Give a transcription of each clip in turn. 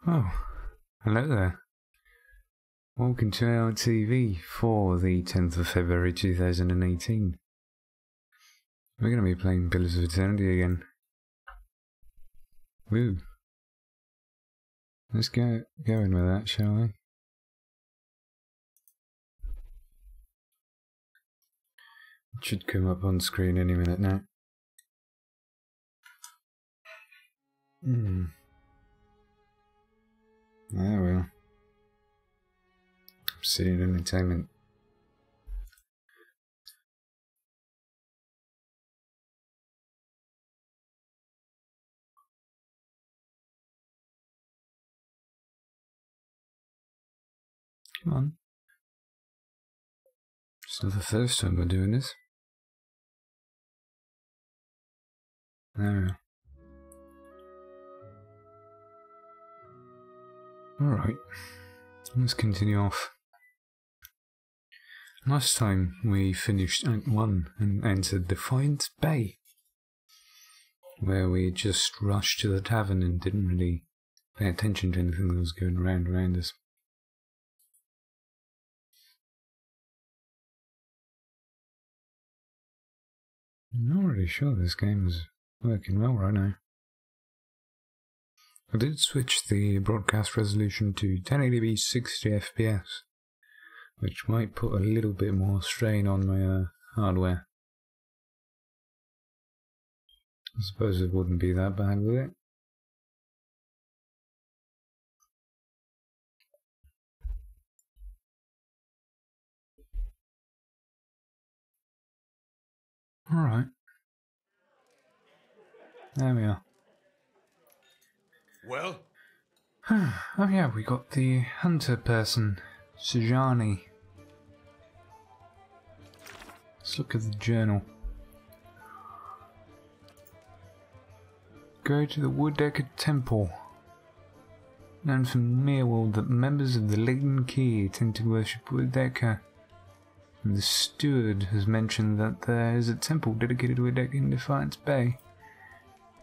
Oh, hello there. Welcome to ARTV for the 10th of February 2018. We're going to be playing Pillars of Eternity again. Woo. Let's go in with that, shall we? It should come up on screen any minute now. There we are. Obsidian Entertainment. Come on. It's not the first time we're doing this. There we are. Alright, let's continue off. Last time we finished Act 1 and entered Defiance Bay, where we just rushed to the tavern and didn't really pay attention to anything that was going around us. I'm not really sure this game is working well right now. I did switch the broadcast resolution to 1080p 60 FPS, which might put a little bit more strain on my hardware. I suppose it wouldn't be that bad, would it? Alright. There we are. Well? Oh yeah, we got the hunter person, Sujani. Let's look at the journal. Go to the Wooddecker Temple. Known from Mirwald that members of the Laden Key tend to worship Wooddecker. And the steward has mentioned that there is a temple dedicated to Wooddecker in Defiance Bay.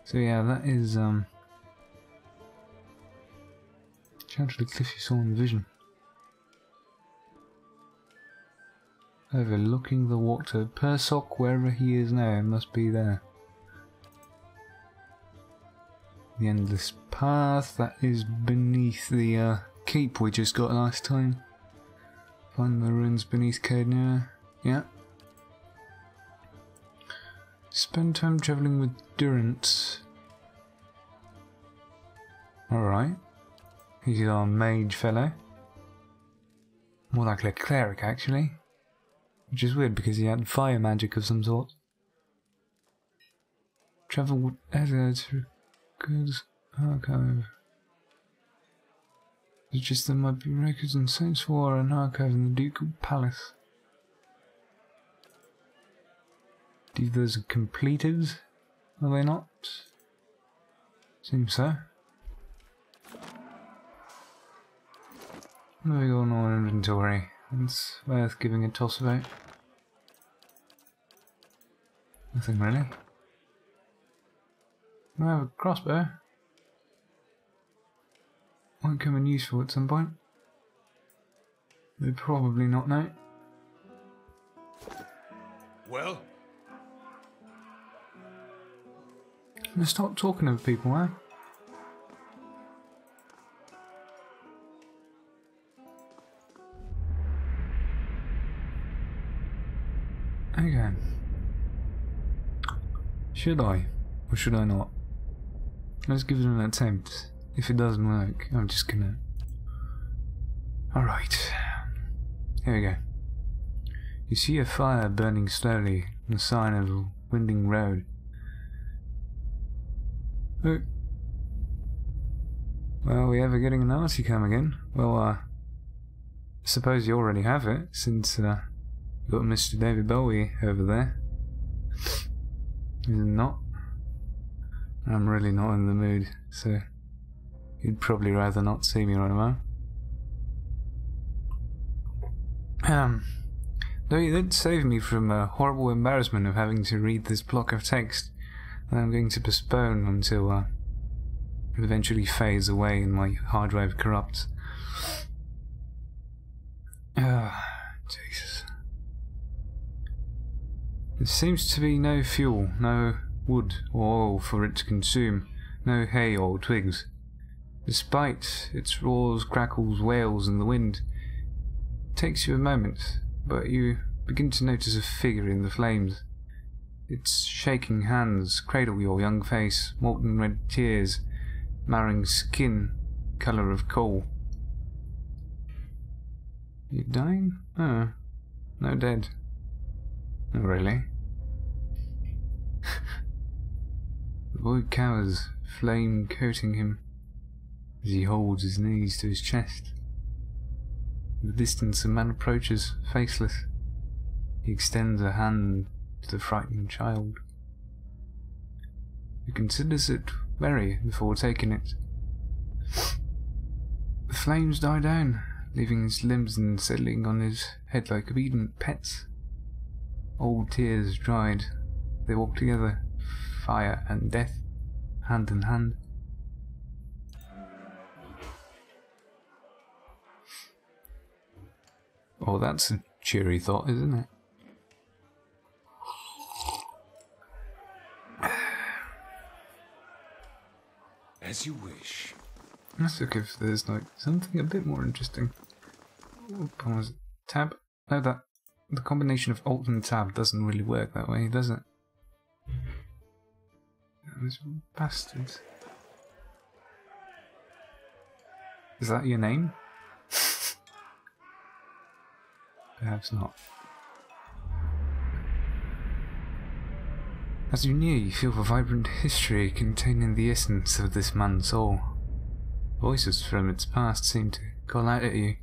So yeah, that is shout to the cliff you saw in the vision. Overlooking the water. Persok, wherever he is now, must be there. The endless path that is beneath the keep we just got last time. Find the ruins beneath Cadenir. Yeah. Spend time travelling with Durant. Alright. He's our mage fellow. More likely a cleric, actually. Which is weird because he had fire magic of some sort. Travel with Ezra to goods archive. It's just there might be records and Saints for an archive in the Ducal Palace. Those are completed, are they not? Seems so. What have we got on our inventory? It's worth giving a toss about. Nothing really. I have a crossbow. Might come in useful at some point. But probably not now. Well? Let's stop talking over people, eh? Okay. Should I? Or should I not? Let's give it an attempt. If it doesn't work, I'm just gonna... Alright. Here we go. You see a fire burning slowly, a sign of a winding road. Oh. Well, we ever getting an arty cam again? Well, I suppose you already have it, since you've got Mr. David Bowie over there. Is it not? I'm really not in the mood, so you'd probably rather not see me right now. Though you did save me from a horrible embarrassment of having to read this block of text that I'm going to postpone until eventually fades away and my hard drive corrupts. Jesus. There seems to be no fuel, no wood or oil for it to consume, no hay or twigs. Despite its roars, crackles, wails in the wind, it takes you a moment, but you begin to notice a figure in the flames. Its shaking hands cradle your young face, molten red tears marring skin colour of coal. You dying? Oh, no dead. Not really. The boy cowers, flame coating him as he holds his knees to his chest. In the distance a man approaches, faceless. He extends a hand to the frightened child. He considers it wary before taking it. The flames die down, leaving his limbs and settling on his head like obedient pets. Old tears dried, they walk together, fire and death, hand in hand. Oh, that's a cheery thought, isn't it? As you wish. Let's look if there's like something a bit more interesting. Pause. Tab? No, that the combination of Alt and Tab doesn't really work that way, does it? Those bastards. Is that your name? Perhaps not. As you near, you feel the vibrant history containing the essence of this man's soul. Voices from its past seem to call out at you.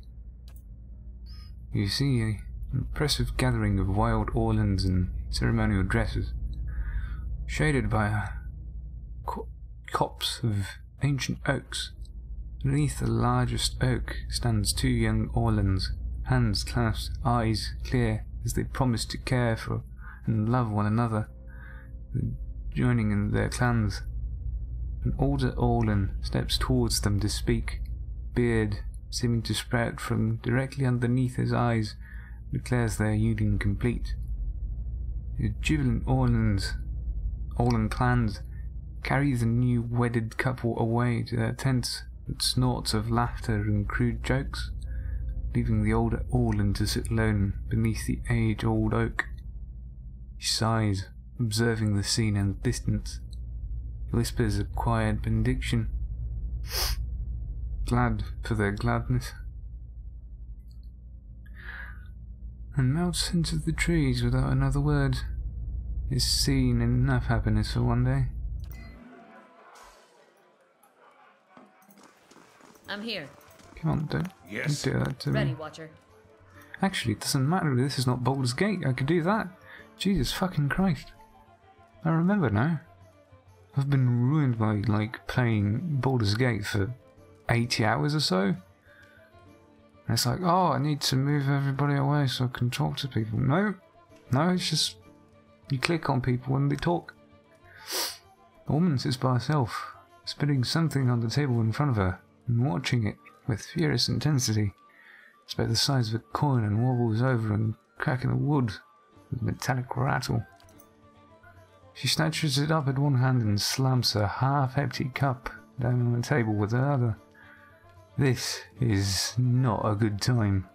You see an impressive gathering of wild orlands in ceremonial dresses, shaded by a copse of ancient oaks. Beneath the largest oak stands two young orlands, hands clasped, eyes clear, as they promise to care for and love one another, joining in their clans. An older Orlan steps towards them to speak, beard seeming to sprout from directly underneath his eyes, declares their union complete. The jubilant Orlan clans carry the new wedded couple away to their tents with snorts of laughter and crude jokes, leaving the older Orlan to sit alone beneath the age-old oak. He sighs, observing the scene in the distance. He whispers a quiet benediction, glad for their gladness, and melts into the trees without another word. Is seen enough happiness for one day. I'm here. Come on, don't do that to Ready, me. Watcher. Actually, it doesn't matter. This is not Baldur's Gate. I could do that. Jesus fucking Christ. I remember now. I've been ruined by, like, playing Baldur's Gate for 80 hours or so. And it's like, oh, I need to move everybody away so I can talk to people. No, it's just, you click on people and they talk. The woman sits by herself, spinning something on the table in front of her, and watching it with furious intensity. It's about the size of a coin and wobbles over and cracking the wood with a metallic rattle. She snatches it up at one hand and slams a half-empty cup down on the table with the other. This is not a good time.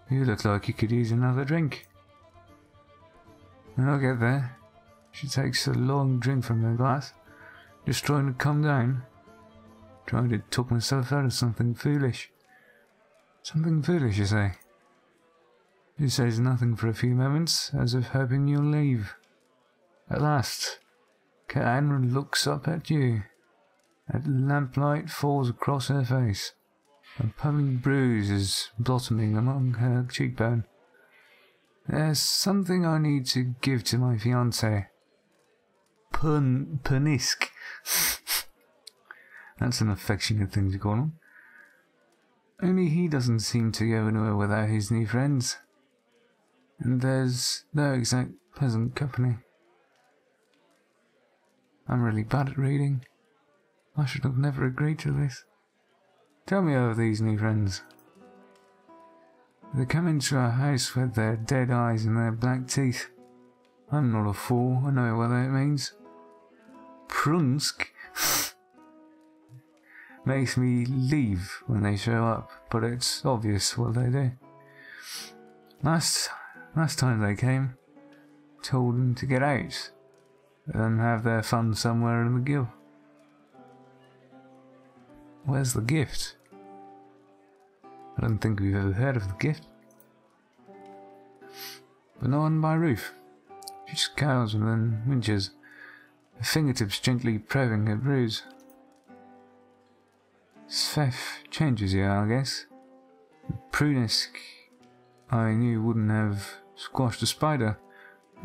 You look like you could use another drink. When I get there, she takes a long drink from her glass, just trying to calm down, trying to talk myself out of something foolish. Something foolish, you say? She says nothing for a few moments, as if hoping you'll leave. At last, Ka'an looks up at you. That lamplight falls across her face. A pumming bruise is blossoming along her cheekbone. There's something I need to give to my fiancé. Punisk. That's an affectionate thing to call him. Only he doesn't seem to go anywhere without his new friends. And there's no exact pleasant company. I'm really bad at reading. I should have never agreed to this. Tell me of these new friends. They come into our house with their dead eyes and their black teeth. I'm not a fool, I know what that means. Prunsk makes me leave when they show up, but it's obvious what they do. Last time they came, told them to get out and have their fun somewhere in the guild. Where's the gift? I don't think we've ever heard of the gift. But no one by roof. She just cowers and then whinges, her fingertips gently probing her bruise. Svef changes you, I guess. Prunisk, I knew wouldn't have squashed a spider.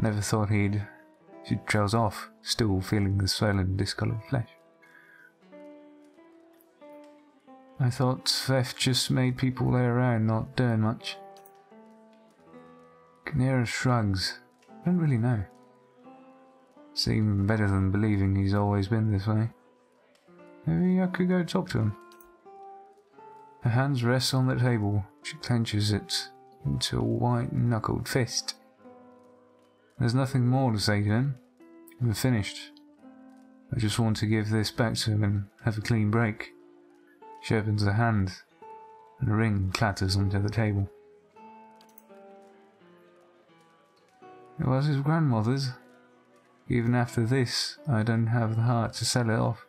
Never thought he'd. She trails off, still feeling the swollen, discoloured flesh. I thought Svef just made people lay around not doing much. Kanera shrugs. I don't really know. Seems better than believing he's always been this way. Maybe I could go talk to him. Her hands rest on the table. She clenches it into a white-knuckled fist. There's nothing more to say to him. We're finished. I just want to give this back to him and have a clean break. She opens her hand, and a ring clatters onto the table. It was his grandmother's. Even after this, I don't have the heart to sell it off.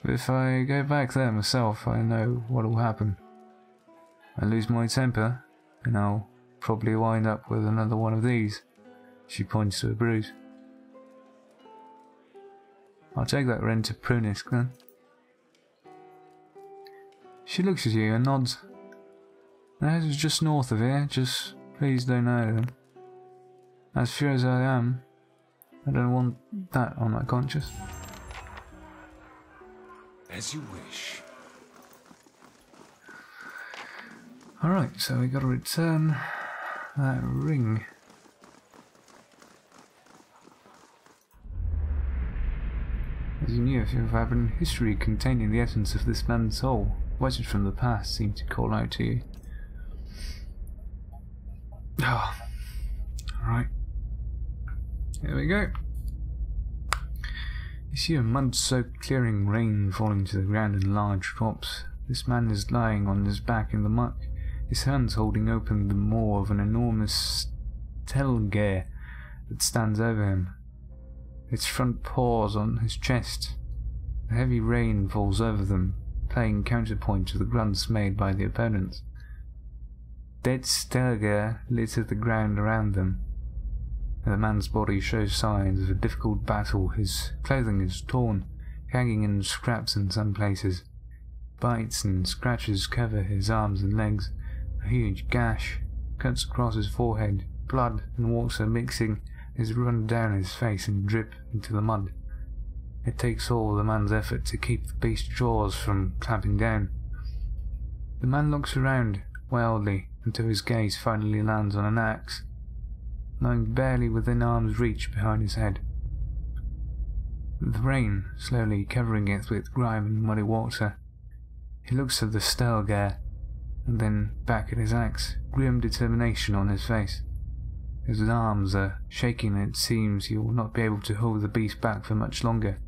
But if I go back there myself, I know what'll happen. I lose my temper, and I'll probably wind up with another one of these. She points to a bruise. I'll take that rent to Prunisk then. She looks at you and nods. The house is just north of here, just please don't hurt them. As sure as I am, I don't want that on my conscience. As you wish. Alright, so we gotta return that ring. As you knew, if you have a history containing the essence of this man's soul, voices from the past seem to call out to you. Oh, alright. Here we go. You see a mud-soaked clearing, rain falling to the ground in large drops. This man is lying on his back in the muck, his hands holding open the maw of an enormous telgare that stands over him. Its front paws on his chest. The heavy rain falls over them, playing counterpoint to the grunts made by the opponents. Dead stelgare litter the ground around them. The man's body shows signs of a difficult battle. His clothing is torn, hanging in scraps in some places. Bites and scratches cover his arms and legs. A huge gash cuts across his forehead. Blood and water mixing is run down his face and drip into the mud. It takes all the man's effort to keep the beast's jaws from clamping down. The man looks around wildly until his gaze finally lands on an axe, lying barely within arm's reach behind his head. The rain slowly covering it with grime and muddy water. He looks at the stelgare, and then back at his axe, grim determination on his face. His arms are shaking and it seems he will not be able to hold the beast back for much longer.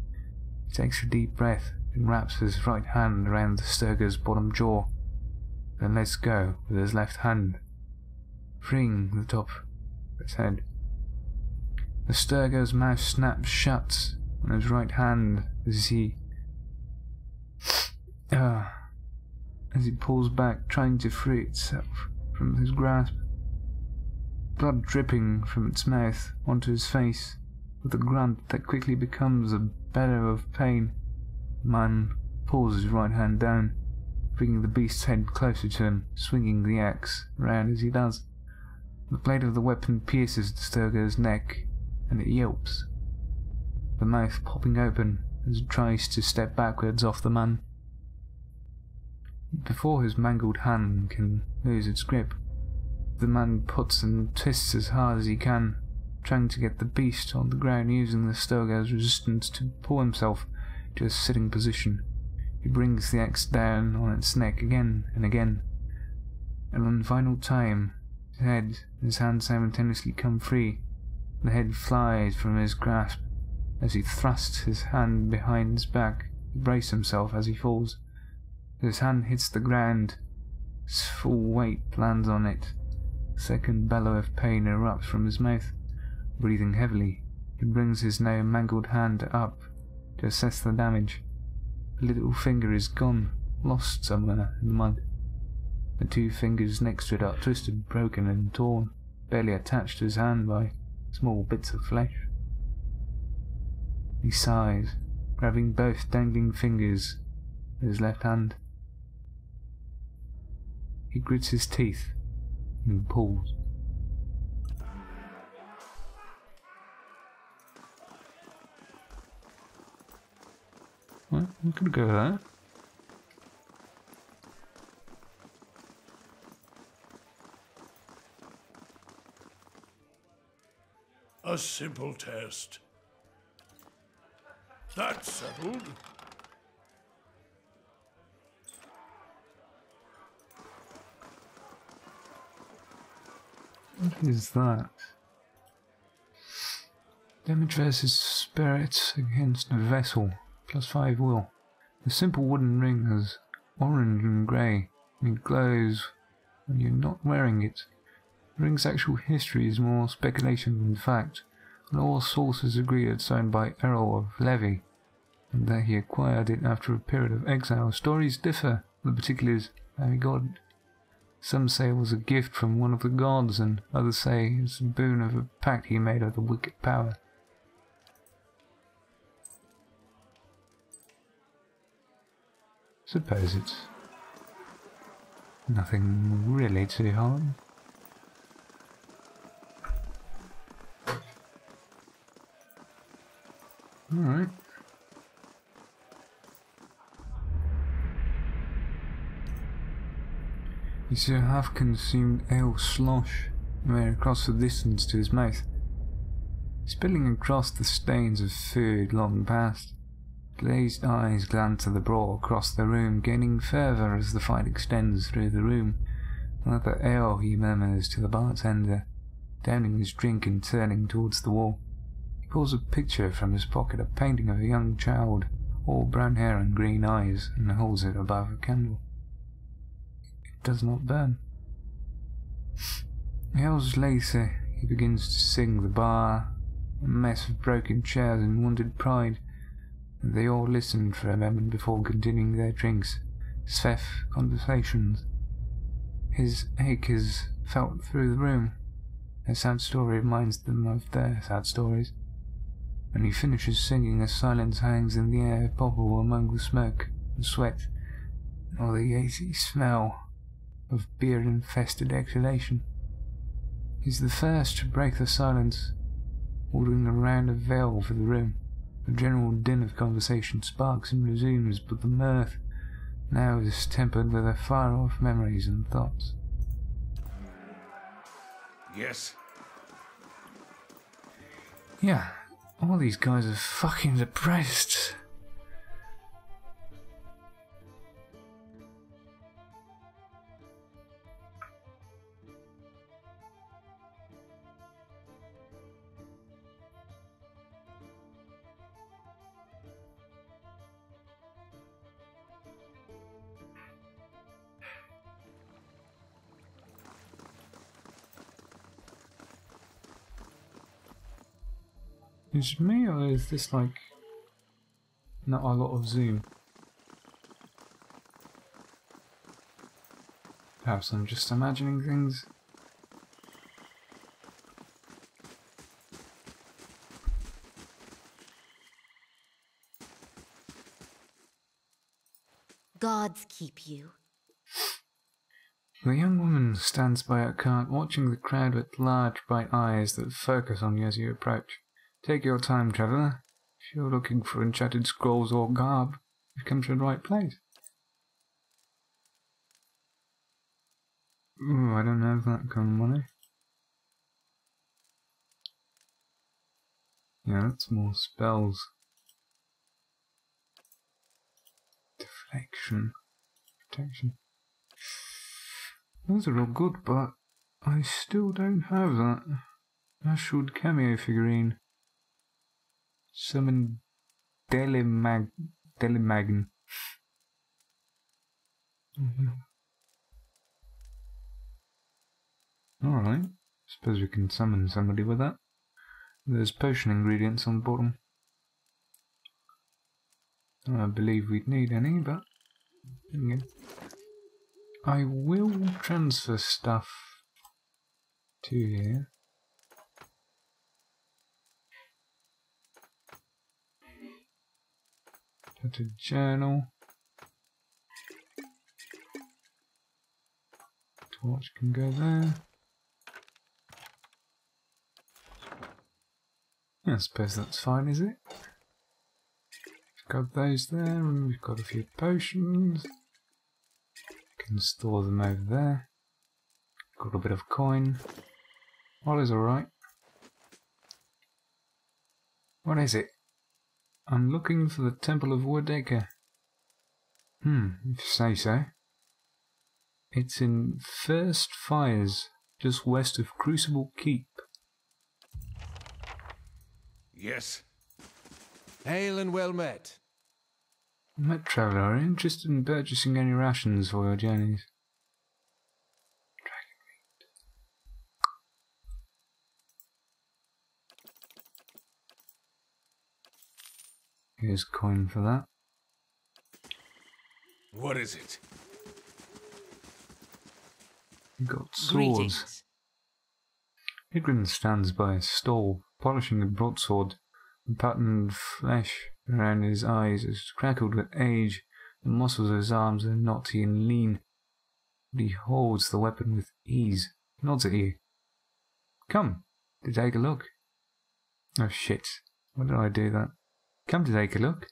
He takes a deep breath and wraps his right hand around the stelgare's bottom jaw, then lets go with his left hand, freeing the top of its head. The stelgare's mouth snaps shut on his right hand as he pulls back, trying to free itself from his grasp. Blood dripping from its mouth onto his face, with a grunt that quickly becomes a bellow of pain. The man pulls his right hand down, bringing the beast's head closer to him, swinging the axe round as he does. The blade of the weapon pierces the stelgare's neck, and it yelps, the mouth popping open as it tries to step backwards off the man. Before his mangled hand can lose its grip, the man puts and twists as hard as he can, trying to get the beast on the ground using the stog as resistance to pull himself to a sitting position. He brings the axe down on its neck again and again, and on the final time, his head and his hand simultaneously come free. The head flies from his grasp. As he thrusts his hand behind his back, he braces himself as he falls. As his hand hits the ground, his full weight lands on it. A second bellow of pain erupts from his mouth. Breathing heavily, he brings his now mangled hand up to assess the damage. The little finger is gone, lost somewhere in the mud. The two fingers next to it are twisted, broken and torn, barely attached to his hand by small bits of flesh. He sighs, grabbing both dangling fingers with his left hand. He grits his teeth and pulls. Well, we could go there. A simple test. That's settled. What is that? Damage versus spirit against a vessel. +5 will. The simple wooden ring is orange and grey, and it glows when you're not wearing it. The ring's actual history is more speculation than fact, and all sources agree it's owned by Errol of Levy, and that he acquired it after a period of exile. Stories differ on the particulars how he got it. Some say it was a gift from one of the gods, and others say it's a boon of a pact he made with a wicked power. Suppose it's nothing really too hard. Alright. You see a half-consumed ale slosh made across the distance to his mouth, spilling across the stains of food long past. Glazed eyes glance at the brawl across the room, gaining fervour as the fight extends through the room. Another ale, he murmurs to the bartender, downing his drink and turning towards the wall. He pulls a picture from his pocket, a painting of a young child, all brown hair and green eyes, and holds it above a candle. It does not burn. Hours later, he begins to sing the bar, a mess of broken chairs and wounded pride. They all listened for a moment before continuing their drinks, swift conversations. His ache is felt through the room. A sad story reminds them of their sad stories. When he finishes singing, a silence hangs in the air, palpable among the smoke and sweat, or the hazy smell of beer-infested exhalation. He's the first to break the silence, ordering a round of ale for the room. A general din of conversation sparks and resumes, but the mirth now is tempered with far-off memories and thoughts. Yes? Yeah, all these guys are fucking depressed. Is it me, or is this like not a lot of zoom? Perhaps I'm just imagining things. Gods keep you. The young woman stands by a cart, watching the crowd with large, bright eyes that focus on you as you approach. Take your time, traveller. If you're looking for enchanted scrolls or garb, you've come to the right place. Ooh, I don't have that kind of money. Yeah, that's more spells. Deflection. Protection. Those are all good, but I still don't have that. Ashwood cameo figurine. Summon Delimagn. Alright. Suppose we can summon somebody with that. There's potion ingredients on the bottom. I don't believe we'd need any, but yeah. I will transfer stuff to here. Put a journal. Torch can go there. I suppose that's fine, is it? We've got those there, and we've got a few potions. Can store them over there. Got a bit of coin. All is alright. What is it? I'm looking for the Temple of Woodacre. If you say so. It's in First Fires, just west of Crucible Keep. Yes. Hail and well met. Met traveller, are you interested in purchasing any rations for your journeys? Dragon meat. Here's coin for that. What is it? We got swords. Greetings. Higrin stands by a stall, polishing a broadsword. The patterned flesh around his eyes is crackled with age. The muscles of his arms are knotty and lean. But he holds the weapon with ease. He nods at you. Come to take a look. Oh shit. Why did I do that? Come to take a look.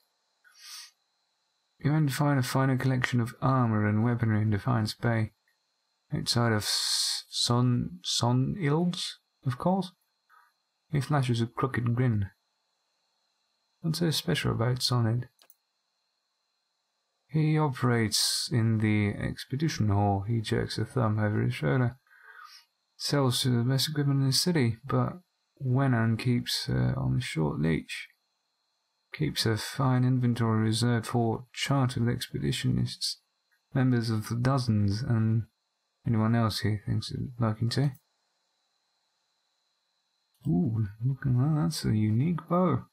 You're going to find a finer collection of armour and weaponry in Defiance Bay. Outside of Son-Ilds, of course. He flashes a crooked grin. What's so special about Sonid? He operates in the expedition hall. He jerks a thumb over his shoulder. Sells to the best equipment in the city, but Wenan keeps on a short leash. Keeps a fine inventory reserved for chartered expeditionists, members of the dozens, and anyone else he thinks is liking to. Ooh, look at that, that's a unique bow.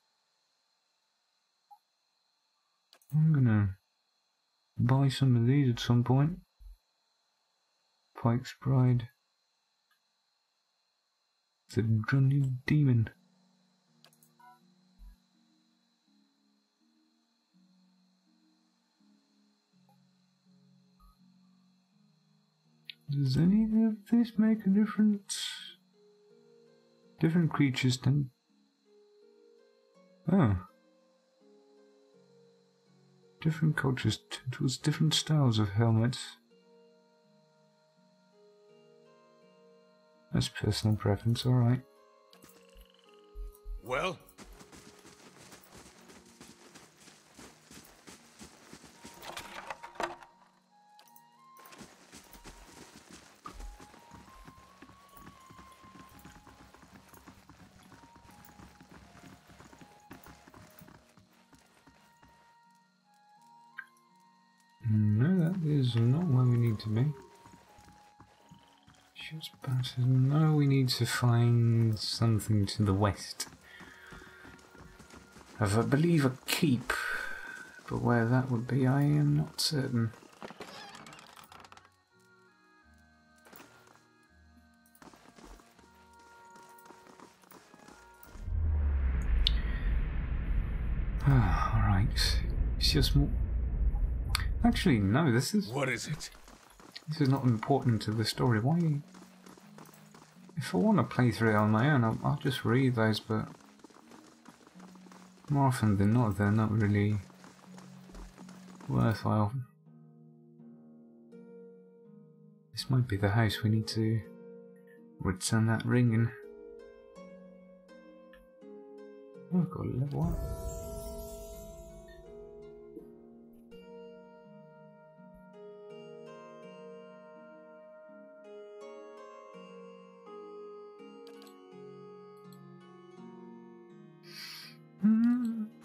I'm gonna buy some of these at some point. Pike's Pride. The Drunny Demon. Does any of this make a difference? Different creatures tend... Oh. Different cultures tend towards different styles of helmets. That's personal preference, alright. Well? No, that is not where we need to be. Just about no, we need to find something to the west of, I believe, a keep, but where that would be, I am not certain. Alright, it's just more... Actually, no, this is... What is it? This is not important to the story. Why... If I want to play through it on my own, I'll just read those, but... More often than not, they're not really... worthwhile. This might be the house we need to... return that ring in. Oh, I've got a level up.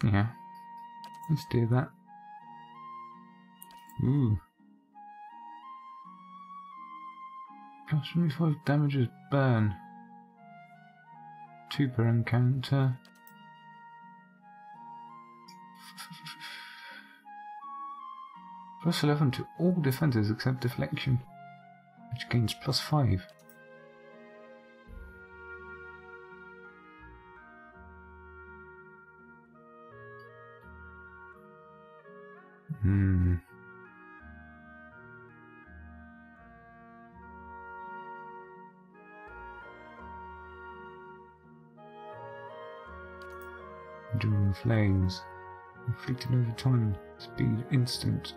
Yeah, let's do that. Ooh. Plus 25 damages burn. 2 per encounter. Plus 11 to all defenders except deflection, which gains plus 5. Enduring flames. Inflicted over time. Speed instant.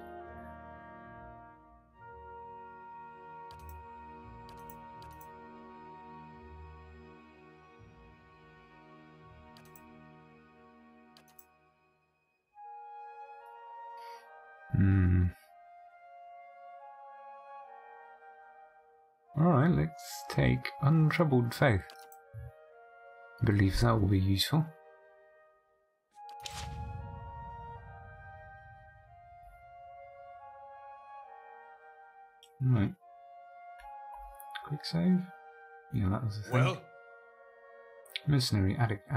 Alright, let's take Untroubled Faith. I believe that will be useful. Right. Quick save. Yeah, that was the thing. Well? Mercenary, addict.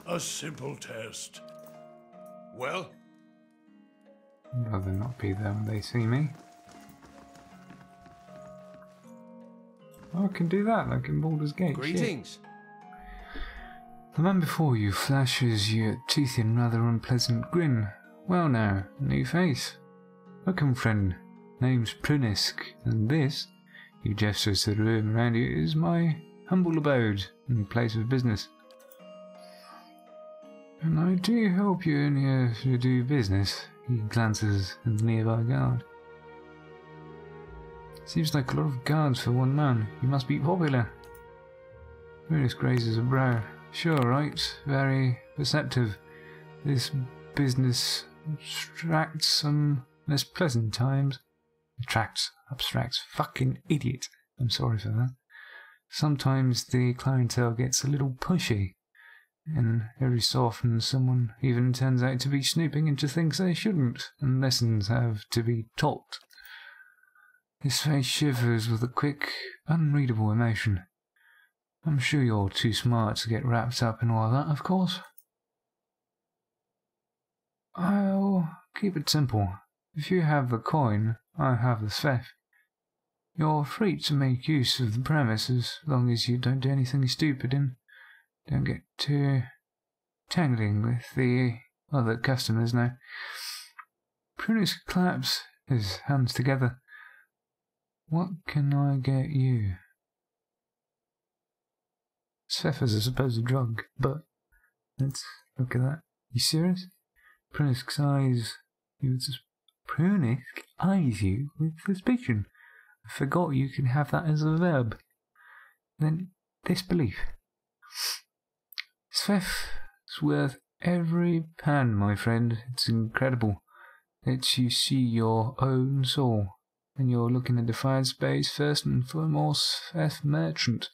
A simple test. Well? I'd rather not be there when they see me. Oh, I can do that, like in Baldur's Gate. Greetings. Shit. The man before you flashes you a toothy and rather unpleasant grin. Well now, new face. Welcome, friend. Name's Prunisk, and this, he gestures to the room around you, is my humble abode and place of business. And I do hope you're in here to do business. He glances at the nearby guard. Seems like a lot of guards for one man. You must be popular. Prunisk raises a brow. Sure, right. Very perceptive. This business abstracts some less pleasant times. Abstracts. Fucking idiot. I'm sorry for that. Sometimes the clientele gets a little pushy. And every so often someone even turns out to be snooping into things they shouldn't, and lessons have to be taught. His face shivers with a quick, unreadable emotion. I'm sure you're too smart to get wrapped up in all that, of course. I'll keep it simple. If you have the coin, I have the theft. You're free to make use of the premise as long as you don't do anything stupid and don't get too tangling with the other customers now. Prunisk claps his hands together. What can I get you? Seth is a supposed drug, but let's look at that. You serious? Prunisk eyes you with suspicion. I forgot you can have that as a verb. Then disbelief. Seth is worth every pound, my friend. It's incredible. Lets you see your own soul. And you're looking at defined space first and foremost, Seth Merchant.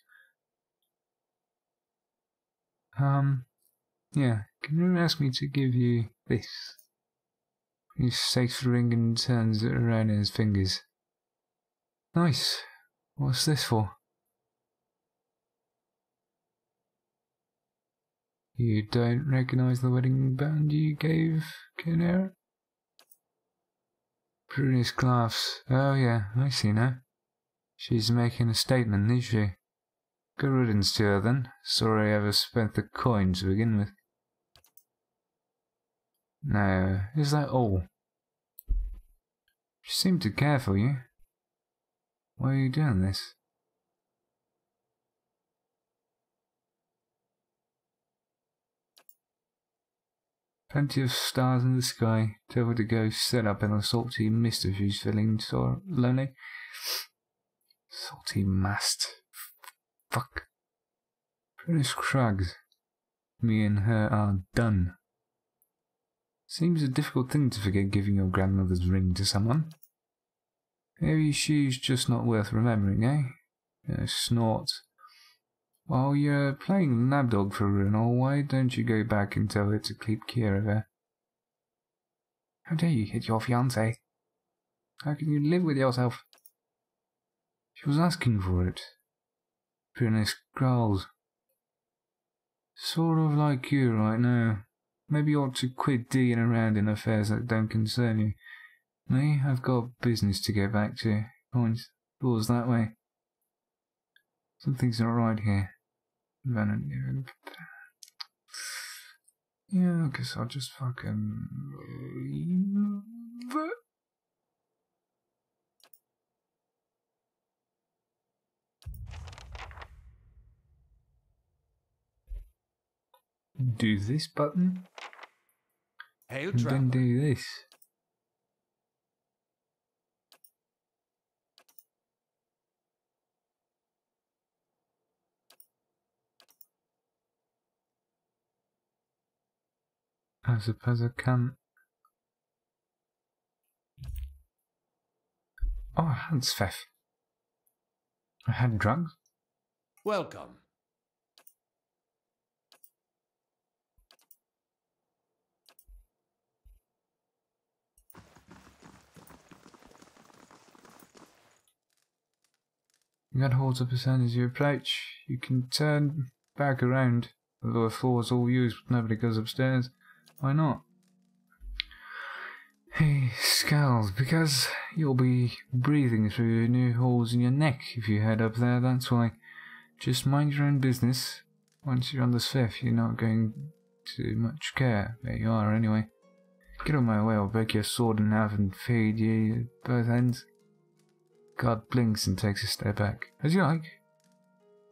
Yeah, can you ask me to give you this? He shakes the ring and turns it around in his fingers. Nice. What's this for? You don't recognize the wedding band you gave Kinera? Prunisk laughs. Oh yeah, I see now. She's making a statement, is she? Good riddance to her then. Sorry I ever spent the coin to begin with. No, is that all? She seemed to care for you. Why are you doing this? Plenty of stars in the sky. Tell her to go set up in a salty mist if she's feeling so lonely. Salty mast. Fuck. Prince Crugs. Me and her are done. Seems a difficult thing to forget giving your grandmother's ring to someone. Maybe she's just not worth remembering, eh? Snort. While you're playing lapdog for her and all, why don't you go back and tell her to keep care of her? How dare you hit your fiancée? How can you live with yourself? She was asking for it. Prince growls. Sort of like you right now. Maybe you ought to quit digging around in affairs that don't concern you. Me, I've got business to get back to. Point. Doors that way. Something's not right here. Yeah, I guess I'll just fucking leave. Do this button, Hail, and then do this. I suppose I can. Oh, I had Sfef. I had drugs. Welcome. You got holds up a sound as you approach. You can turn back around. The lower floor is all used, but nobody goes upstairs. Why not? He scowls because you'll be breathing through new holes in your neck if you head up there, that's why. Just mind your own business. Once you're on the Sfef, you're not going to much care. There you are, anyway. Get on my way, I'll break your sword in half and feed you at both ends. God blinks and takes a step back. As you like.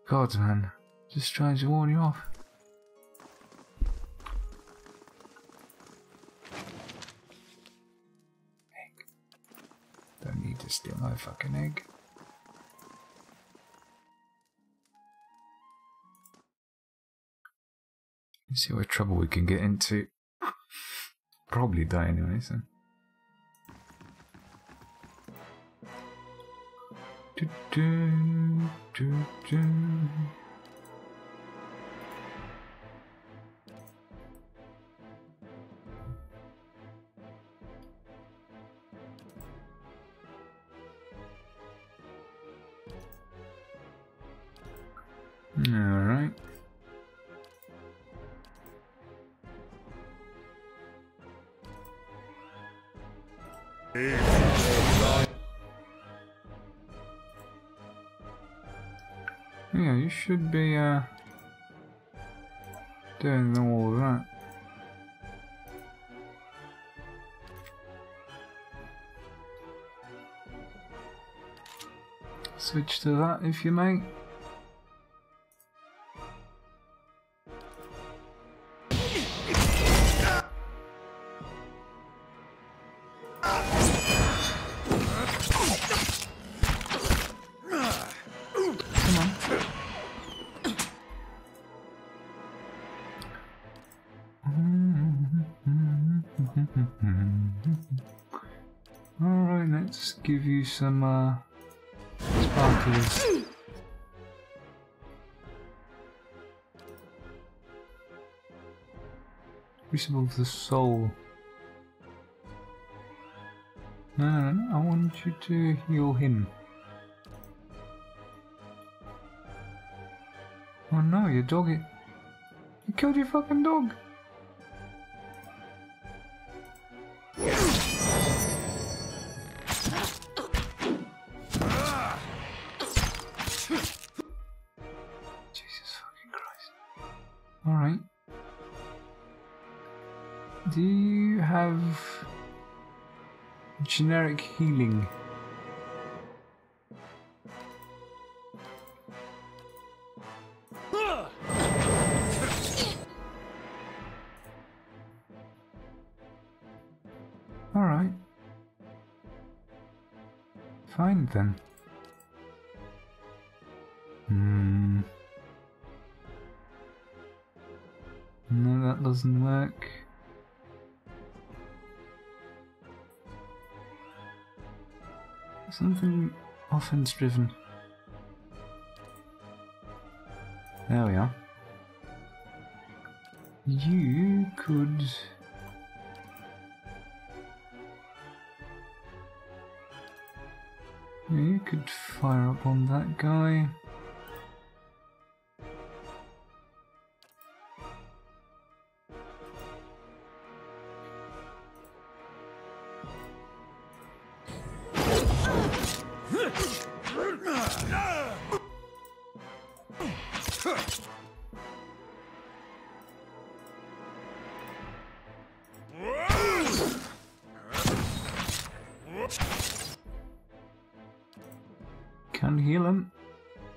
Gods, man. Just trying to warn you off. Egg. Don't need to steal my fucking egg. Let's see what trouble we can get into. Probably die anyway, so. Alright. Yeah, you should be doing all of that. Switch to that if you may. Alright, let's give you some sparklers. Crucible of the soul. No, I want you to heal him. Oh no, your dog. You killed your fucking dog. Alright. Do you have generic healing? Alright. Fine then. doesn't work. Something offense driven. There we are. You could... You could fire up on that guy. Can heal him.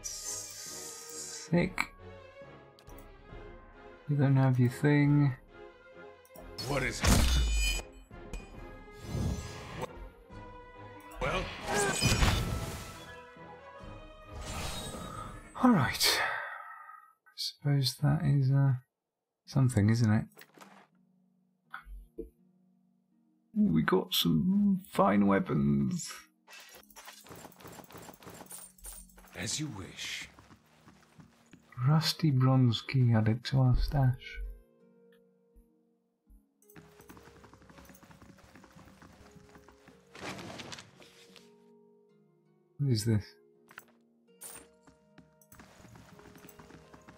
Sick. You don't have your thing. What is it? Well? Alright. I suppose that is something, isn't it? Ooh, we got some fine weapons. As you wish. Rusty bronze key added to our stash. What is this?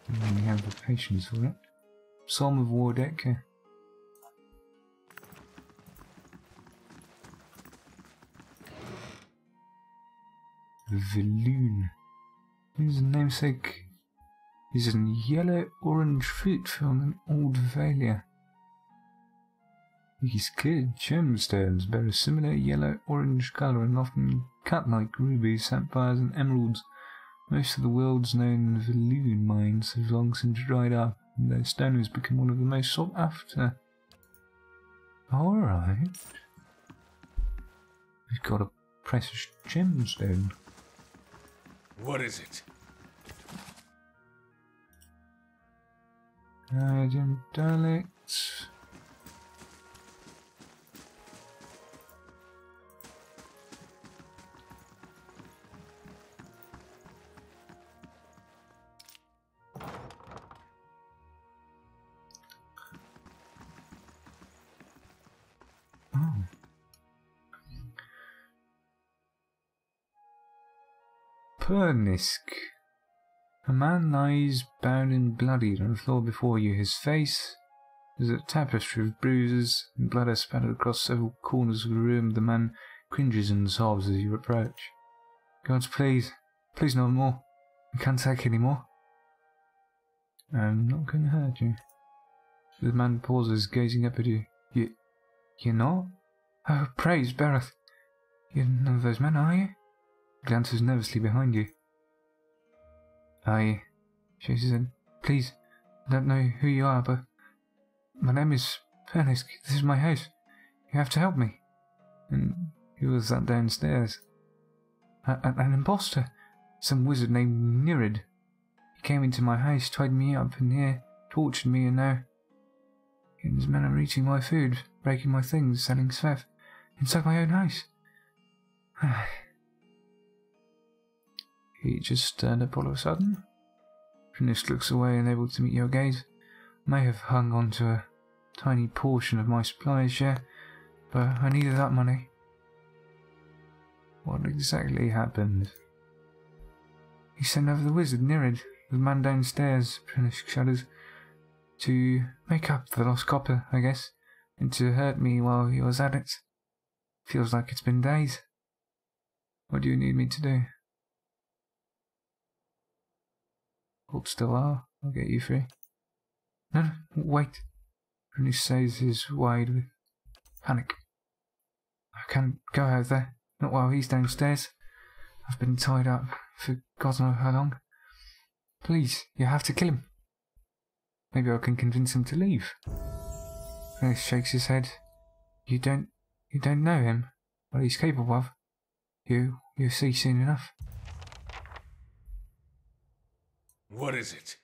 I don't really have the patience for it. Psalm of Wardecker. The Viloon. His namesake is a yellow-orange fruit from an old Valia. These clear gemstones bear a similar yellow-orange colour and often cut like rubies, sapphires and emeralds. Most of the world's known Viloon mines have long since dried up, and their stone has become one of the most sought after. Alright. We've got a precious gemstone. What is it? Gem dialects. Pernisk. A man lies bound and bloodied on the floor before you. His face is a tapestry of bruises, and blood has spattered across several corners of the room. The man cringes and sobs as you approach. Gods, please. Please no more. I can't take any more. I'm not going to hurt you. The man pauses, gazing up at you. You're not? Oh, praise Bereth. You're none of those men, are you? He glances nervously behind you. She said, please, I don't know who you are, but my name is Pernisk. This is my house. You have to help me. And he was that downstairs. An imposter. Some wizard named Nirid. He came into my house, tied me up in here, tortured me, and now in his manner eating my food, breaking my things, selling stuff inside my own house. He just turned up all of a sudden. Pernisk looks away, unable to meet your gaze. May have hung on to a tiny portion of my supplies share, but I needed that money. What exactly happened? He sent over the wizard, Nirid, the man downstairs, Pernisk shudders, to make up for the lost copper, I guess, and to hurt me while he was at it. Feels like it's been days. What do you need me to do? Hold still, I'll get you free. No, wait. Pernisk says his wide with panic. I can't go out there, not while he's downstairs. I've been tied up for God knows how long. Please, you have to kill him. Maybe I can convince him to leave. Pernisk shakes his head. You don't know him, what he's capable of. You'll see soon enough. What is it?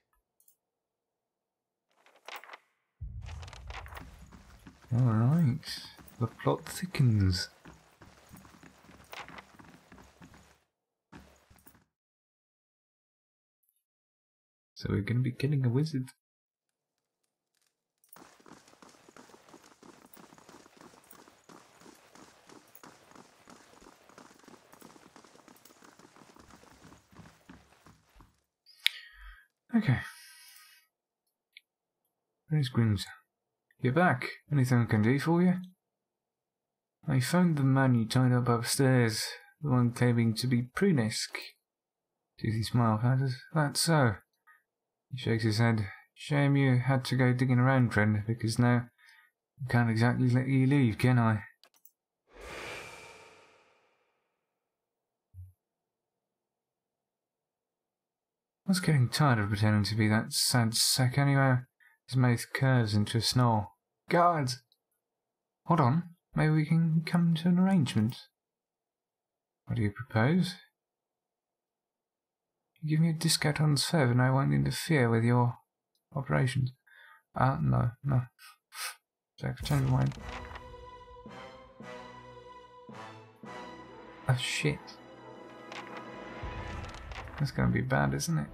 Alright. The plot thickens. So we're going to be killing a wizard. Okay. Where's Grims? You're back. Anything I can do for you? I found the man you tied up upstairs, the one claiming to be Prunisk. Toothy smile. That's so. He shakes his head. Shame you had to go digging around, friend, because now I can't exactly let you leave, can I? I was getting tired of pretending to be that sad sack anyway. His mouth curves into a snarl. Guards! Hold on. Maybe we can come to an arrangement. What do you propose? You give me a discount on serve and I won't interfere with your operations. No. Jack, change my mind. Oh shit. That's gonna be bad, isn't it?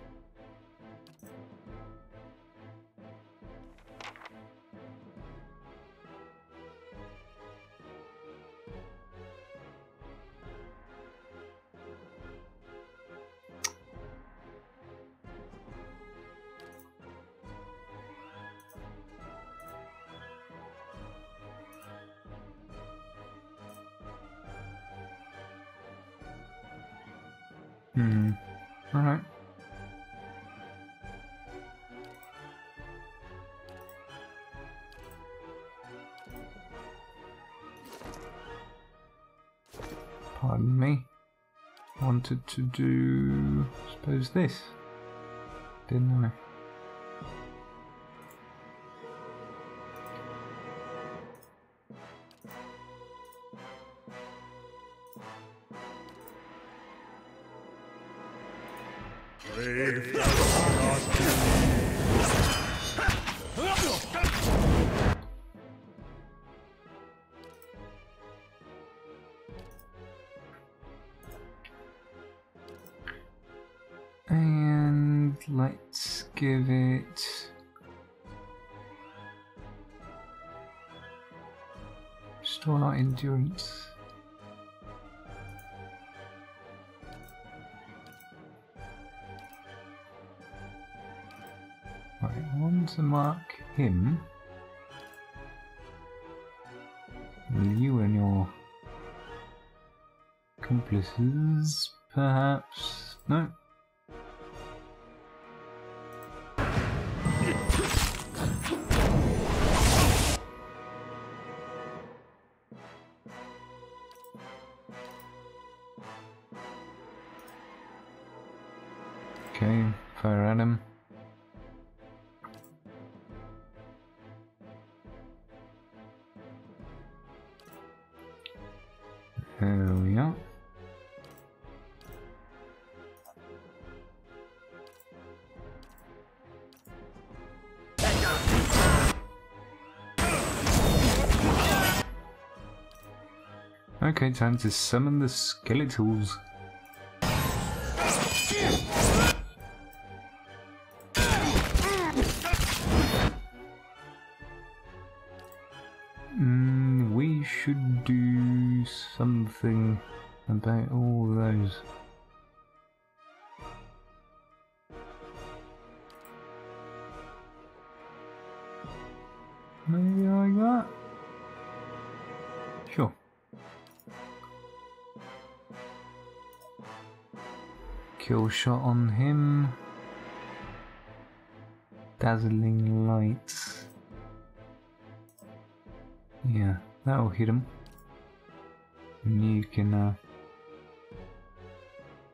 Alright. Pardon me. Wanted to do, I suppose, this. Didn't I? And let's give it restore our endurance. Right, I want to mark him. You and your accomplices, perhaps? No. Okay, fire at him. There we are. Okay, time to summon the skeletals. We should do something about all those. Maybe like that? Sure. Kill shot on him. Dazzling lights. Yeah, that'll hit him. And you can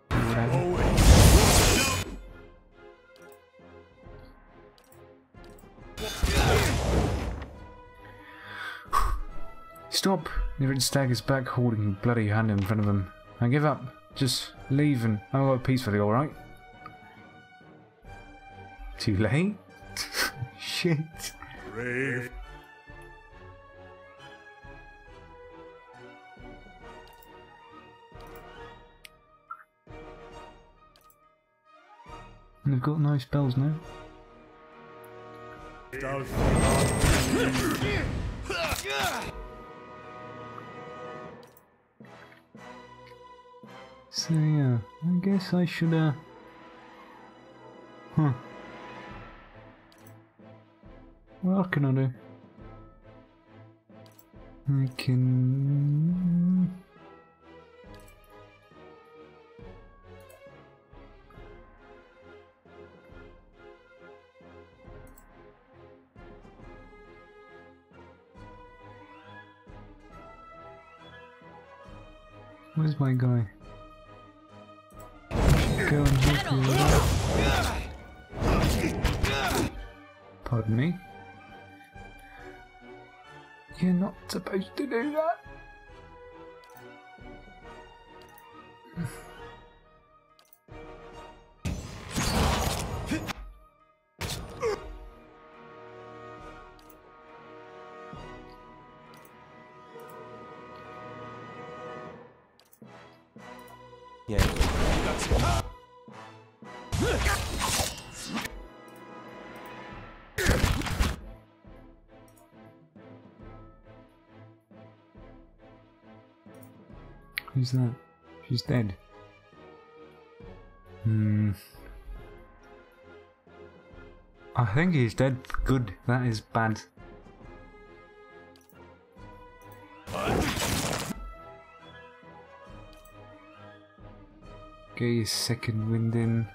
do whatever. Stop! Nivrit staggers back, holding a bloody hand in front of him. I give up. Just leave and I'll go peacefully, alright? Too late? Shit. Brave. And they've got no spells now. So yeah, I guess I should huh. What can I do? I can... Where's my guy? Go and help you with that. Pardon me? You're not supposed to do that. Yeah. Who's that? She's dead. I think he's dead. Good. That is bad. Get your second wind in.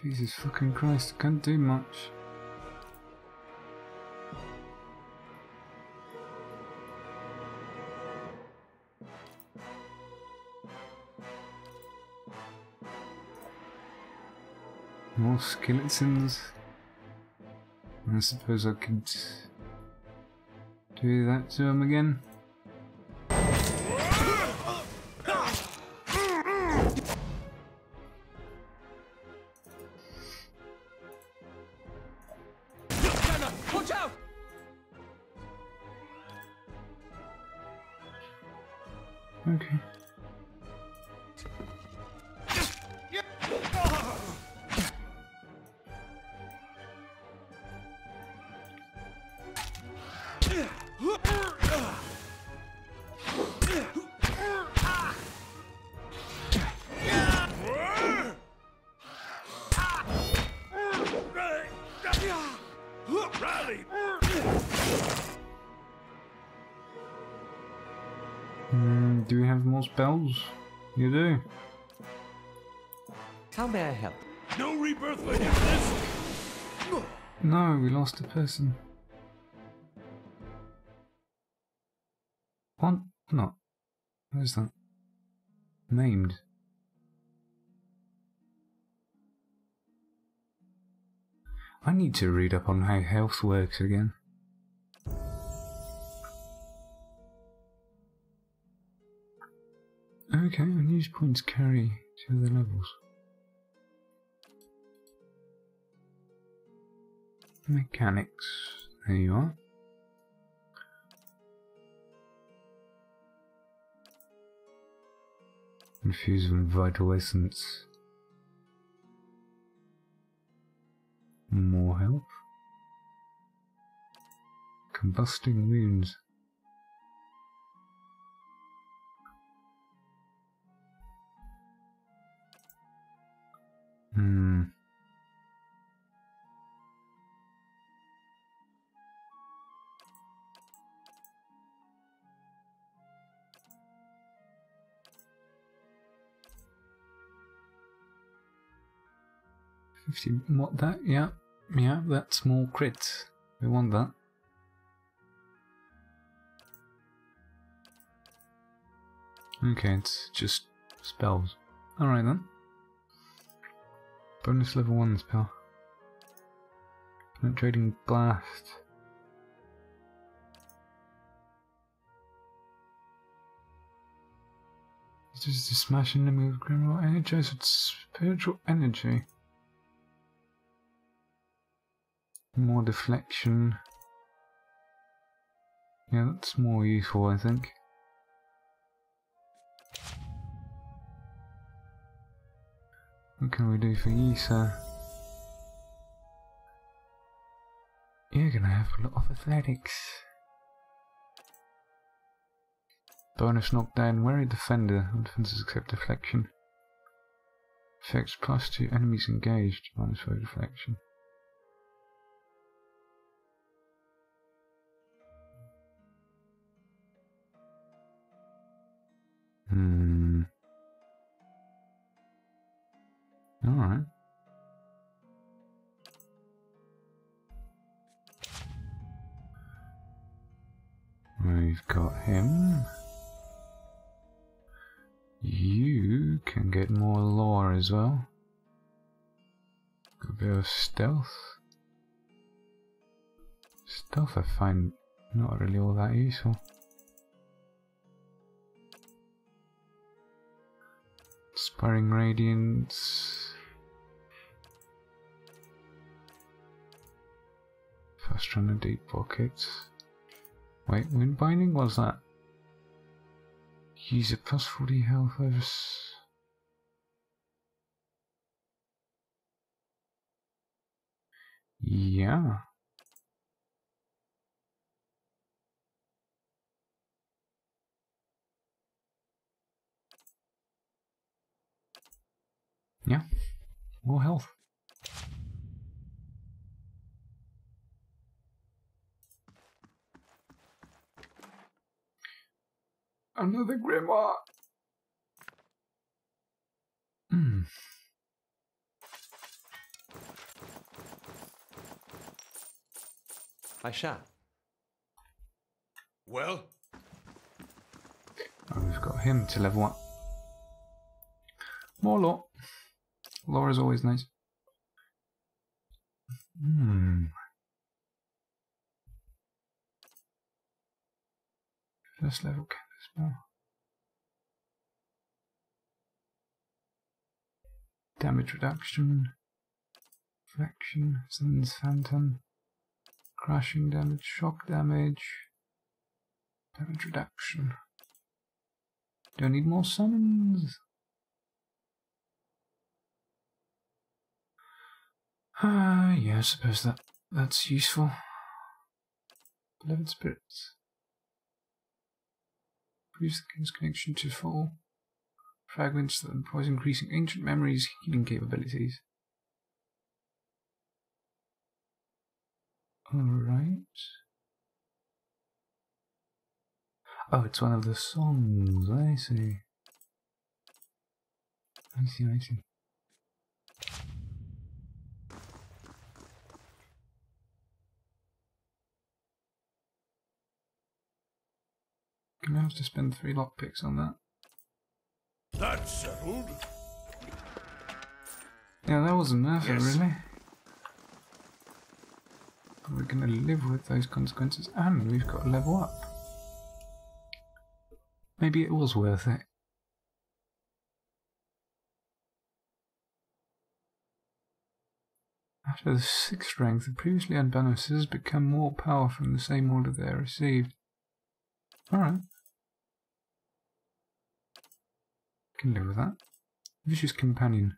Jesus fucking Christ, I can't do much. More skeletons. I suppose I could do that to him again. Watch out! Okay. Rally! Do we have more spells? You do. How may I help? No rebirth like this! No, we lost a person. What? No. Where's that? Named. I need to read up on how health works again. Okay, unused points carry to other levels. Mechanics. There you are. Infused with vital essence. More health. Combusting wounds. What that? Yeah, yeah, that's more crits. We want that. Okay, it's just spells. Alright then. Bonus level 1 spell. Penetrating blast. This is the smashing the move grimoire energized with spiritual energy. More deflection. Yeah, that's more useful, I think. What can we do for you, sir? You're gonna have a lot of athletics. Bonus knockdown, wary defender. All defenses except deflection. Effects +2 enemies engaged, -4 deflection. Alright. We've got him. You can get more lore as well. Got a bit of stealth. Stealth I find not really all that useful. Inspiring Radiance. Fast Runner Deep Pockets. Wait, Wind Binding? What's that? Use a +40 health over. Yeah. Yeah. More health. Another grimoire. I shall. Well? Oh, we've got him to level up. More lore. Lore is always nice. First level canvas spell. Damage reduction. Reflection. Summons Phantom. Crashing damage. Shock damage. Damage reduction. Do I need more summons? Yeah, I suppose that's useful. Beloved spirits. Use the king's connection to fall. Fragments that implies increasing ancient memories, healing capabilities. Alright. Oh, it's one of the songs, I see. I see. Gonna have to spend 3 lockpicks on that. That's settled. Yeah, that wasn't nothing, Yes. really. But we're gonna live with those consequences, and we've got to level up. Maybe it was worth it. After the 6th rank, the previously earned bonuses become more powerful in the same order they are received. Alright. Can live with that. Vicious Companion.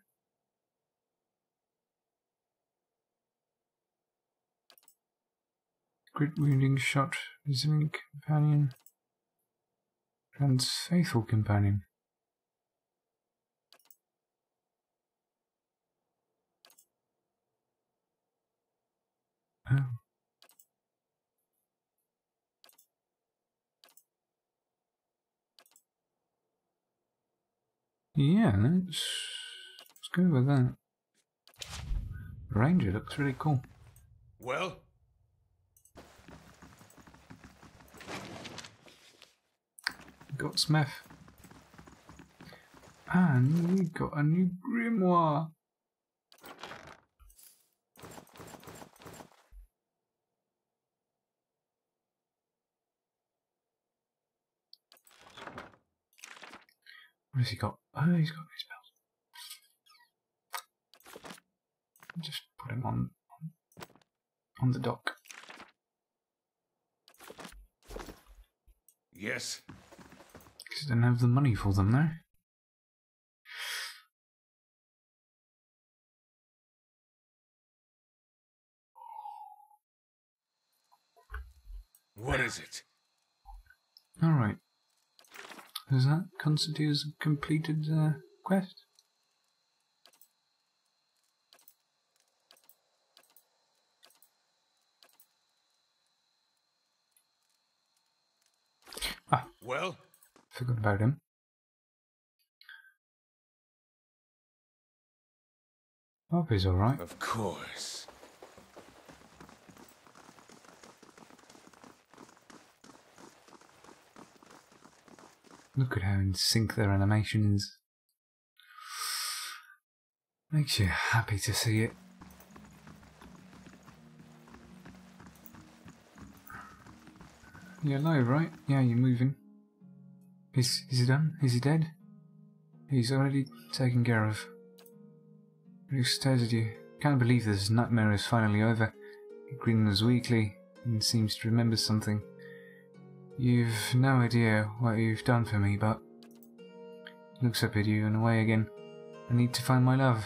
Grit Wounding Shot. Resilient Companion. And Faithful Companion. Oh. Yeah, let's go with that. Ranger looks really cool. Well? Got Smith. And we got a new grimoire. What has he got? Oh, he's got his bells. Just put him on the dock. Yes. Because I don't have the money for them now. What is it? Alright. Does that constitute as a completed quest? Ah, Well? forgot about him. Hope he's alright. Of course. Look at how in sync their animation is. Makes you happy to see it. You're alive, right? Yeah, you're moving. Is he done? Is he dead? He's already taken care of. He looks stares at you. Can't believe this nightmare is finally over. He grins weakly and seems to remember something. You've no idea what you've done for me, but... He looks up at you and away again. I need to find my love.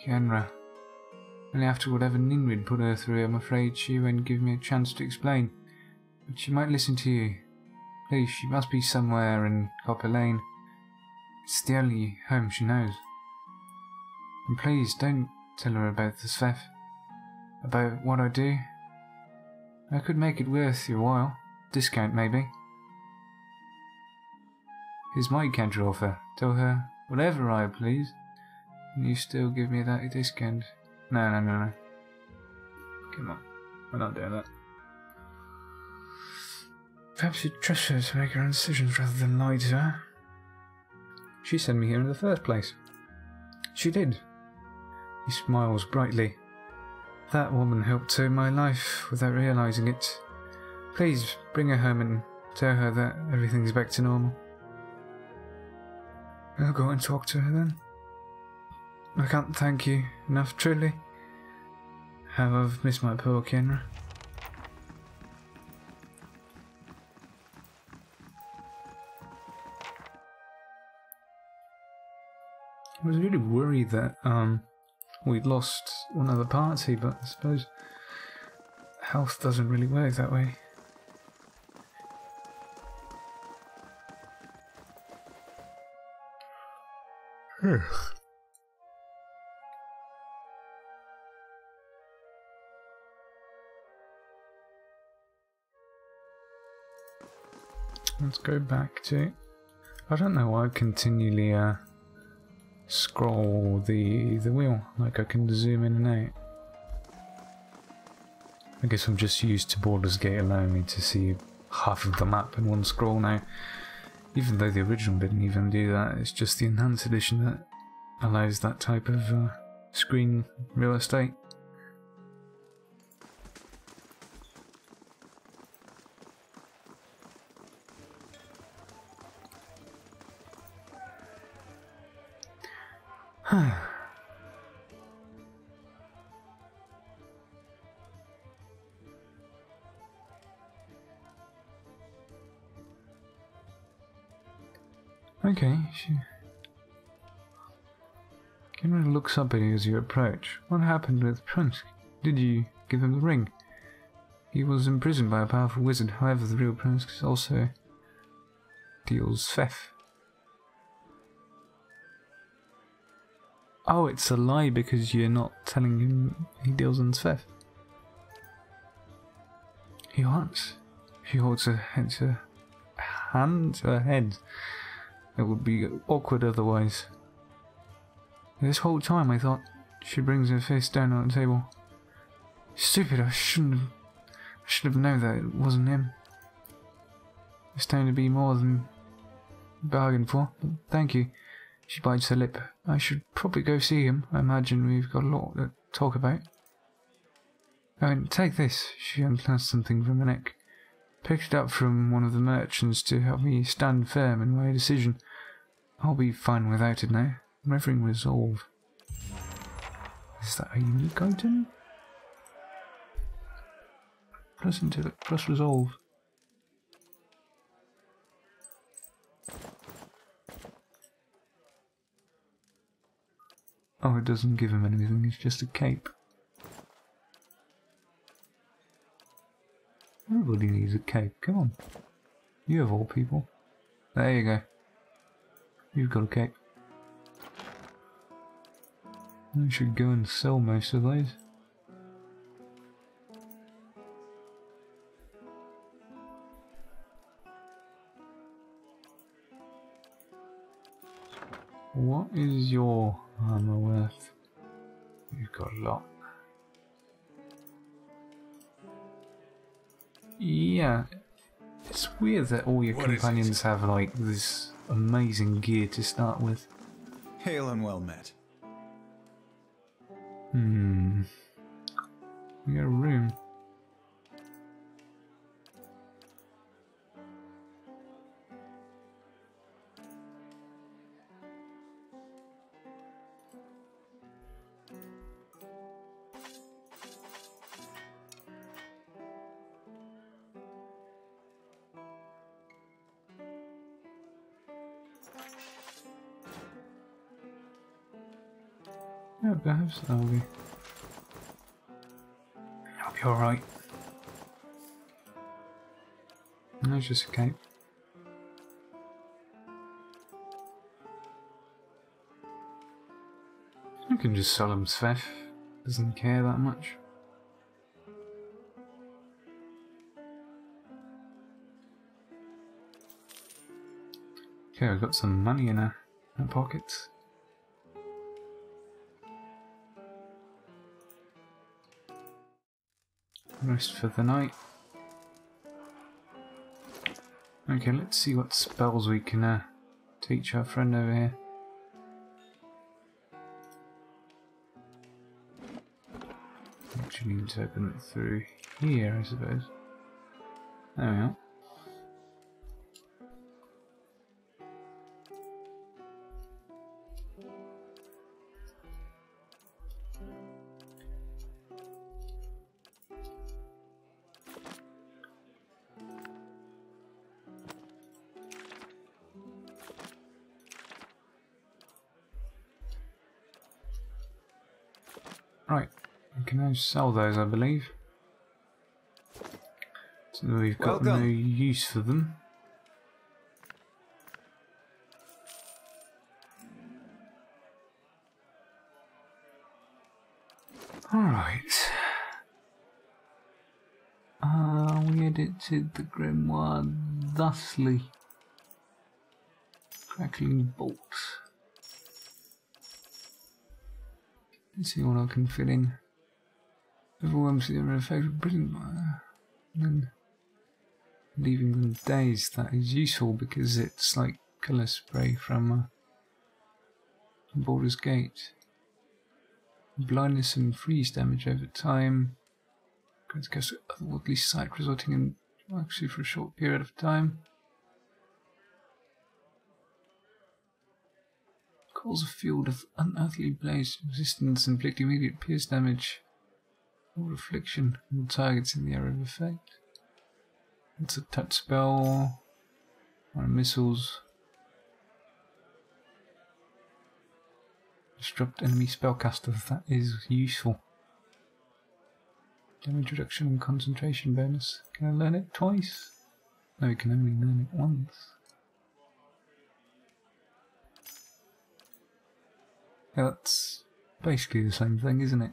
Kienra. Only after whatever Ninrid put her through, I'm afraid she won't give me a chance to explain. But she might listen to you. Please, she must be somewhere in Copper Lane. It's the only home she knows. And please, don't tell her about the Svef. About what I do. I could make it worth your while. Discount, maybe. Here's my counter offer. Tell her whatever I please, and you still give me that discount. No. Come on, we're not doing that. Perhaps you'd trust her to make her own decisions rather than lie to her. She sent me here in the first place. She did. He smiles brightly. That woman helped save my life without realizing it. Please bring her home and tell her that everything's back to normal. I'll go and talk to her then. I can't thank you enough, truly. How I've missed my poor Kienra. I was really worried that we'd lost one of the party, but I suppose health doesn't really work that way. Let's go back to... I don't know why I continually scroll the wheel, like I can zoom in and out. I guess I'm just used to Baldur's Gate allowing me to see half of the map in one scroll now. Even though the original didn't even do that, it's just the enhanced edition that allows that type of screen real estate. Okay, Kinra looks up at you as you approach. What happened with Prince? Did you give him the ring? He was imprisoned by a powerful wizard, however the real Prince also deals theft. Oh, it's a lie because you're not telling him he deals in theft. He wants. She holds her hand to her head. It would be awkward otherwise. This whole time I thought she brings her fist down on the table. Stupid, I should have known that it wasn't him. It's time to be more than bargained for, but thank you. She bites her lip. I should probably go see him. I imagine we've got a lot to talk about. Oh, and take this. She unclasped something from her neck. Picked it up from one of the merchants to help me stand firm in my decision. I'll be fine without it now. Revering Resolve. Is that a unique item? Plus intellect, plus resolve. Oh, it doesn't give him anything, it's just a cape. Everybody needs a cape, come on. You of all people. There you go. You've got a cape. I should go and sell most of those. What is your armor worth? You've got a lot. Yeah, it's weird that all your companions have like this amazing gear to start with. Hail and well met. We got a room. Yeah, perhaps that'll be alright. No, it's just a cape. I can just sell him Sveff. Doesn't care that much. Okay, I've got some money in our pockets. Rest for the night. Okay, let's see what spells we can teach our friend over here. Actually need to open it through here, I suppose. There we are. Right, we can now sell those, I believe. So we've got no use for them. Alright. We edited the grimoire thusly. Crackling bolts. Let's see what I can fit in. Overwhelms the effect of brilliant and leaving them dazed. That is useful because it's like colour spray from Baldur's Gate. Blindness and freeze damage over time. Grants goes otherworldly sight, resulting in actually for a short period of time. Calls a field of unearthly blaze resistance, inflict immediate pierce damage or reflection on targets in the area of effect. It's a touch spell on missiles. Disrupt enemy spellcaster, that is useful. Damage reduction and concentration bonus. Can I learn it twice? No, we can only learn it once. Yeah, that's basically the same thing, isn't it?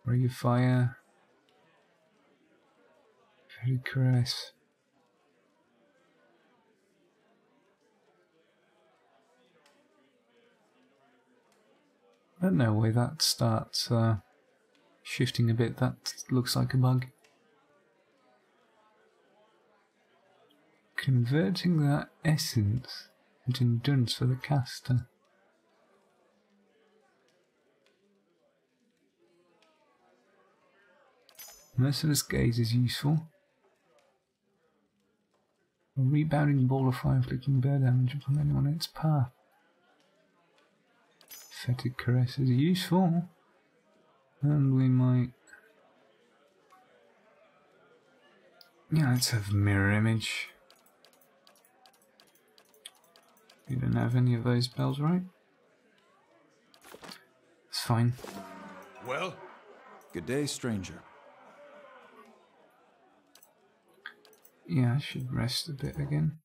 Ray of fire. Fairy caress. I don't know why that starts shifting a bit. That looks like a bug. Converting that essence into endurance for the caster. Merciless gaze is useful. A rebounding ball of fire inflicting bear damage upon anyone in its path. Fetid caress is useful. And we might... Yeah, let's have mirror image. You don't have any of those spells, right? It's fine. Well? Good day, stranger. Yeah, I should rest a bit again.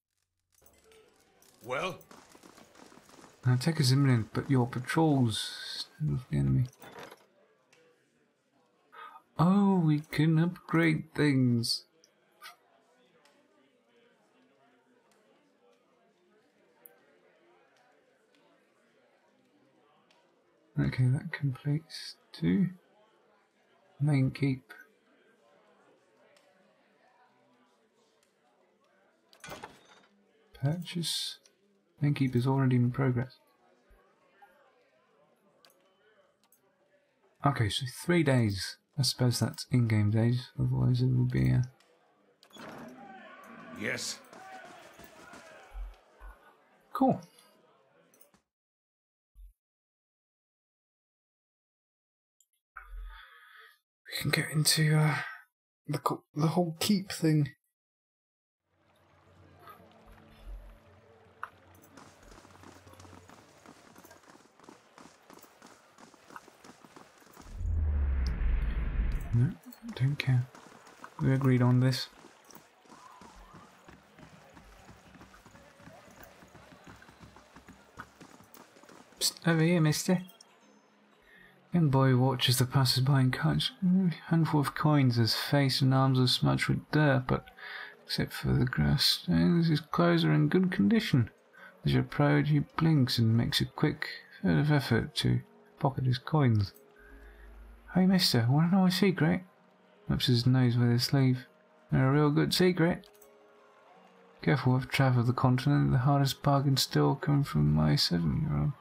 Well? Now take us imminent, but your patrols stand with the enemy. Oh, we can upgrade things. Okay, that completes 2. Main keep. Purchase. Main keep is already in progress. Okay, so 3 days. I suppose that's in-game days, otherwise it would be Yes. cool. We can get into the whole keep thing. No, don't care. We agreed on this. Psst, over here, mister. Young boy watches the passers-by and catches a handful of coins. His face and arms are smudged with dirt, but except for the grass stains, his clothes are in good condition. As you approach, he blinks and makes a quick, furtive effort to pocket his coins. Hey, mister, want to know a secret? Wipes his nose with his sleeve. A real good secret. Careful, I've travelled the continent. The hardest bargain still coming from my 7-year-old.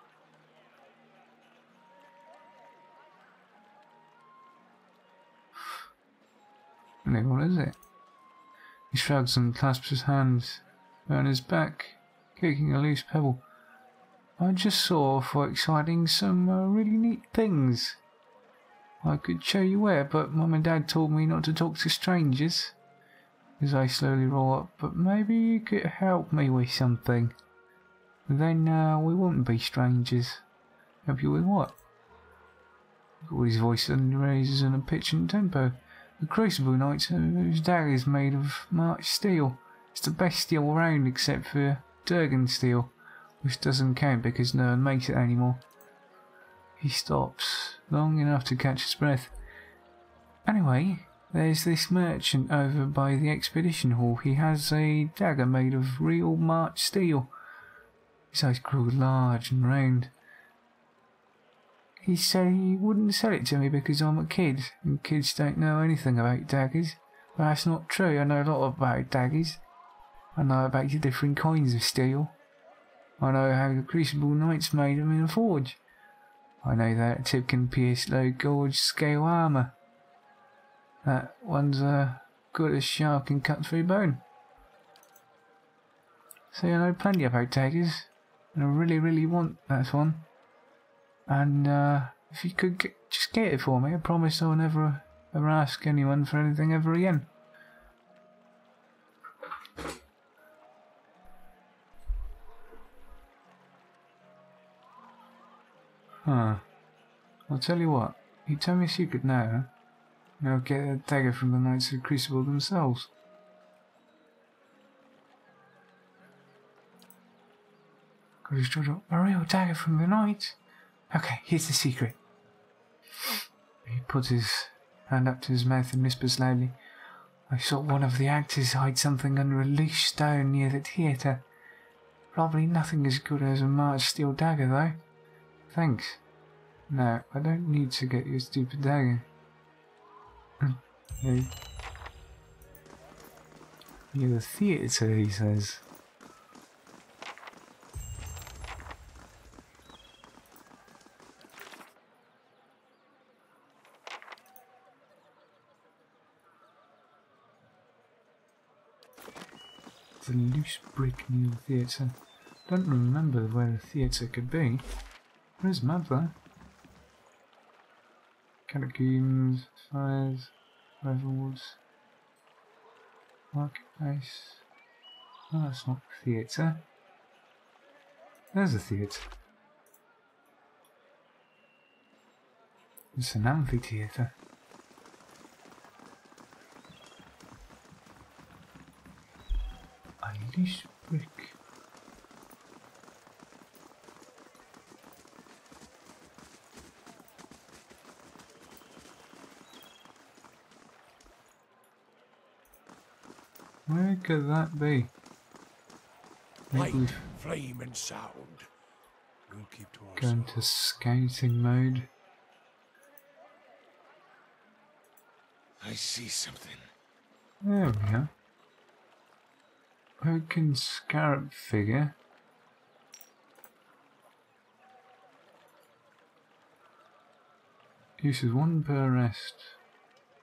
Really, what is it? He shrugs and clasps his hands behind his back, kicking a loose pebble. I just saw, for exciting, some really neat things. I could show you where, but Mum and Dad told me not to talk to strangers. His eyes slowly roll up, but maybe you could help me with something. Then we wouldn't be strangers. Help you with what? His voice suddenly raises in a pitch and tempo. The Crucible Knights, whose dagger is made of March steel. It's the best steel around except for Durgan steel, which doesn't count because no one makes it anymore. He stops, long enough to catch his breath. Anyway, there's this merchant over by the expedition hall. He has a dagger made of real March steel. His eyes grew large and round. He said he wouldn't sell it to me because I'm a kid, and kids don't know anything about daggers. But that's not true. I know a lot about daggers. I know about the different kinds of steel. I know how the Crucible Knights made them in a forge. I know that a tip can pierce low gauge scale armour. That one's good as sharp and cut through bone. So I know plenty about daggers, and I really want that one. And if you could just get it for me, I promise I'll never ask anyone for anything ever again. Huh. I'll tell you what, you tell me a secret now, and I'll get a dagger from the Knights of the Crucible themselves. A real dagger from the Knights? Okay, here's the secret. He puts his hand up to his mouth and whispers loudly. I saw one of the actors hide something under a loose stone near the theatre. Probably nothing as good as a March steel dagger, though. Thanks. No, I don't need to get your stupid dagger. Hey. Near the theatre, he says. the loose brick near the theatre. Don't remember where the theatre could be. Where's the map though? Catacombs, fires, revels, marketplace. Oh, that's not theatre. There's a theatre. It's an amphitheatre. A loose brick. Where could that be? Light, Maybe flame, and sound. We'll keep to go ourselves. into scouting mode. I see something. There we go. Oaken scarab figure. Uses 1 per rest.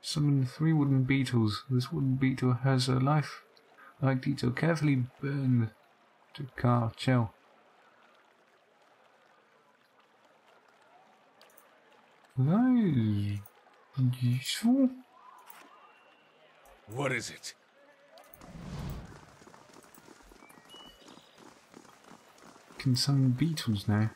Summon 3 wooden beetles. This wooden beetle has a life-like detail carefully burned to carve shell. That is useful. What is it? Can summon beetles now.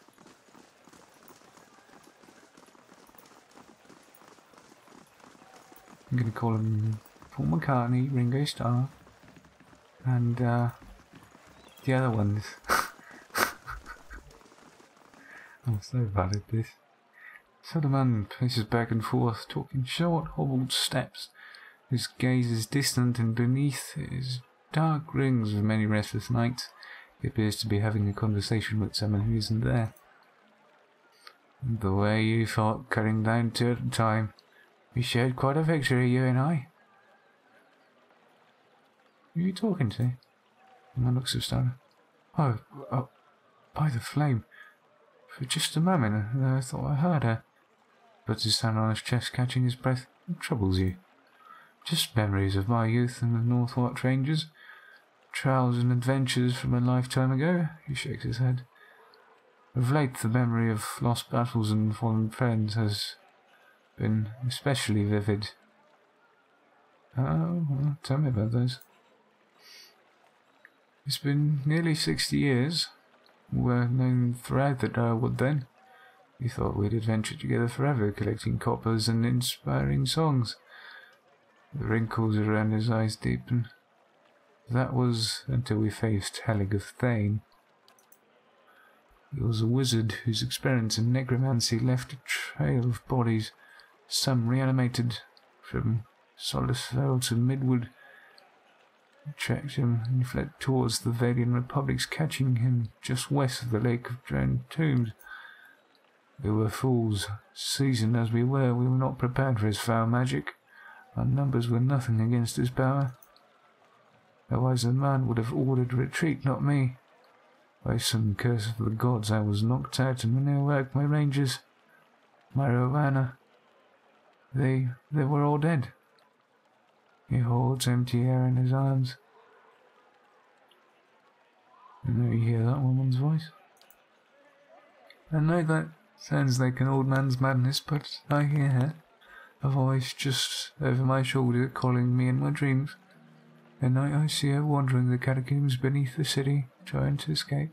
I'm gonna call him Paul McCartney, Ringo Starr, and the other ones. I'm so bad at this. So the man paces back and forth, talking short, hobbled steps. His gaze is distant, and beneath his dark rings of many restless nights, he appears to be having a conversation with someone who isn't there. The way you fought, cutting down 2 at a time. We shared quite a victory, you and I. Who are you talking to? The man looks at Starr. Oh, by the flame. For just a moment, I thought I heard her. Puts his hand on his chest, catching his breath. What troubles you? Just memories of my youth and the Northwatch Rangers. Trials and adventures from a lifetime ago. He shakes his head. Of late, the memory of lost battles and fallen friends has been especially vivid. Oh, well, tell me about those. It's been nearly 60 years. We're known throughout the Direwood then. We thought we'd adventure together forever, collecting coppers and inspiring songs. The wrinkles around his eyes deepened. That was until we faced Helig of Thane. He was a wizard whose experience in necromancy left a trail of bodies, some reanimated, from Solisfell to Midwood. We tracked him and fled towards the Valian Republics, catching him just west of the Lake of Drowned Tombs. We were fools. Seasoned as we were not prepared for his foul magic. Our numbers were nothing against his power. A wiser man would have ordered retreat, not me. By some curse of the gods, I was knocked out, and when I awoke, my rangers, my Rowana, they were all dead. He holds empty air in his arms. I know you hear that woman's voice. I know that sounds like an old man's madness, but I hear her, a voice just over my shoulder calling me in my dreams. At night I see her wandering the catacombs beneath the city, trying to escape.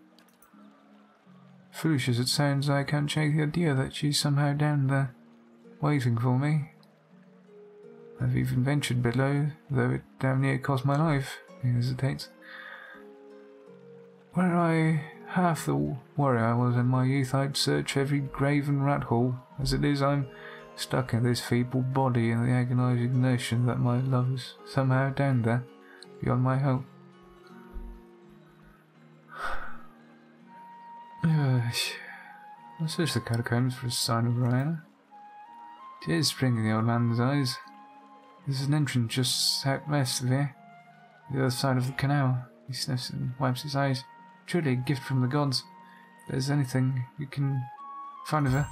Foolish as it sounds, I can't shake the idea that she's somehow down there, waiting for me. I've even ventured below, though it damn near cost my life. He hesitates. Were I half the warrior I was in my youth, I'd search every grave and rat hole. As it is, I'm stuck in this feeble body in the agonizing notion that my love is somehow down there, beyond my hope. I searched the catacombs for a sign of Rihanna. Tears spring in the old man's eyes. There's an entrance just southwest of here, the other side of the canal. He sniffs and wipes his eyes. Truly a gift from the gods. If there's anything you can find of her.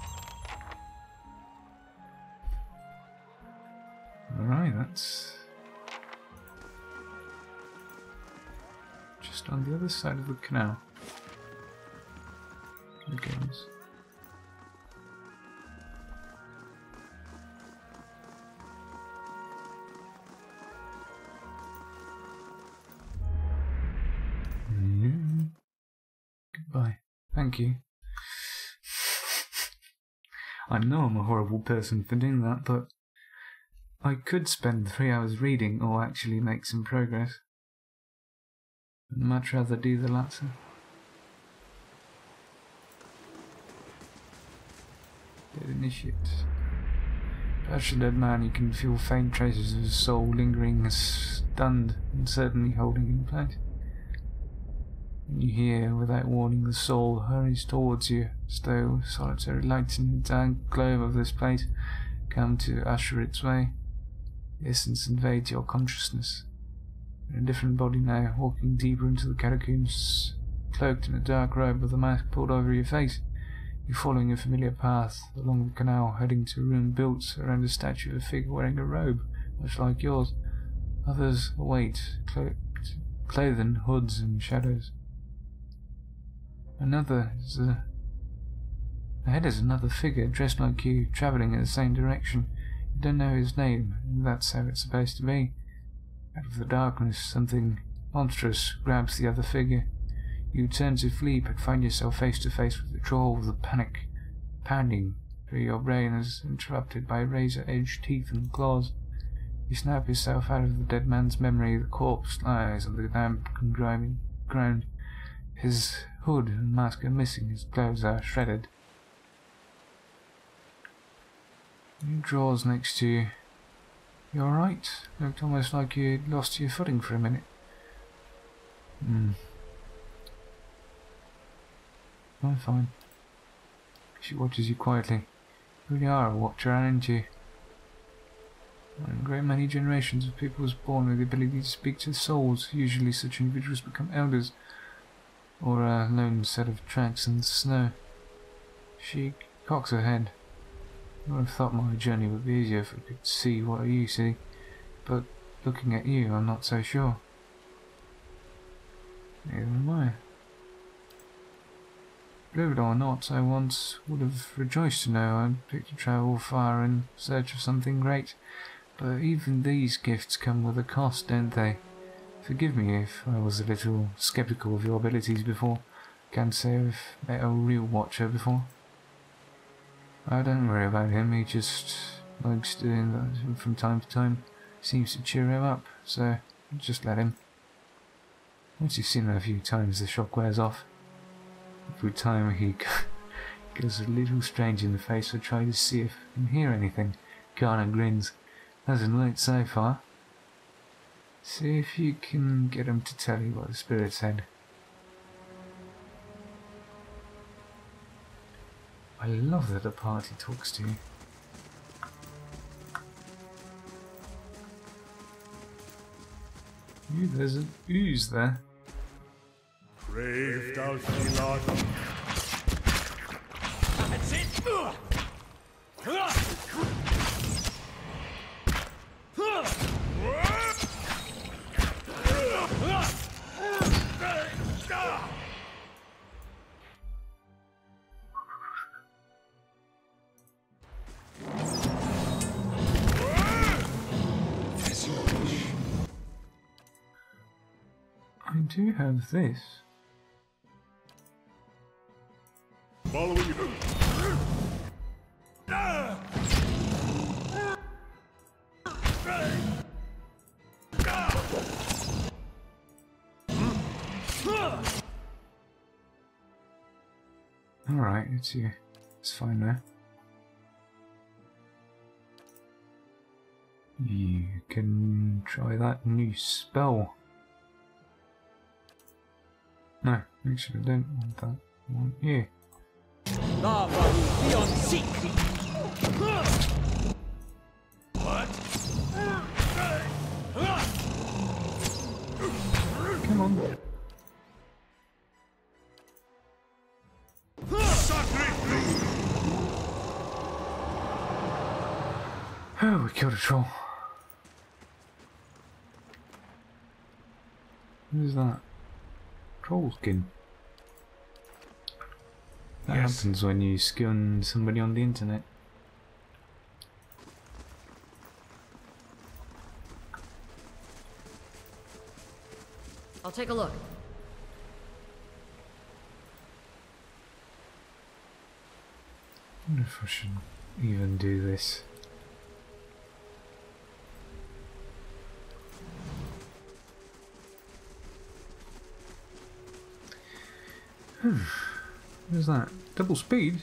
Alright, that's just on the other side of the canal. Games. Goodbye. Thank you. I know I'm a horrible person for doing that, but I could spend 3 hours reading or actually make some progress. I'd much rather do the latter. Dead initiate. Touch the dead man, you can feel faint traces of his soul lingering, stunned, and certainly holding in place. You hear, without warning, the soul hurries towards you, as though solitary lights in the dark globe of this place come to usher its way. The essence invades your consciousness. In a different body now, walking deeper into the catacombs, cloaked in a dark robe with a mask pulled over your face. You're following a familiar path along the canal, heading to a room built around a statue of a figure wearing a robe, much like yours. Others await, clothed in hoods and shadows. Ahead is another figure dressed like you, travelling in the same direction. You don't know his name, and that's how it's supposed to be. Out of the darkness, something monstrous grabs the other figure. You turn to flee, but find yourself face to face with the troll with a panic pounding through your brain as interrupted by razor-edged teeth and claws. You snap yourself out of the dead man's memory. The corpse lies on the damp and grimy ground. His hood and mask are missing, his clothes are shredded. He draws next to you. You alright? Looked almost like you'd lost your footing for a minute. I'm fine. She watches you quietly. You really are a watcher, aren't you? A great many generations of people was born with the ability to speak to souls. Usually such individuals become elders, or a lone set of tracks in the snow. She cocks her head. I would have thought my journey would be easier if I could see what you see, but looking at you, I'm not so sure. Neither am I. Believe it or not, I once would have rejoiced to know I'd picked to travel far in search of something great, but even these gifts come with a cost, don't they? Forgive me if I was a little sceptical of your abilities before. Can't say I've met a real watcher before. Oh, don't worry about him, he just likes doing that from time to time. Seems to cheer him up, so just let him. Once you've seen him a few times, the shock wears off. Every time he goes a little strange in the face, I try to see if I can hear anything. Garner grins. Hasn't worked so far. See if you can get him to tell you what the spirit said. I love that a party talks to you. Ooh, there's an ooze there. Brave thou she not. That's it. I do have this. Following you. Alright, it's you. It's fine now. You can try that new spell. No, actually I don't want that. I want you. Lava will be on seek. What? Come on. Oh, we killed a troll. Who's that? troll skin. That Yes. happens when you skin somebody on the internet. I'll take a look. I wonder if I should even do this. What's that? Double speed?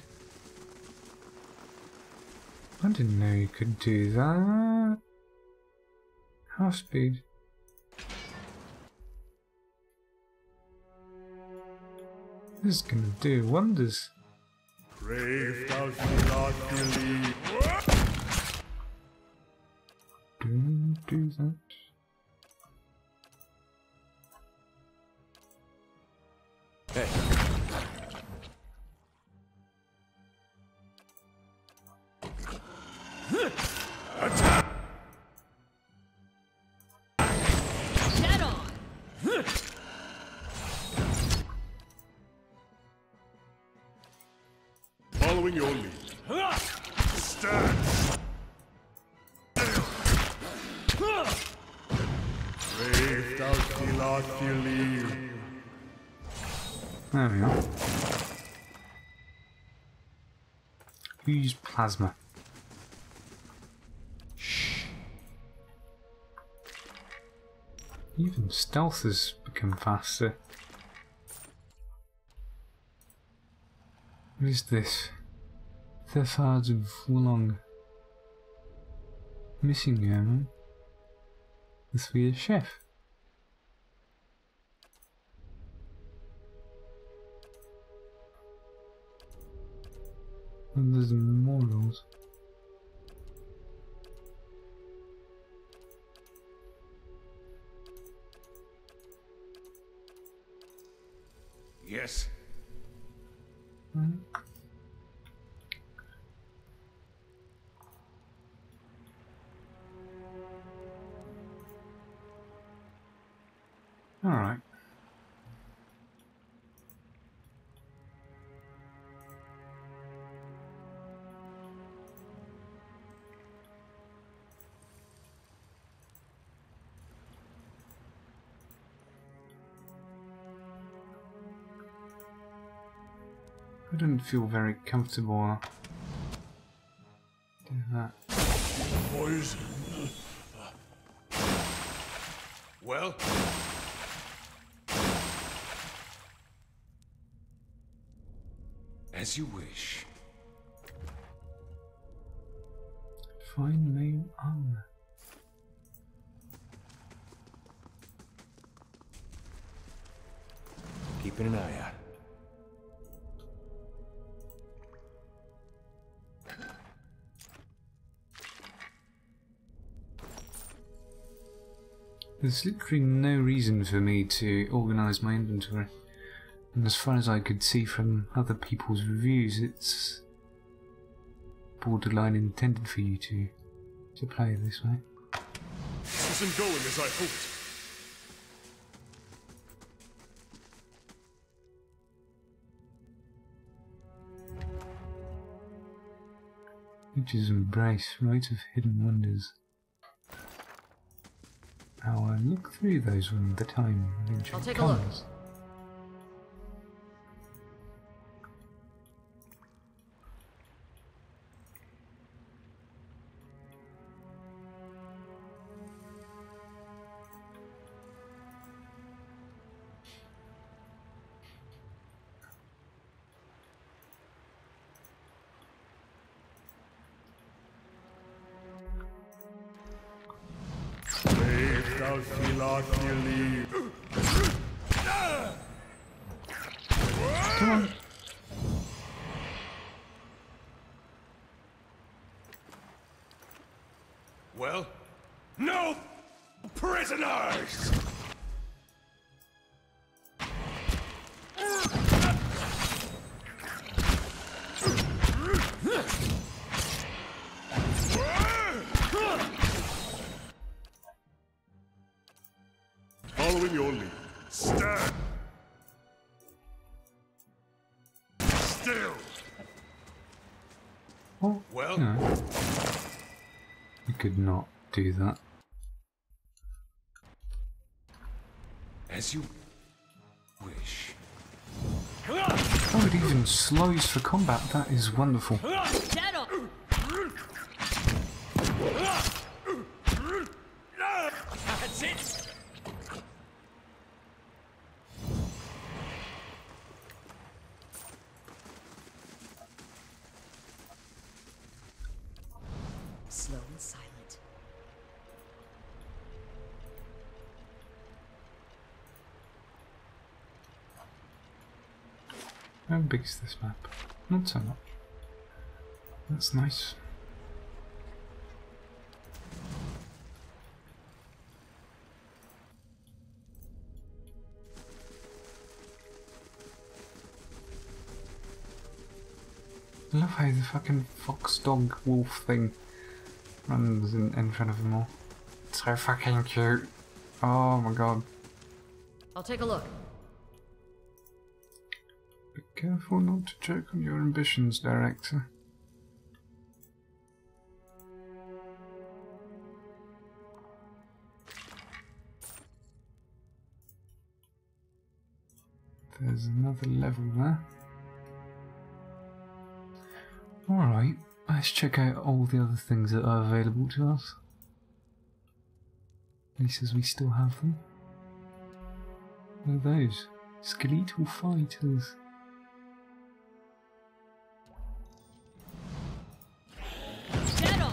I didn't know you could do that. Half speed. This is gonna do wonders. Brave thou shalt not believe. Don't do that. Hey, Dead on! Following your lead. Stand. Brave thou shalt not believe. There we are. Use plasma. Even stealth has become faster. What is this? Thefard of Wulong. Missing airman. The Swedish chef. And there's more rules. Yes. Alright. I don't feel very comfortable doing that. Poison. Well? As you wish. Fine male armor. keeping an eye out. There's literally no reason for me to organise my inventory. And as far as I could see from other people's reviews, it's borderline intended for you to play it this way. This isn't going as I hoped. Witch's Embrace, Rite of Hidden Wonders. I'll look through those when the time eventually I'll take a look. comes. Brave thou shalt not believe. Come on. Well, no prisoners! Following your lead. Stand! Well, Well, you know, we could not do that. as you wish. Oh, it even slows for combat. That is wonderful. Dead on! That's it! Slow and silent. How big is this map? Not so much. That's nice. I love how the fucking fox dog wolf thing runs in front of them all. It's so fucking cute. Oh my god. I'll take a look. Be careful not to choke on your ambitions, director. There's another level there. Alright, let's check out all the other things that are available to us. At least as we still have them. What are those? Skeletal fighters. Dead on!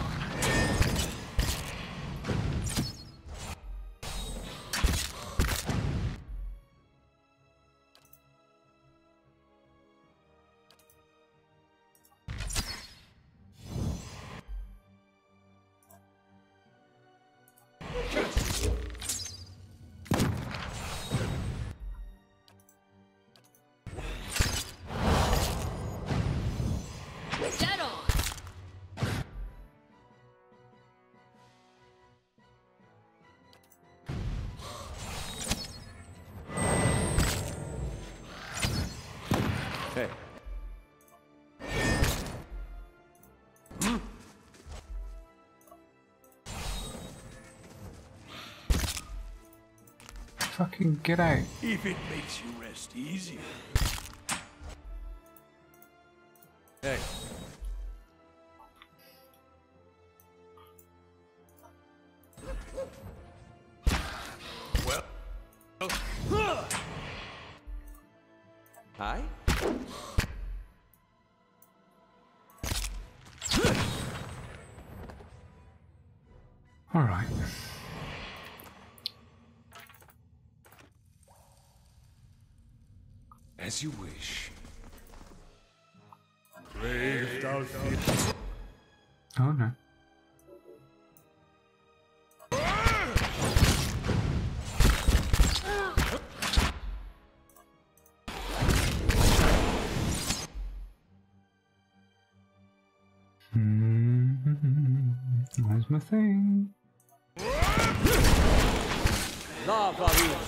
Dead on! Hey. Fucking get out. If it makes you rest easier. Hey. Well, Hi? Alright. as you wish. Oh no. Where's my thing? Lava Rile.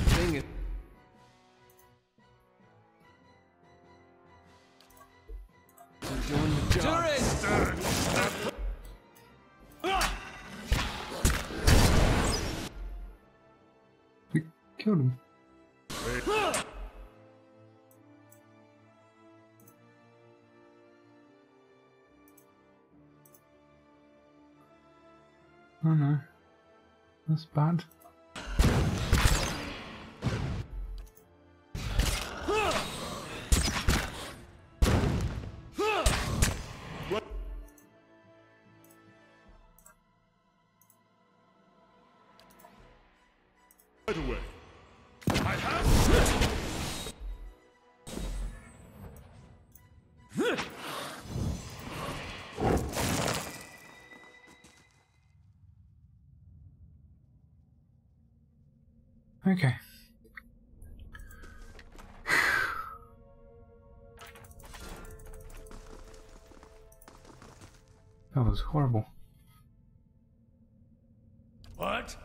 Thing is. Doing the job. We killed him. Oh no. That's bad. Right away. I have. Okay. That was horrible. What?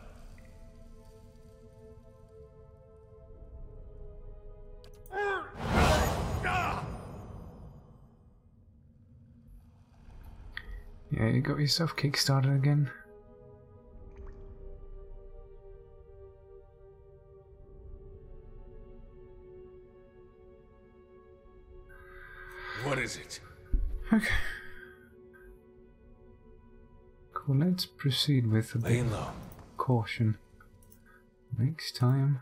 got yourself kickstarted again. What is it? Okay. Cool, let's proceed with a bit Laying low. caution. Next time.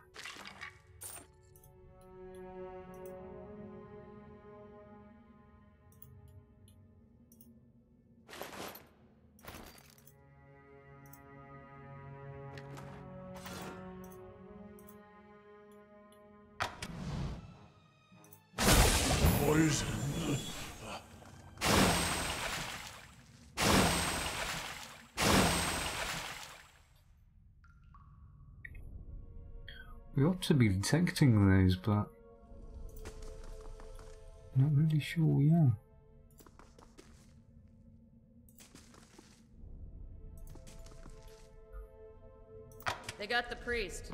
Poison. We ought to be detecting those, but not really sure we are. They got the priest.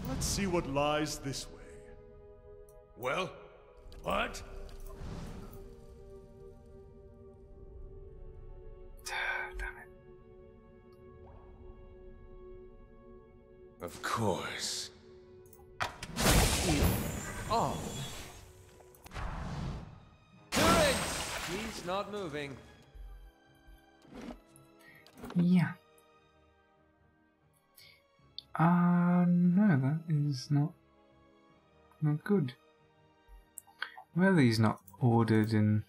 Let's see what lies this way. Well? What? Damn it. Of course. Oh. Turrets! He's not moving. Yeah. No, that is not good. Well, he's not ordered in.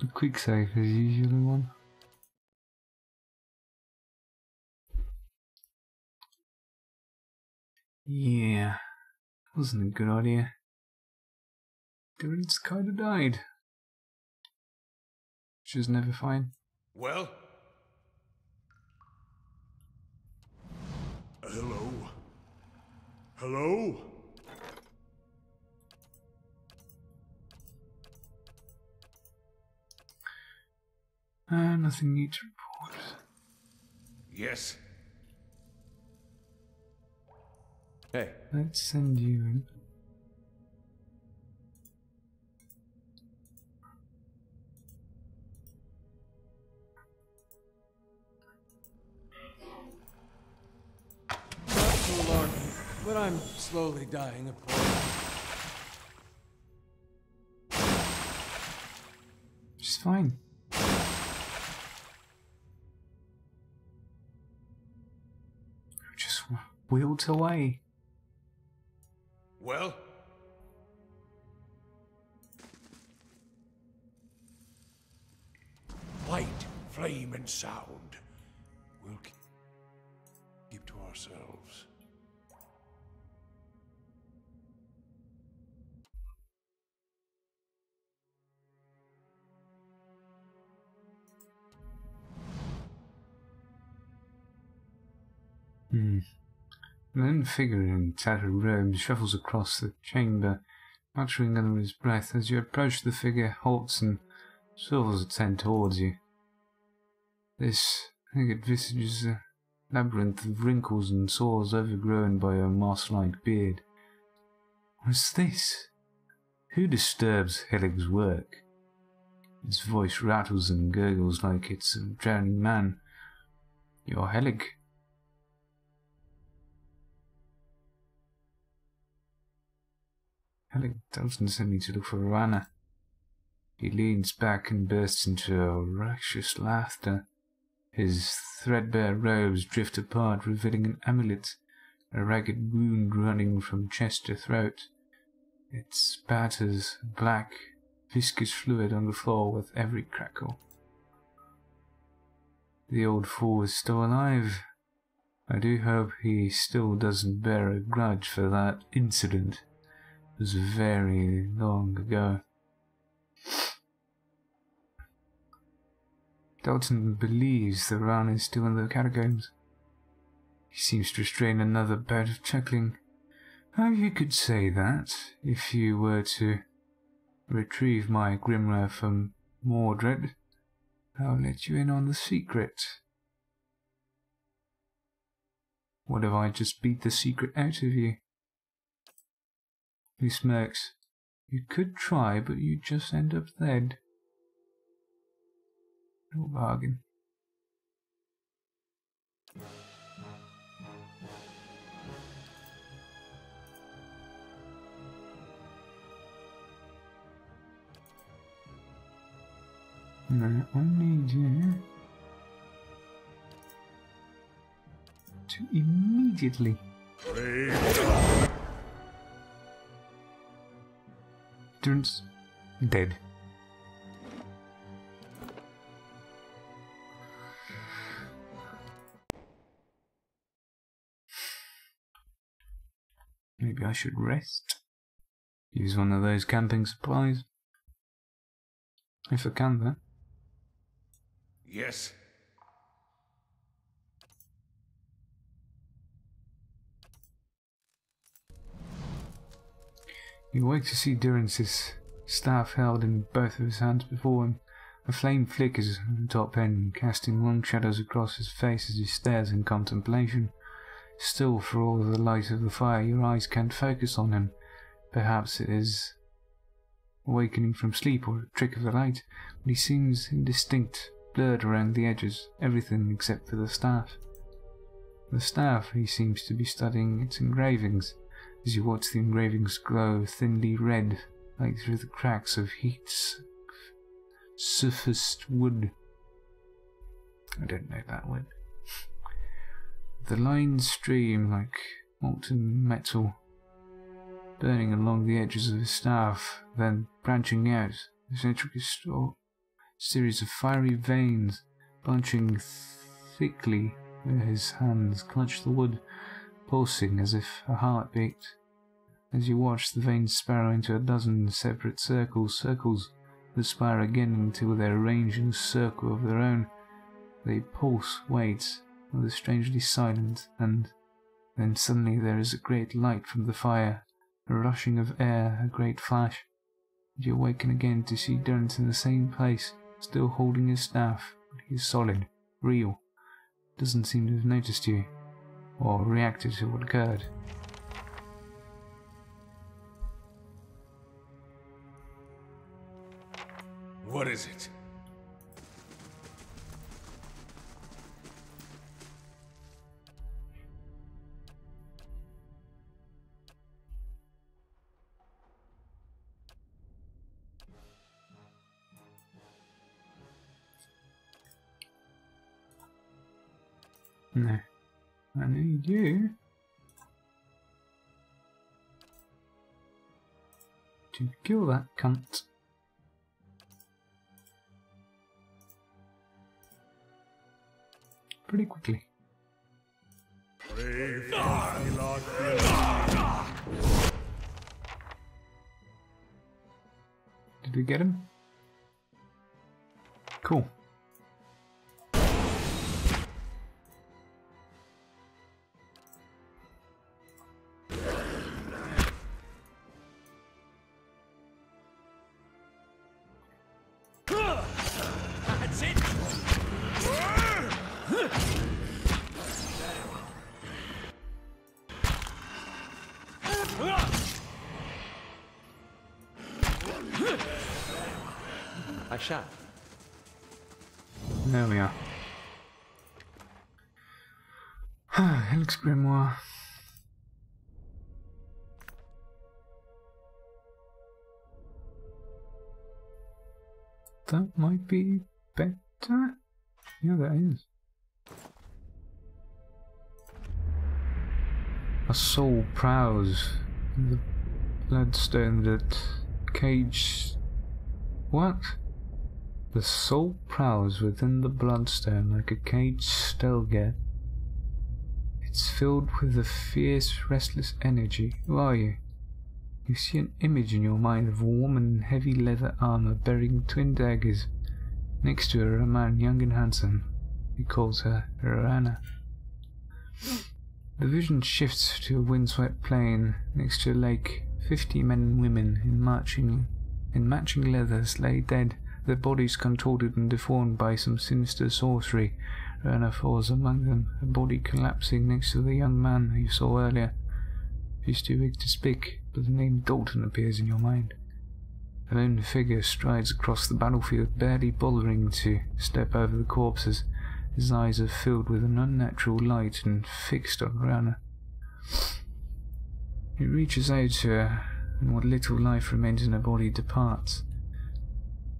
The quick save is usually one. Yeah, wasn't a good idea. Durant's kinda died. Which is never fine. Well? Hello? Hello? Nothing new to report. Yes. Hey. Let's send you in. Not too alarming, but I'm slowly dying of poison. Which is fine. Just wilt away. Well? Light, flame, and sound. We'll keep to ourselves. A lone figure in tattered robes shuffles across the chamber, muttering under his breath. As you approach, the figure halts and swivels its head towards you. This haggard visage is a labyrinth of wrinkles and sores overgrown by a moss-like beard. What's this? Who disturbs Helig's work? Its voice rattles and gurgles like it's a drowning man. You're Helig. Helig doesn't send me to look for Rana. He leans back and bursts into a raucous laughter. His threadbare robes drift apart, revealing an amulet, a ragged wound running from chest to throat. It spatters black, viscous fluid on the floor with every crackle. The old fool is still alive. I do hope he still doesn't bear a grudge for that incident. It was very long ago. Dalton believes the Rana is still in the catacombs. He seems to restrain another bout of chuckling. How you could say that if you were to retrieve my Grimra from Mordred I'll let you in on the secret. What if I just beat the secret out of you? He smirks. You could try, but you'd just end up dead. No bargain. No, I need you to immediately turns dead. Maybe I should rest. Use one of those camping supplies. If I can, though. Yes. You wake to see Durance's staff held in both of his hands before him. A flame flickers on the top end, casting long shadows across his face as he stares in contemplation. Still, for all the light of the fire, your eyes can't focus on him. Perhaps it is awakening from sleep or a trick of the light, but he seems indistinct, blurred around the edges, everything except for the staff. The staff, he seems to be studying its engravings, as you watch the engravings glow thinly red, like through the cracks of heat-surfaced wood. I don't know that word. The lines stream like molten metal, burning along the edges of his staff, then branching out, a intricate series of fiery veins bunching thickly where his hands clutch the wood, pulsing as if a heart beat. As you watch, the veins spiral into a dozen separate circles that spiral again until they arrange in a circle of their own. They pulse, wait, or they're strangely silent, and then suddenly there is a great light from the fire, a rushing of air, a great flash, and you awaken again to see Durrance in the same place, still holding his staff, but he is solid, real, doesn't seem to have noticed you, or reacted to what occurred. What is it? No. I need you to kill that cunt. Pretty quickly. Did we get him? Cool. That's it! I shall. There we are. Helix Grimoire. That might be better. Yeah, that is. A soul prowls in the bloodstone that cage. What? The soul prowls within the bloodstone like a caged stelgate. It's filled with a fierce, restless energy. Who are you? You see an image in your mind of a woman in heavy leather armor bearing twin daggers. Next to her a man young and handsome. He calls her Rana. The vision shifts to a windswept plain next to a lake. 50 men and women in matching leathers lay dead their bodies contorted and deformed by some sinister sorcery. Erna falls among them, her body collapsing next to the young man you saw earlier. He's too big to speak, but the name Dalton appears in your mind. A lone figure strides across the battlefield, barely bothering to step over the corpses. His eyes are filled with an unnatural light and fixed on Rana. He reaches out to her, and what little life remains in her body departs.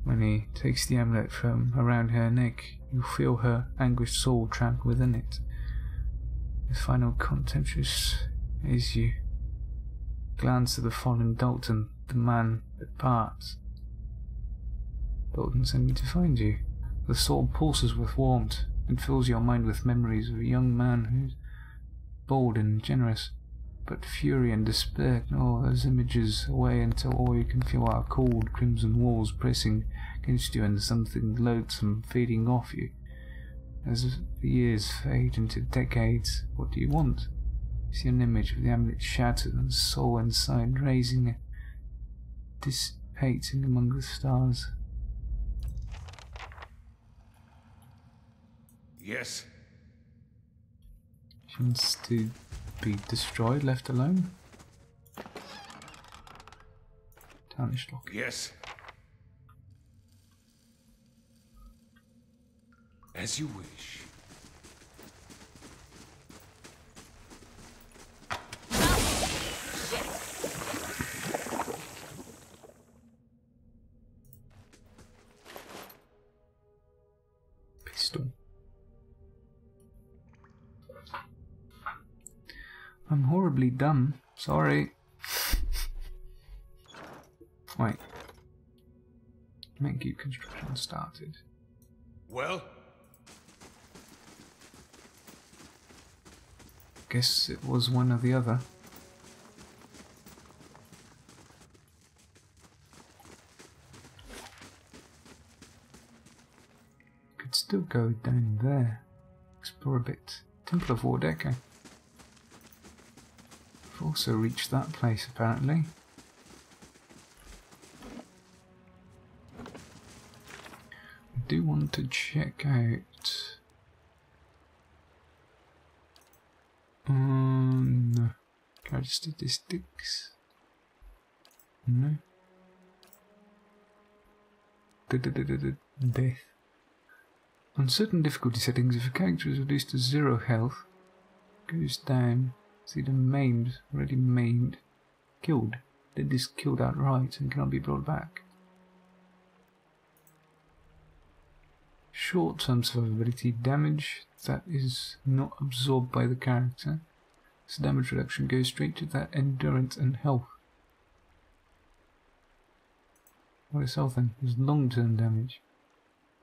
When he takes the amulet from around her neck, you feel her anguished soul trapped within it. The final contemptuous is you glance at the fallen Dalton, the man that parts. Dalton sent me to find you. The sword pulses with warmth and fills your mind with memories of a young man who's bold and generous, but fury and despair gnaw those images away until all you can feel are cold crimson walls pressing against you and something loathsome feeding off you. As the years fade into decades, what do you want? You see an image of the amulet shattered and the soul inside raising, dissipating among the stars. Yes. She wants to be destroyed, left alone. Tarnished lock. Yes. As you wish. Pistol. I'm horribly dumb. Sorry. Wait. Make you construction started. Well? Guess it was one or the other. Could still go down there. Explore a bit. Temple of Wardecker. I've also reached that place apparently. I do want to check out character statistics. No. Death. On certain difficulty settings, if a character is reduced to 0 health, goes down, it's either maimed, already maimed, killed, dead is killed outright and cannot be brought back. Short-term survivability damage that is not absorbed by the character. This damage reduction goes straight to their endurance and health. What is health then? Is long-term damage.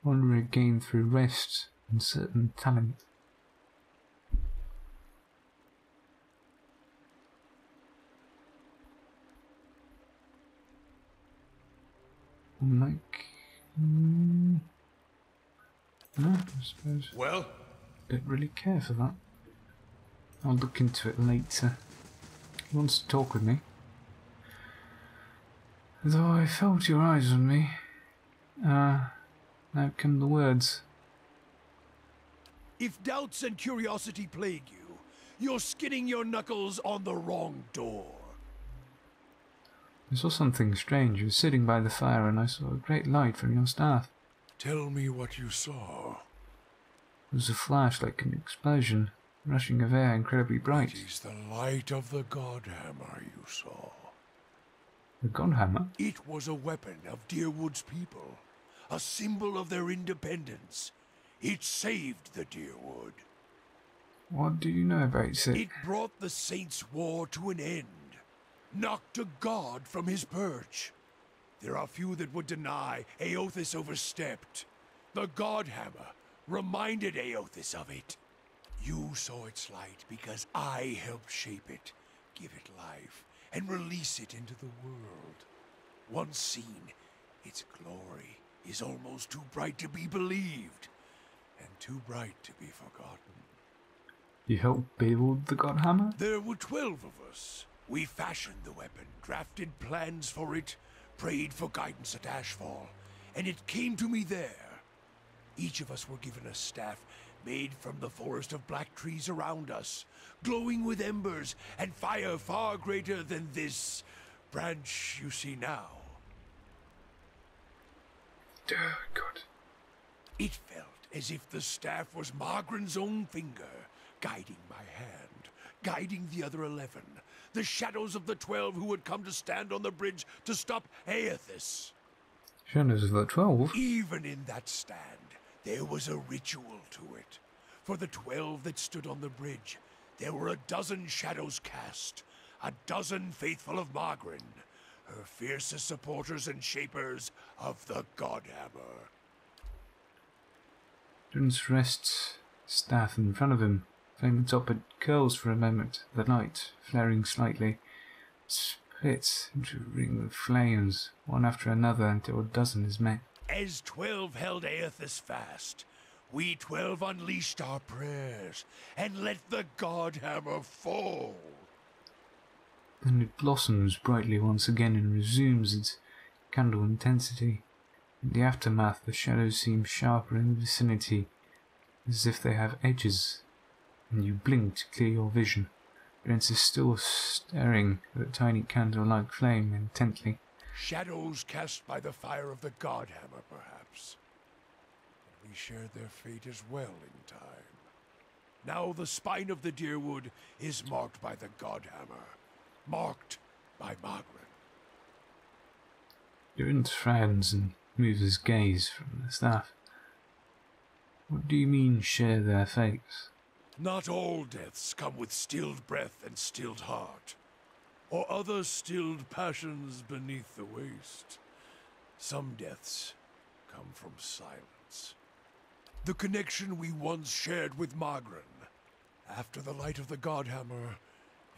One regained through rest and certain talent. Like, no, I suppose. Well? Don't really care for that. I'll look into it later. He wants to talk with me. Though I felt your eyes on me. Now come the words. If doubts and curiosity plague you, you're skidding your knuckles on the wrong door. I saw something strange. You were sitting by the fire and I saw a great light from your staff. Tell me what you saw. It was a flash like an explosion, rushing of air, incredibly bright. It is the light of the Godhammer you saw. The Godhammer? It was a weapon of Deerwood's people, a symbol of their independence. It saved the Deerwood. What do you know about it? It brought the Saints' War to an end, knocked a god from his perch. There are few that would deny Eothas overstepped. The Godhammer reminded Eothas of it. You saw its light because I helped shape it, give it life, and release it into the world. Once seen, its glory is almost too bright to be believed, and too bright to be forgotten. You helped build the Godhammer? There were 12 of us. We fashioned the weapon, drafted plans for it, prayed for guidance at Ashfall, and it came to me there. Each of us were given a staff made from the forest of black trees around us, glowing with embers and fire far greater than this branch you see now. Oh, God. It felt as if the staff was Margaren's own finger, guiding my hand, guiding the other 11, the shadows of the 12 who had come to stand on the bridge to stop Aethys. Shadows of the 12? Even in that stand, there was a ritual to it. For the 12 that stood on the bridge, there were a dozen shadows cast, a dozen faithful of Margren, her fiercest supporters and shapers of the Godhammer. Jones rests staff in front of him. Flame atop it curls for a moment, the light, flaring slightly, splits into a ring of flames, one after another until a dozen is met. As 12 held Aethys fast, we 12 unleashed our prayers and let the Godhammer fall. Then it blossoms brightly once again and resumes its candle intensity. In the aftermath, the shadows seem sharper in the vicinity, as if they have edges, and you blink to clear your vision. Brent is still staring at the tiny candle-like flame intently. Shadows cast by the fire of the Godhammer, perhaps. And we shared their fate as well in time. Now the spine of the Deerwood is marked by the Godhammer, marked by Margaret. Brent frowns and moves his gaze from the staff. What do you mean, share their fates? Not all deaths come with stilled breath and stilled heart, or other stilled passions beneath the waste. Some deaths come from silence. The connection we once shared with Margren. After the light of the Godhammer,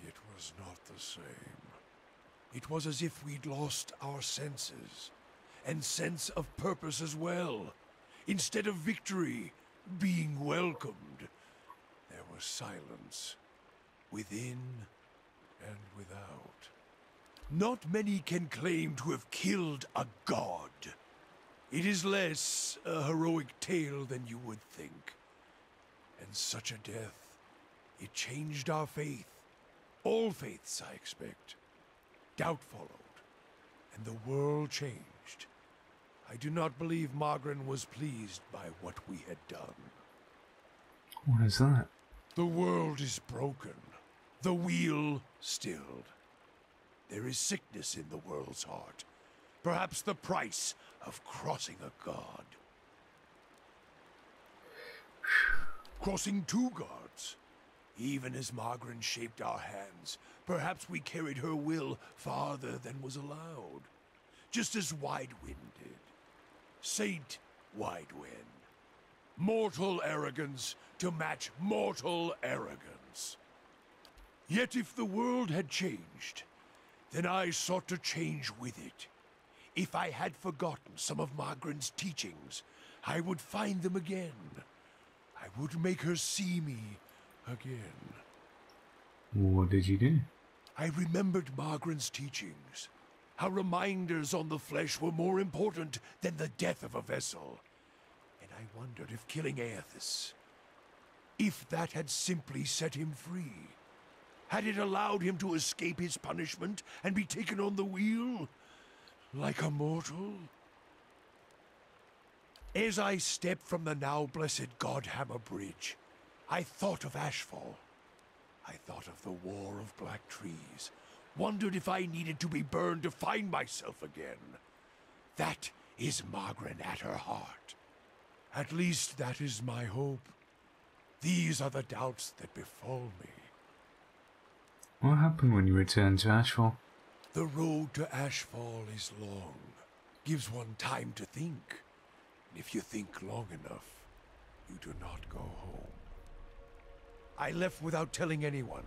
it was not the same. It was as if we'd lost our senses, and sense of purpose as well. Instead of victory being welcomed, there was silence, within and without. Not many can claim to have killed a god. It is less a heroic tale than you would think. And such a death, it changed our faith. All faiths, I expect. Doubt followed, and the world changed. I do not believe Margren was pleased by what we had done. What is that? The world is broken, the wheel stilled. There is sickness in the world's heart, perhaps the price of crossing a god. Crossing two gods. Even as Margren shaped our hands, perhaps we carried her will farther than was allowed. Just as Widewind did. Saint Widewind. Mortal arrogance to match mortal arrogance. Yet if the world had changed, then I sought to change with it. If I had forgotten some of Margren's teachings, I would find them again. I would make her see me again. What did you do? I remembered Margren's teachings. How reminders on the flesh were more important than the death of a vessel. And I wondered if killing Aethys, if that had simply set him free. Had it allowed him to escape his punishment and be taken on the wheel? Like a mortal? As I stepped from the now blessed Godhammer Bridge, I thought of Ashfall. I thought of the War of Black Trees. Wondered if I needed to be burned to find myself again. That is Margren at her heart. At least that is my hope. These are the doubts that befall me. What happened when you returned to Ashfall? The road to Ashfall is long. Gives one time to think. And if you think long enough, you do not go home. I left without telling anyone,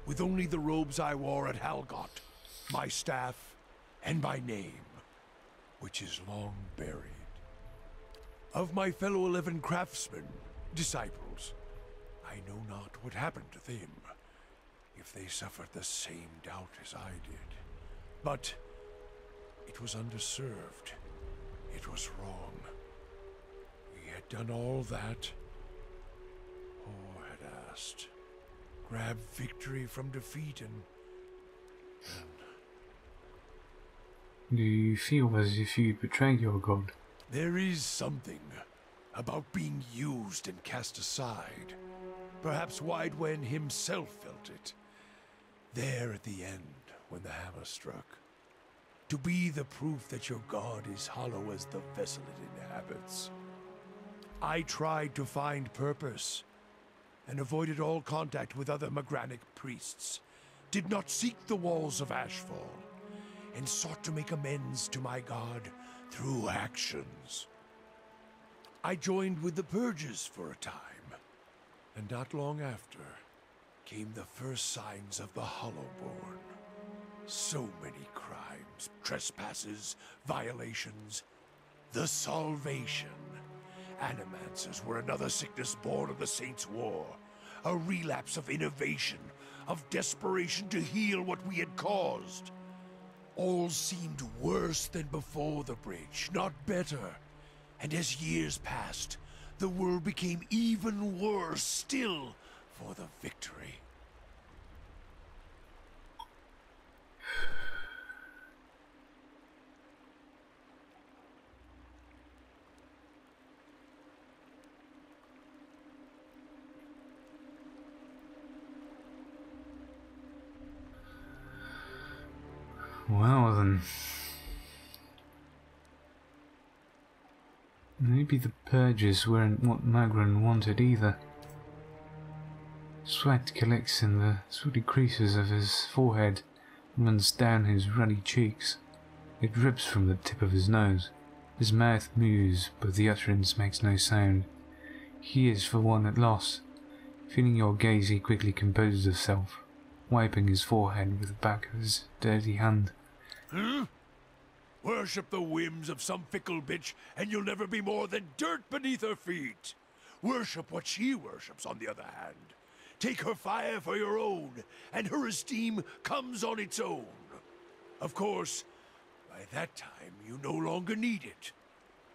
with only the robes I wore at Halgot, my staff, and my name, which is long buried. Of my fellow 11 craftsmen, disciples, I know not what happened to them, if they suffered the same doubt as I did. But it was underserved. It was wrong. We had done all that. Or had asked. Grab victory from defeat and Do you feel as if you betrayed your god? there is something about being used and cast aside. Perhaps Widewen himself felt it. There at the end, when the hammer struck. To be the proof that your god is hollow as the vessel it inhabits. I tried to find purpose, and avoided all contact with other Magranic priests. Did not seek the walls of Ashfall, and sought to make amends to my god through actions. I joined with the Purges for a time, and not long after came the first signs of the Hollowborn. So many crimes, trespasses, violations. The Salvation. Animancers were another sickness born of the Saints' War. A relapse of innovation, of desperation to heal what we had caused. All seemed worse than before the bridge, not better. And as years passed, the world became even worse still for the victory. Well then. Maybe the purges weren't what Magran wanted either. Sweat collects in the sweaty creases of his forehead and runs down his ruddy cheeks. It drips from the tip of his nose. His mouth moves, but the utterance makes no sound. He is for one at loss. Feeling your gaze, he quickly composes himself, wiping his forehead with the back of his dirty hand. Worship the whims of some fickle bitch, and you'll never be more than dirt beneath her feet. Worship what she worships, on the other hand. Take her fire for your own, and her esteem comes on its own. Of course, by that time, you no longer need it.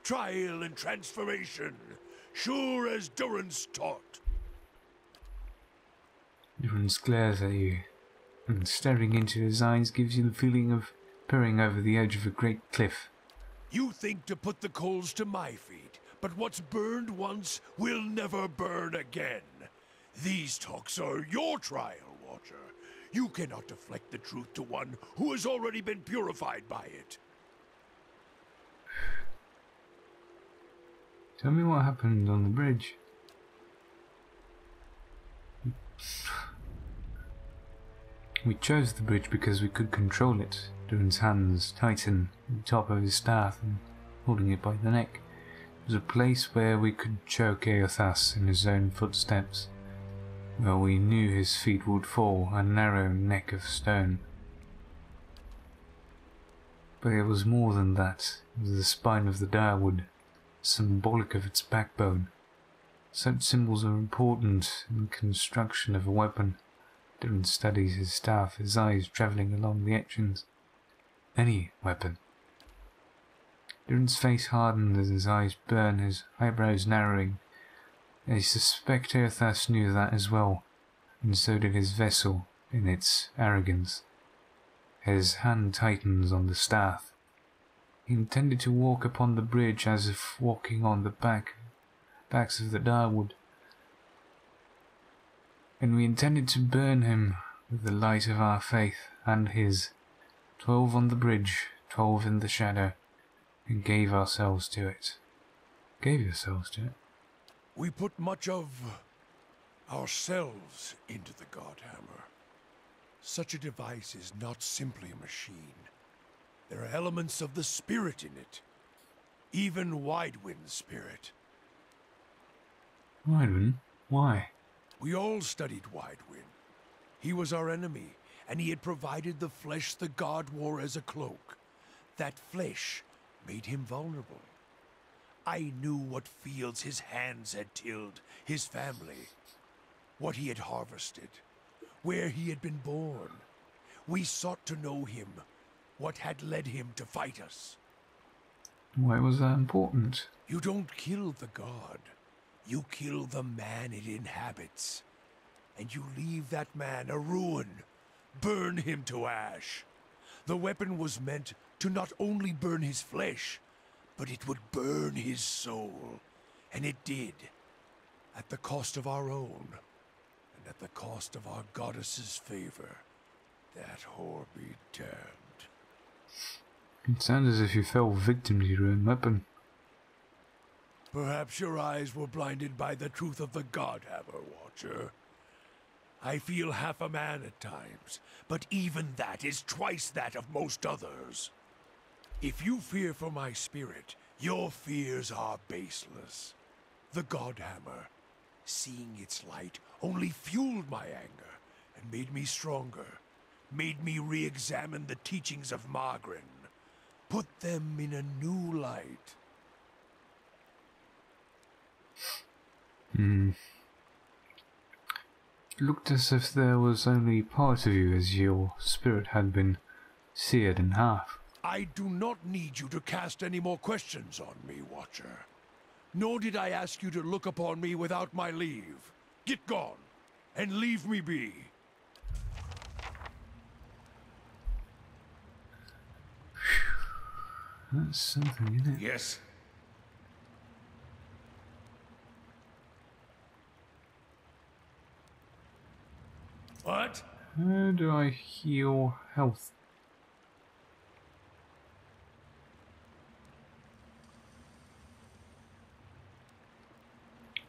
Trial and transformation, sure as Durance taught. Durance glares at you, and staring into his eyes gives you the feeling of peering over the edge of a great cliff. You think to put the coals to my feet, but what's burned once will never burn again. These talks are your trial, Watcher. You cannot deflect the truth to one who has already been purified by it. Tell me what happened on the bridge. We chose the bridge because we could control it. Durin's hands tighten on the top of his staff and holding it by the neck. It was a place where we could choke Eothas in his own footsteps, where we knew his feet would fall, a narrow neck of stone. But it was more than that. It was the spine of the direwood, symbolic of its backbone. Such symbols are important in the construction of a weapon. Durin studies his staff, his eyes travelling along the etchings. Any weapon. Durin's face hardened as his eyes burn, his eyebrows narrowing. I suspect Eothas knew that as well, and so did his vessel in its arrogance. His hand tightens on the staff. He intended to walk upon the bridge as if walking on the backs of the direwood, and we intended to burn him with the light of our faith and his. 12 on the bridge, 12 in the shadow, and gave ourselves to it. Gave yourselves to it? We put much of ourselves into the Godhammer. Such a device is not simply a machine. There are elements of the spirit in it. Even Widewind's spirit. Widewind? Why? We all studied Widewind. He was our enemy, and he had provided the flesh the god wore as a cloak. That flesh made him vulnerable. I knew what fields his hands had tilled, his family, what he had harvested, where he had been born. We sought to know him, what had led him to fight us. Why was that important? You don't kill the god. You kill the man it inhabits. And you leave that man a ruin. Burn him to ash. The weapon was meant to not only burn his flesh, but it would burn his soul. And it did. At the cost of our own. And at the cost of our goddess's favor. That whore be damned. It sounds as if you fell victim to your own weapon. Perhaps your eyes were blinded by the truth of the Godhammer, Watcher. I feel half a man at times, but even that is twice that of most others. If you fear for my spirit, your fears are baseless. The Godhammer, seeing its light, only fueled my anger and made me stronger, made me re-examine the teachings of Margaret, put them in a new light. It looked as if there was only part of you, as your spirit had been seared in half. I do not need you to cast any more questions on me, Watcher. Nor did I ask you to look upon me without my leave. Get gone, and leave me be. That's something, isn't it? Yes. What? How do I heal health?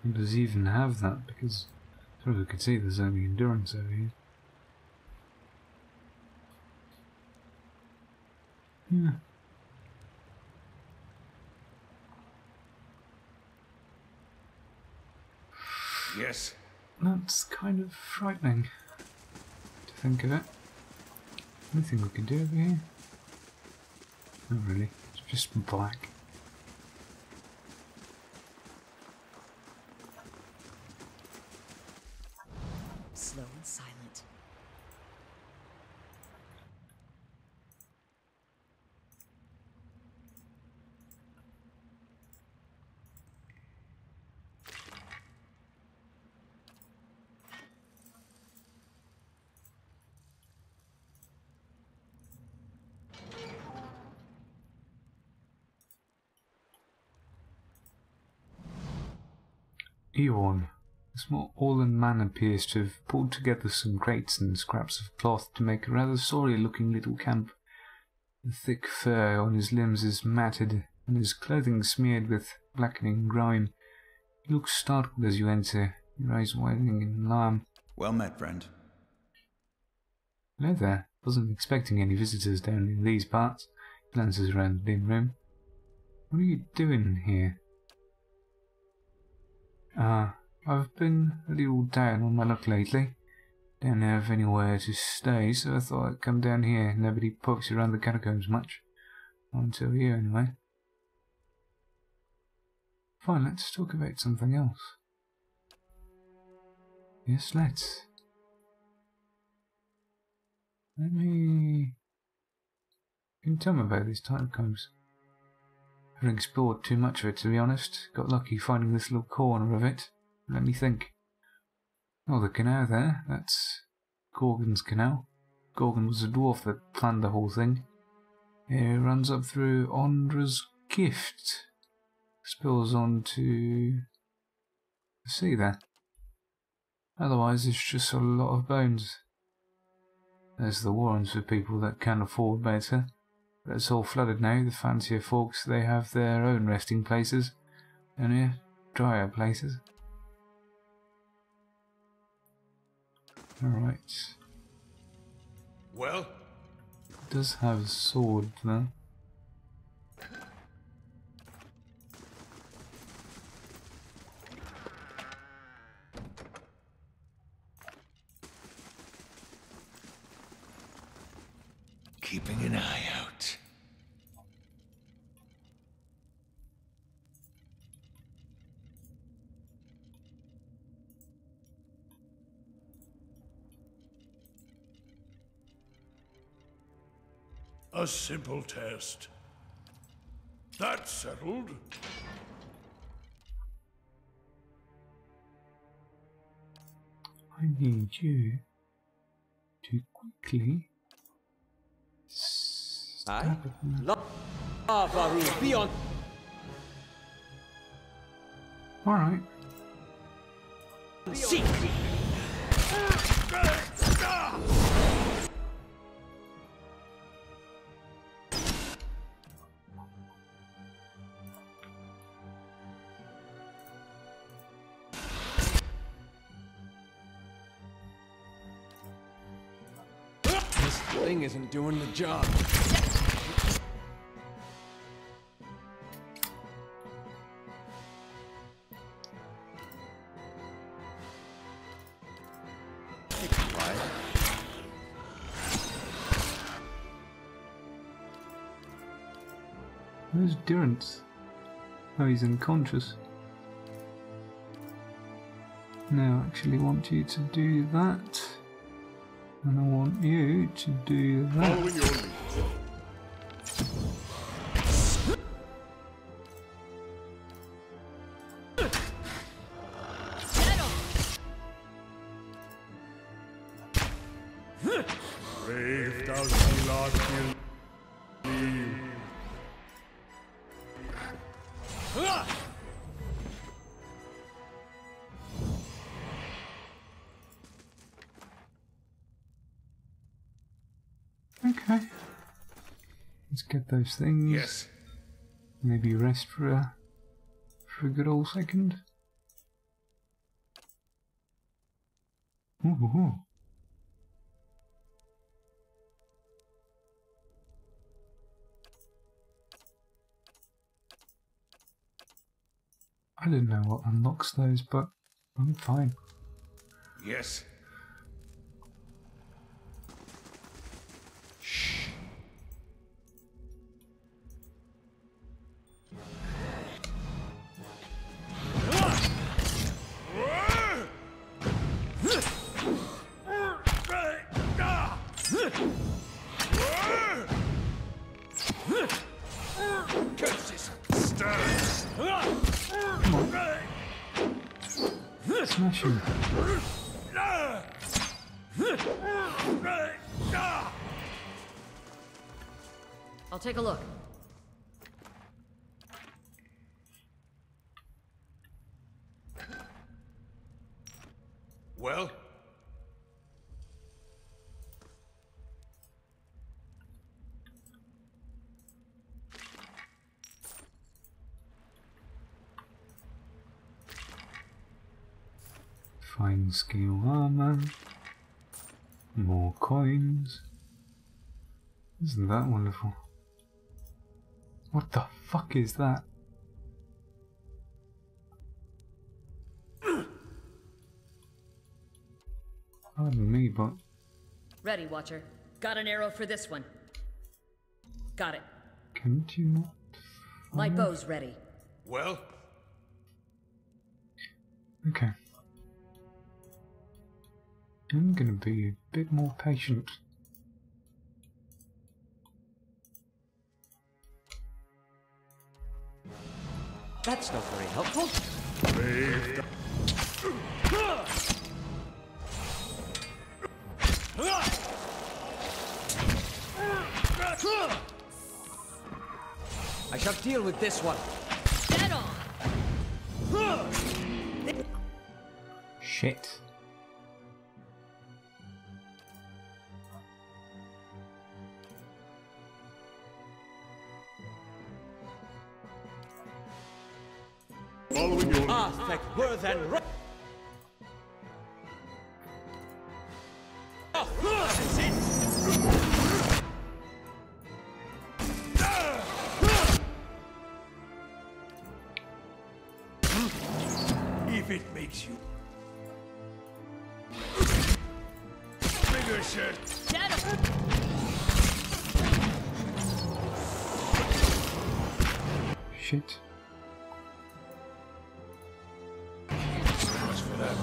Who does he even have that? Because, as far as I can see, there's only endurance over here. Yeah. Yes. That's kind of frightening to think of it. Anything we can do over here? Not really. It's just black. Slow and silent. Ewan. The small Orlan man appears to have pulled together some crates and scraps of cloth to make a rather sorry-looking little camp. The thick fur on his limbs is matted, and his clothing smeared with blackening grime. He looks startled as you enter, your eyes widening in alarm. Well met, friend. Hello there. Wasn't expecting any visitors down in these parts. Glances around the dim room. What are you doing here? I've been a little down on my luck lately. Don't have anywhere to stay, so I thought I'd come down here. Nobody pokes around the catacombs much. Not until you, anyway. Fine, let's talk about something else. Yes, let's. Can you tell me about these catacombs? Haven't explored too much of it, to be honest. Got lucky finding this little corner of it. Let me think. Oh, the canal there. That's Gorgon's canal. Gorgon was a dwarf that planned the whole thing. It runs up through Ondra's gift. Spills onto the sea there. Otherwise, it's just a lot of bones. There's the warrens for people that can afford better. But it's all flooded now. The fancier folks, they have their own resting places. And here, drier places. Alright. Well? It does have a sword though. Keeping an eye out. A simple test. That's settled. I need you to quickly Aye. stab at me. Lavaru, be on. Alright. Seek. This thing isn't doing the job. Where's Durance? Oh, he's unconscious. Now I actually want you to do that. And I want you to do that. Following your lead. Brave thou shalt not kill me. Okay. Let's get those things. Yes. Maybe rest for a good old second. Ooh. I don't know what unlocks those, but I'm fine. Yes. Curses! Stars! Smash him. I'll take a look. Well? Fine scale armor. More coins. Isn't that wonderful? What the fuck is that? Pardon me, but Ready, Watcher. Got an arrow for this one. Got it. can't you not? My bow's ready. Well? Okay. I'm gonna be a bit more patient. That's not very helpful. Brave I shall deal with this one. Dead on! Shit. Following your Ah, thank worth and right. That's it. If it makes you bigger shit. Dead on! Shit. So much for that.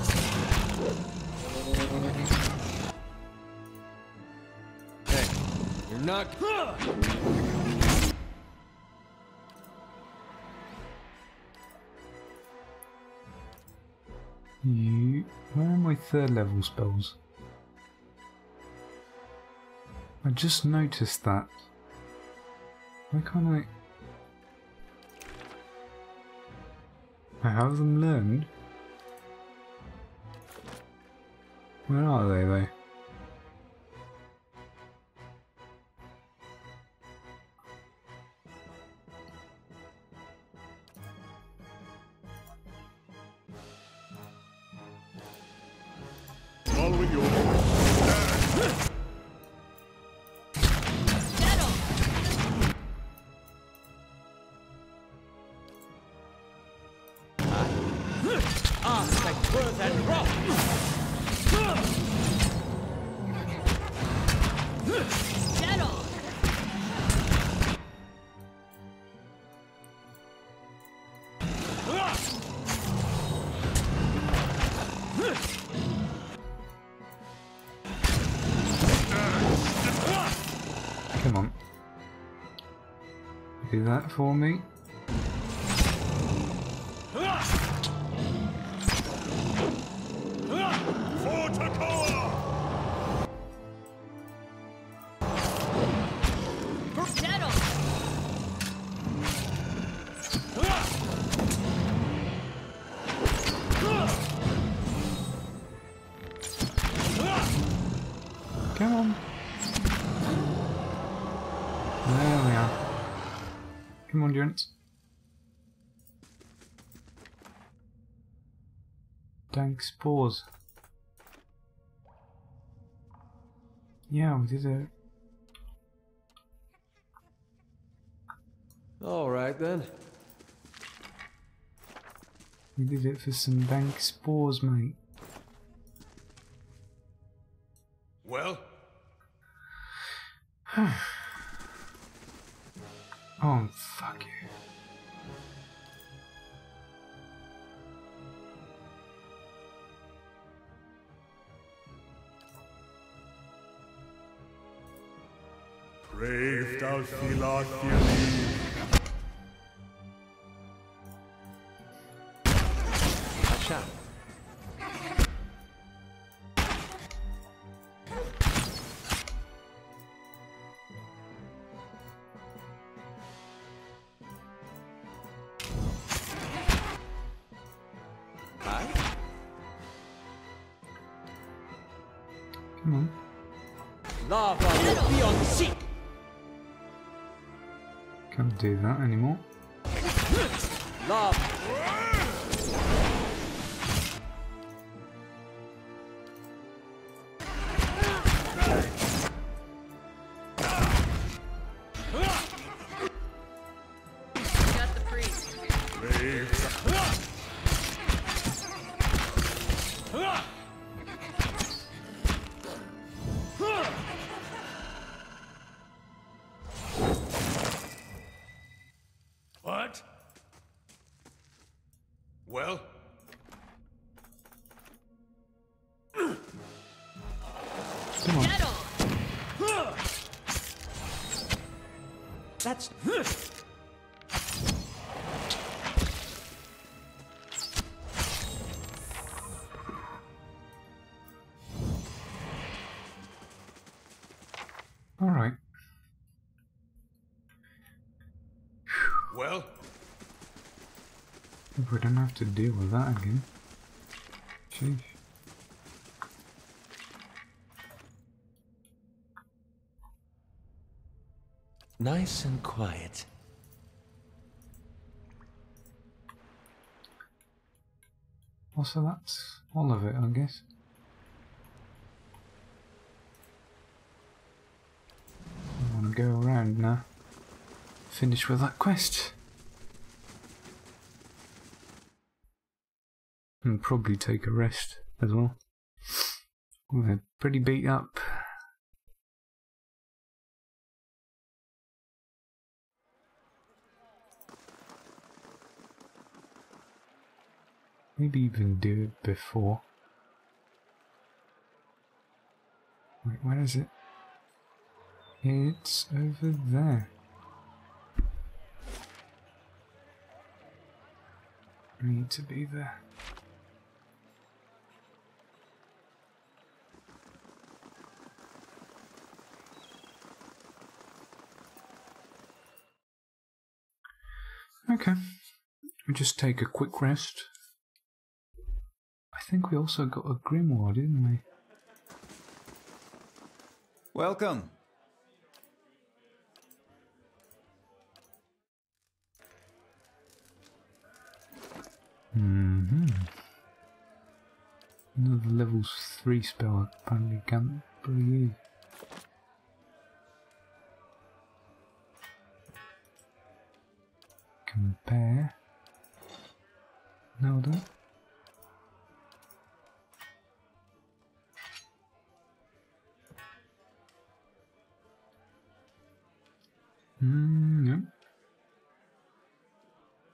Hey, you're not. Where are my third level spells? I just noticed that. Why can't I have them learned? Where are they though? Following your Aspect worth and rock. Come on. Do that for me. Come on. There we are. Come on, gents. Dank spores. Yeah, we did it. All right then. We did it for some dank spores, mate. well, Oh, fuck you. brave thou Philoth Theory. I shall. Come on. Lava will be on sea. Can't do that anymore. Lava. Got the priest. What? Well, Come on. Get on. That's Alright. well, Hope we don't have to deal with that again. Sheesh. nice and quiet. Well, so that's all of it, I guess. I want to go around now. Finish with that quest. And probably take a rest as well. We're pretty beat up. Maybe even do it before. Wait, where is it? It's over there. I need to be there. Okay. We just take a quick rest. I think we also got a grimoire, didn't we? Welcome. Another level 3 spell I apparently can't use. Compare. No, that. No.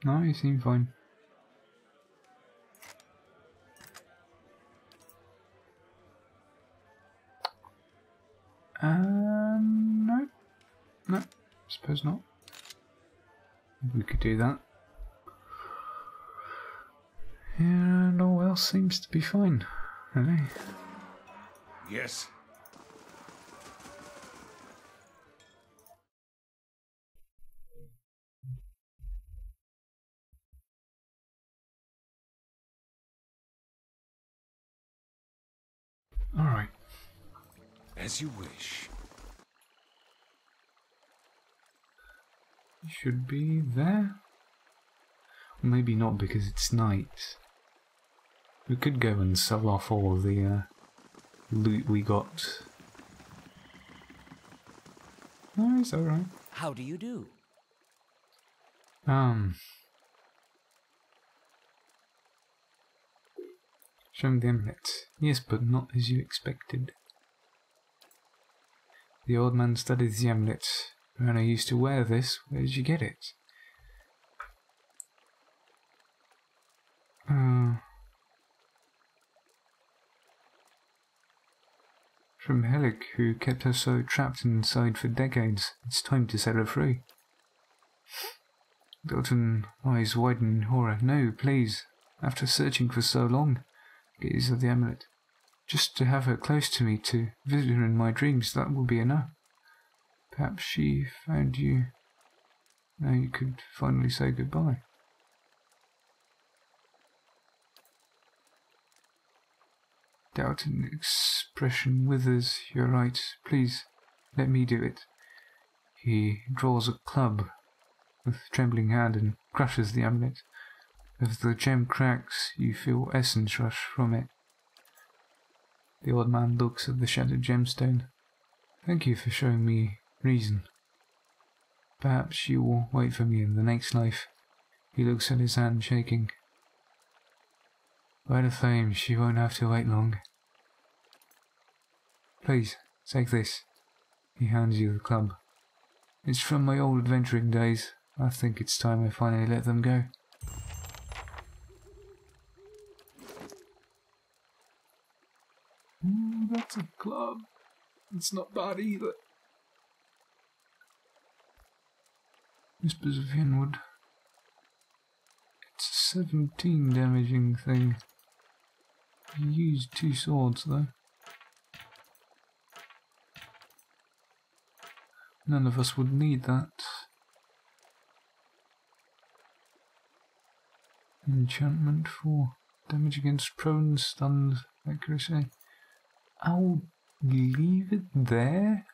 No, you seem fine. No. No, suppose not. We could do that. And all else seems to be fine, really. Yes. Alright. As you wish. Should be there. Maybe not because it's night. We could go and sell off all of the loot we got. No, it's alright. How do you do? Show me the amulet. Yes, but not as you expected. The old man studied the amulet. When I used to wear this, where did you get it? From Helic, who kept her so trapped inside for decades. It's time to set her free. Dalton eyes widen in horror. No, please. After searching for so long, gaze at the amulet. Just to have her close to me, to visit her in my dreams, that will be enough. Perhaps she found you. Now you could finally say goodbye. Doubt and expression withers. You're right. Please, let me do it. He draws a club with trembling hand and crushes the amulet. As the gem cracks, you feel essence rush from it. The old man looks at the shattered gemstone. Thank you for showing me reason. Perhaps you will wait for me in the next life. He looks at his hand, shaking. By the flame, she won't have to wait long. Please, take this. He hands you the club. It's from my old adventuring days. I think it's time I finally let them go. Ooh, that's a club. It's not bad either. Whispers of Hinwood. It's a 17 damaging thing. You used 2 swords though. None of us would need that. Enchantment for damage against prone, stunned, accuracy. I'll leave it there.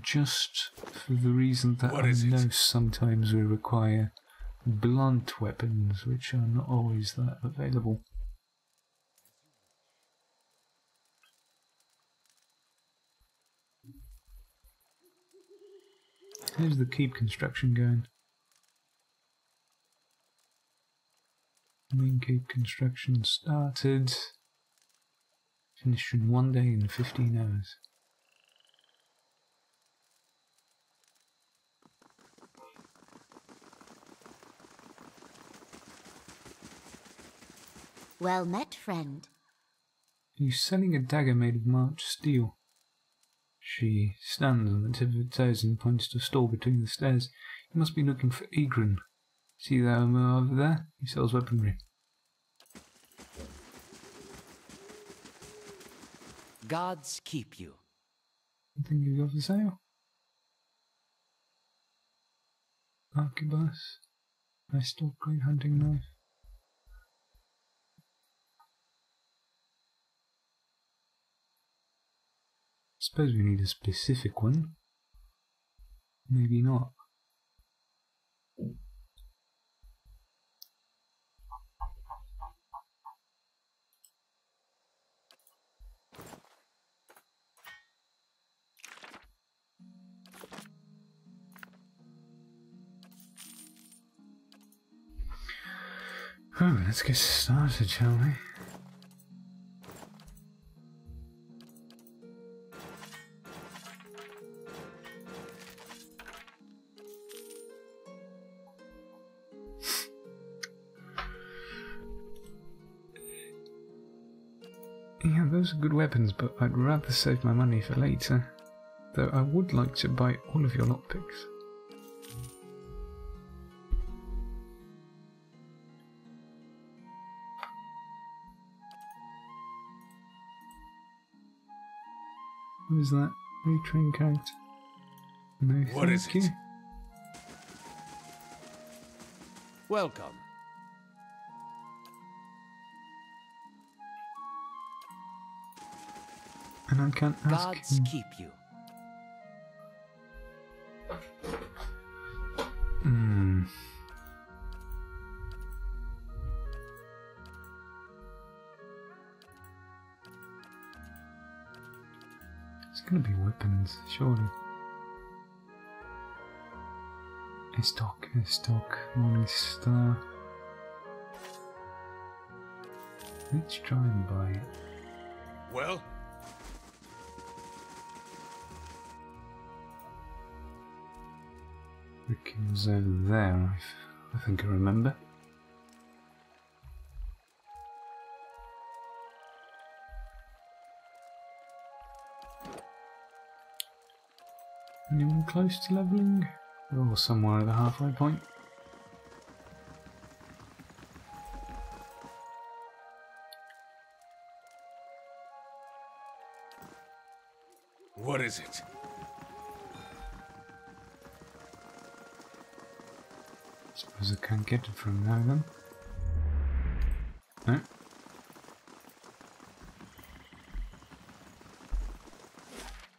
Just for the reason that I know sometimes we require blunt weapons, which are not always that available. How's the keep construction going? Main keep construction started. Finished in 1 day and 15 hours. Well met, friend. He's selling a dagger made of march steel. She stands on the tip of her toes and points to a stall between the stairs. You must be looking for Egrin. See that Omer over there? He sells weaponry. Gods keep you. Anything you got for sale? Arquebus. I still great hunting knife. Suppose we need a specific one. Maybe not. Oh, let's get started, shall we? Yeah, those are good weapons, but I'd rather save my money for later. Though I would like to buy all of your lockpicks. What is that? Retrain character? No, What is thank you. it? Welcome. And I can't ask Gods him. keep you. Hmm. It's gonna be weapons, surely. A stock, Morning Star. Let's try and buy it. Well, The king's over there, I think I remember. Anyone close to leveling? Or somewhere at the halfway point? what is it? Suppose I can't get it from now then. No.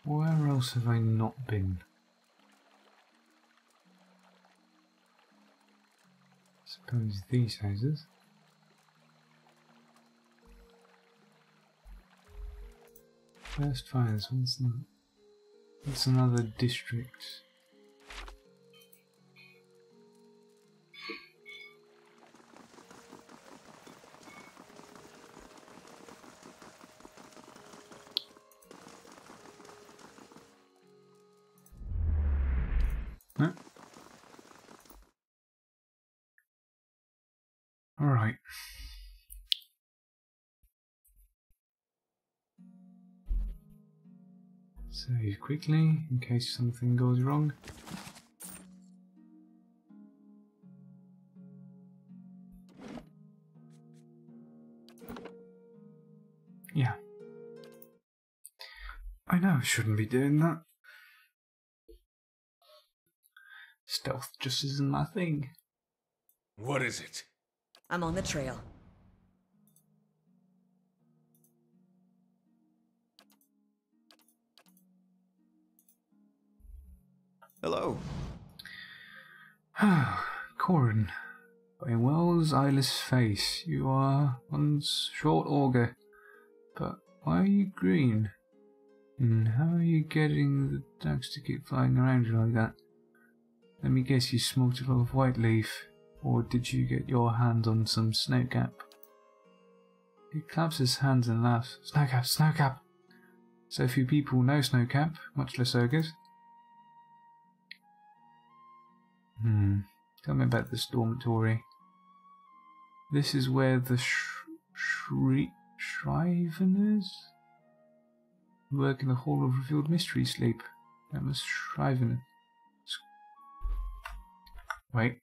Where else have I not been? Suppose these houses. First fires, what's that? That's another district. No. Alright. Save quickly in case something goes wrong. Yeah. I know I shouldn't be doing that. Stealth just isn't my thing. What is it? I'm on the trail. Hello. Corin, by Wells' eyeless face, you are one's short auger. But why are you green? And how are you getting the ducks to keep flying around you like that? Let me guess, you smoked a lot of white leaf, or did you get your hands on some snowcap? He claps his hands and laughs. Snowcap, snowcap! So few people know snowcap, much less ogres. Tell me about this dormitory. This is where the Shriveners who work in the Hall of Revealed Mystery sleep. That was Shrivener. Wait.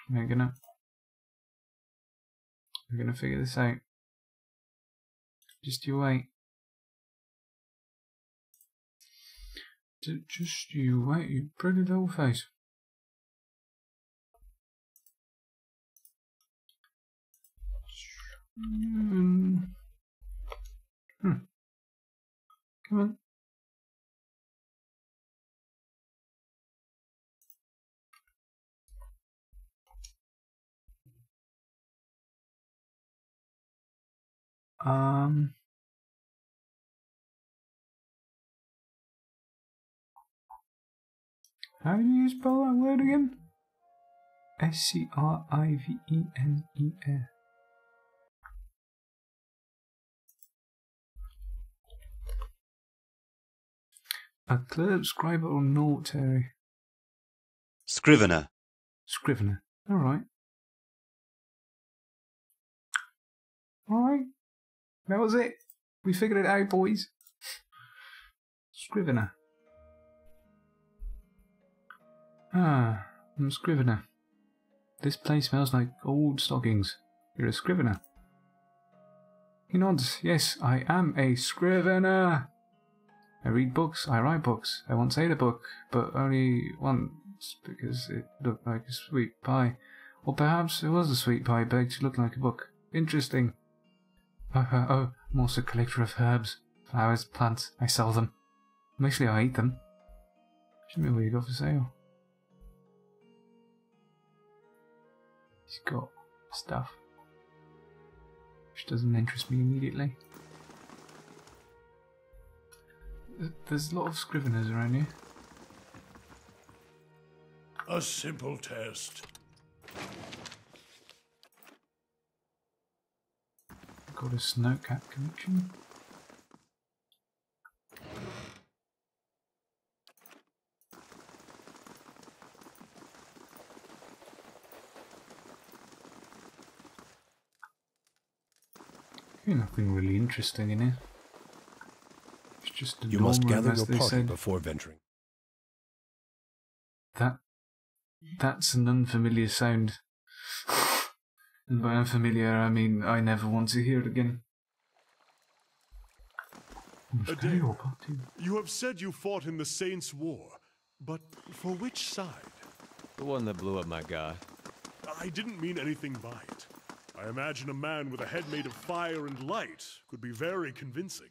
We're gonna figure this out. Just you wait. Just you wait, you pretty little face. Come on. How do you spell that word again? Scrivener. A clerk, scribe, or notary? Scrivener. Scrivener. Alright. Alright. That was it. We figured it out, boys. Scrivener. Ah, I'm a scrivener. This place smells like old stockings. You're a scrivener. He nods. Yes, I am a scrivener. I read books, I write books. I once ate a book, but only once, because it looked like a sweet pie. Or perhaps it was a sweet pie baked to look like a book. Interesting. Oh, I'm also a collector of herbs, flowers, plants. I sell them. Mostly I eat them. Show me what you got for sale. He's got stuff, which doesn't interest me immediately. There's a lot of scriveners around here. A simple test. Got a snowcat connection. Nothing really interesting in here. It's just a You must dorm room, gather as your they party said. before venturing. That's an unfamiliar sound. And by unfamiliar, I mean I never want to hear it again. Adele, you have said you fought in the Saints' War, but for which side? The one that blew up my god. I didn't mean anything by it. I imagine a man with a head made of fire and light could be very convincing.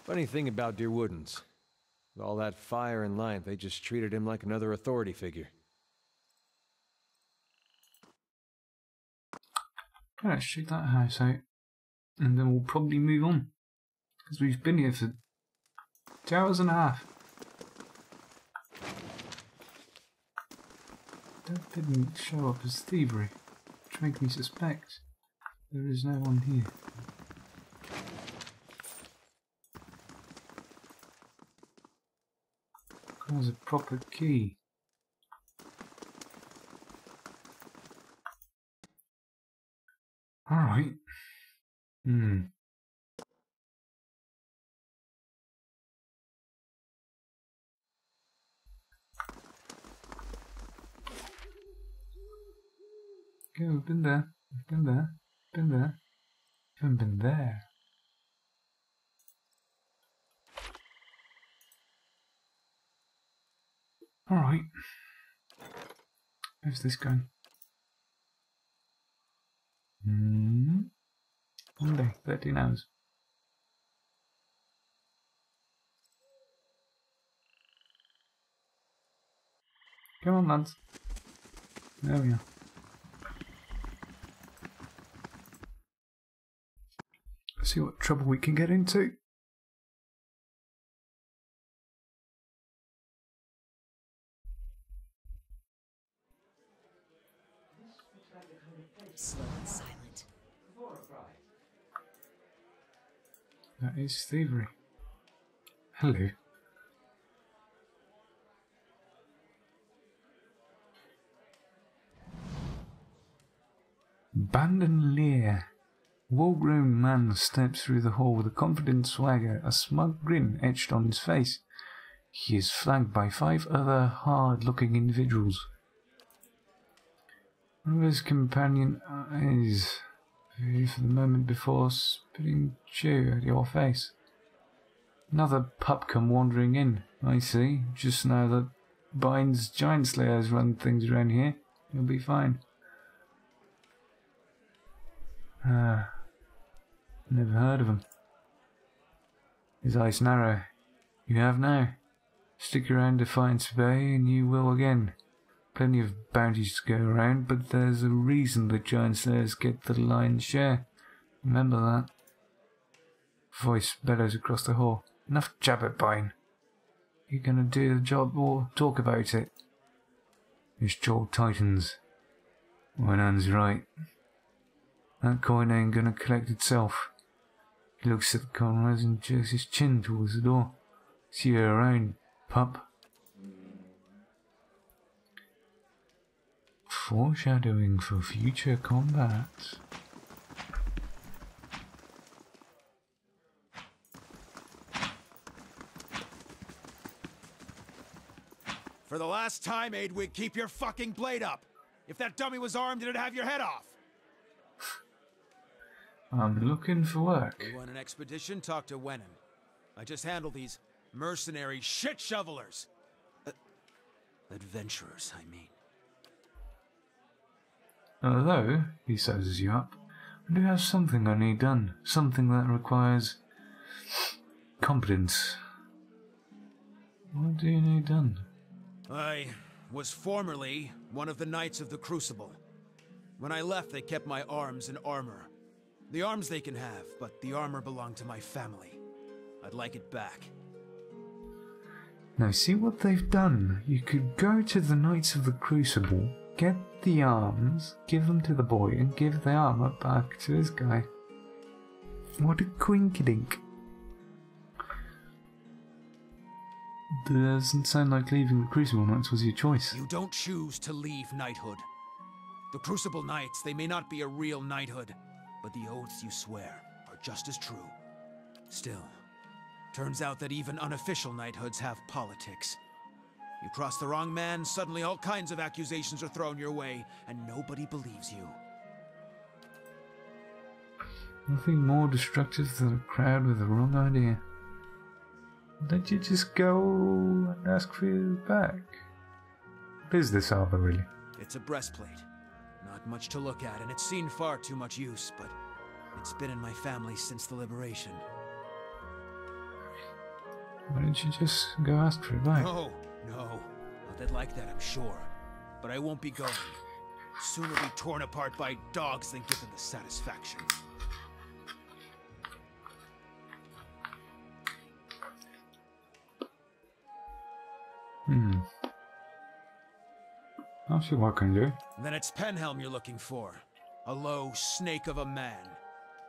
Funny thing about Dear Woodens. With all that fire and light, they just treated him like another authority figure. Okay, let's check that house out. And then we'll probably move on. Because we've been here for 2 hours and a half. That didn't show up as thievery, which makes me suspect there is no one here. There's a proper key. Alright. Okay, we've been there. We've been there. Been there. Haven't been there. Alright. How's this going? One day, 13 hours. Come on, lads. There we are. Let's see what trouble we can get into. Slow and silent. That is thievery. Hello. Bandolier. A well-grown man steps through the hall with a confident swagger, a smug grin etched on his face. He is flanked by 5 other hard-looking individuals. One of his companion eyes for the moment before spitting chew at your face. Another pup come wandering in, I see. Just now that Bine's Giant Slayers run things around here. You'll be fine. Never heard of him. His eyes narrow. You have now. Stick around Defiance Bay and you will again. Plenty of bounties to go around, but there's a reason the Giant Slayers get the lion's share. Remember that. Voice bellows across the hall. Enough jabber, Bine. You gonna do the job or talk about it? His jaw tightens. Wenan's right. That coin ain't gonna collect itself. He looks at the comrades and jerks his chin towards the door. See you around, pup. Foreshadowing for future combat. For the last time, Aidwig, keep your fucking blade up. If that dummy was armed, it'd have your head off. I'm looking for work. You want an expedition? Talk to Wenan. I just handle these mercenary shit shovelers. Adventurers, I mean. Although, he sizes you up, I do have something I need done. Something that requires competence. What do you need done? I was formerly one of the Knights of the Crucible. When I left, they kept my arms and armor. The arms they can have, but the armor belonged to my family. I'd like it back. Now see what they've done. You could go to the Knights of the Crucible, get the arms, give them to the boy, and give the armor back to this guy. What a quinkydink. Doesn't sound like leaving the Crucible Knights was your choice. You don't choose to leave knighthood. The Crucible Knights, they may not be a real knighthood, but the oaths you swear are just as true. Still, turns out that even unofficial knighthoods have politics. You cross the wrong man, suddenly all kinds of accusations are thrown your way, and nobody believes you. Nothing more destructive than a crowd with the wrong idea. Don't you just go and ask for it back? What is this armor, really? It's a breastplate. Not much to look at, and it's seen far too much use, but it's been in my family since the liberation. Why don't you just go ask for it back? No. Well, they'd like that, I'm sure. But I won't be going. Sooner be torn apart by dogs than given the satisfaction. I'll see what I can do. Then it's Penhelm you're looking for. A low snake of a man.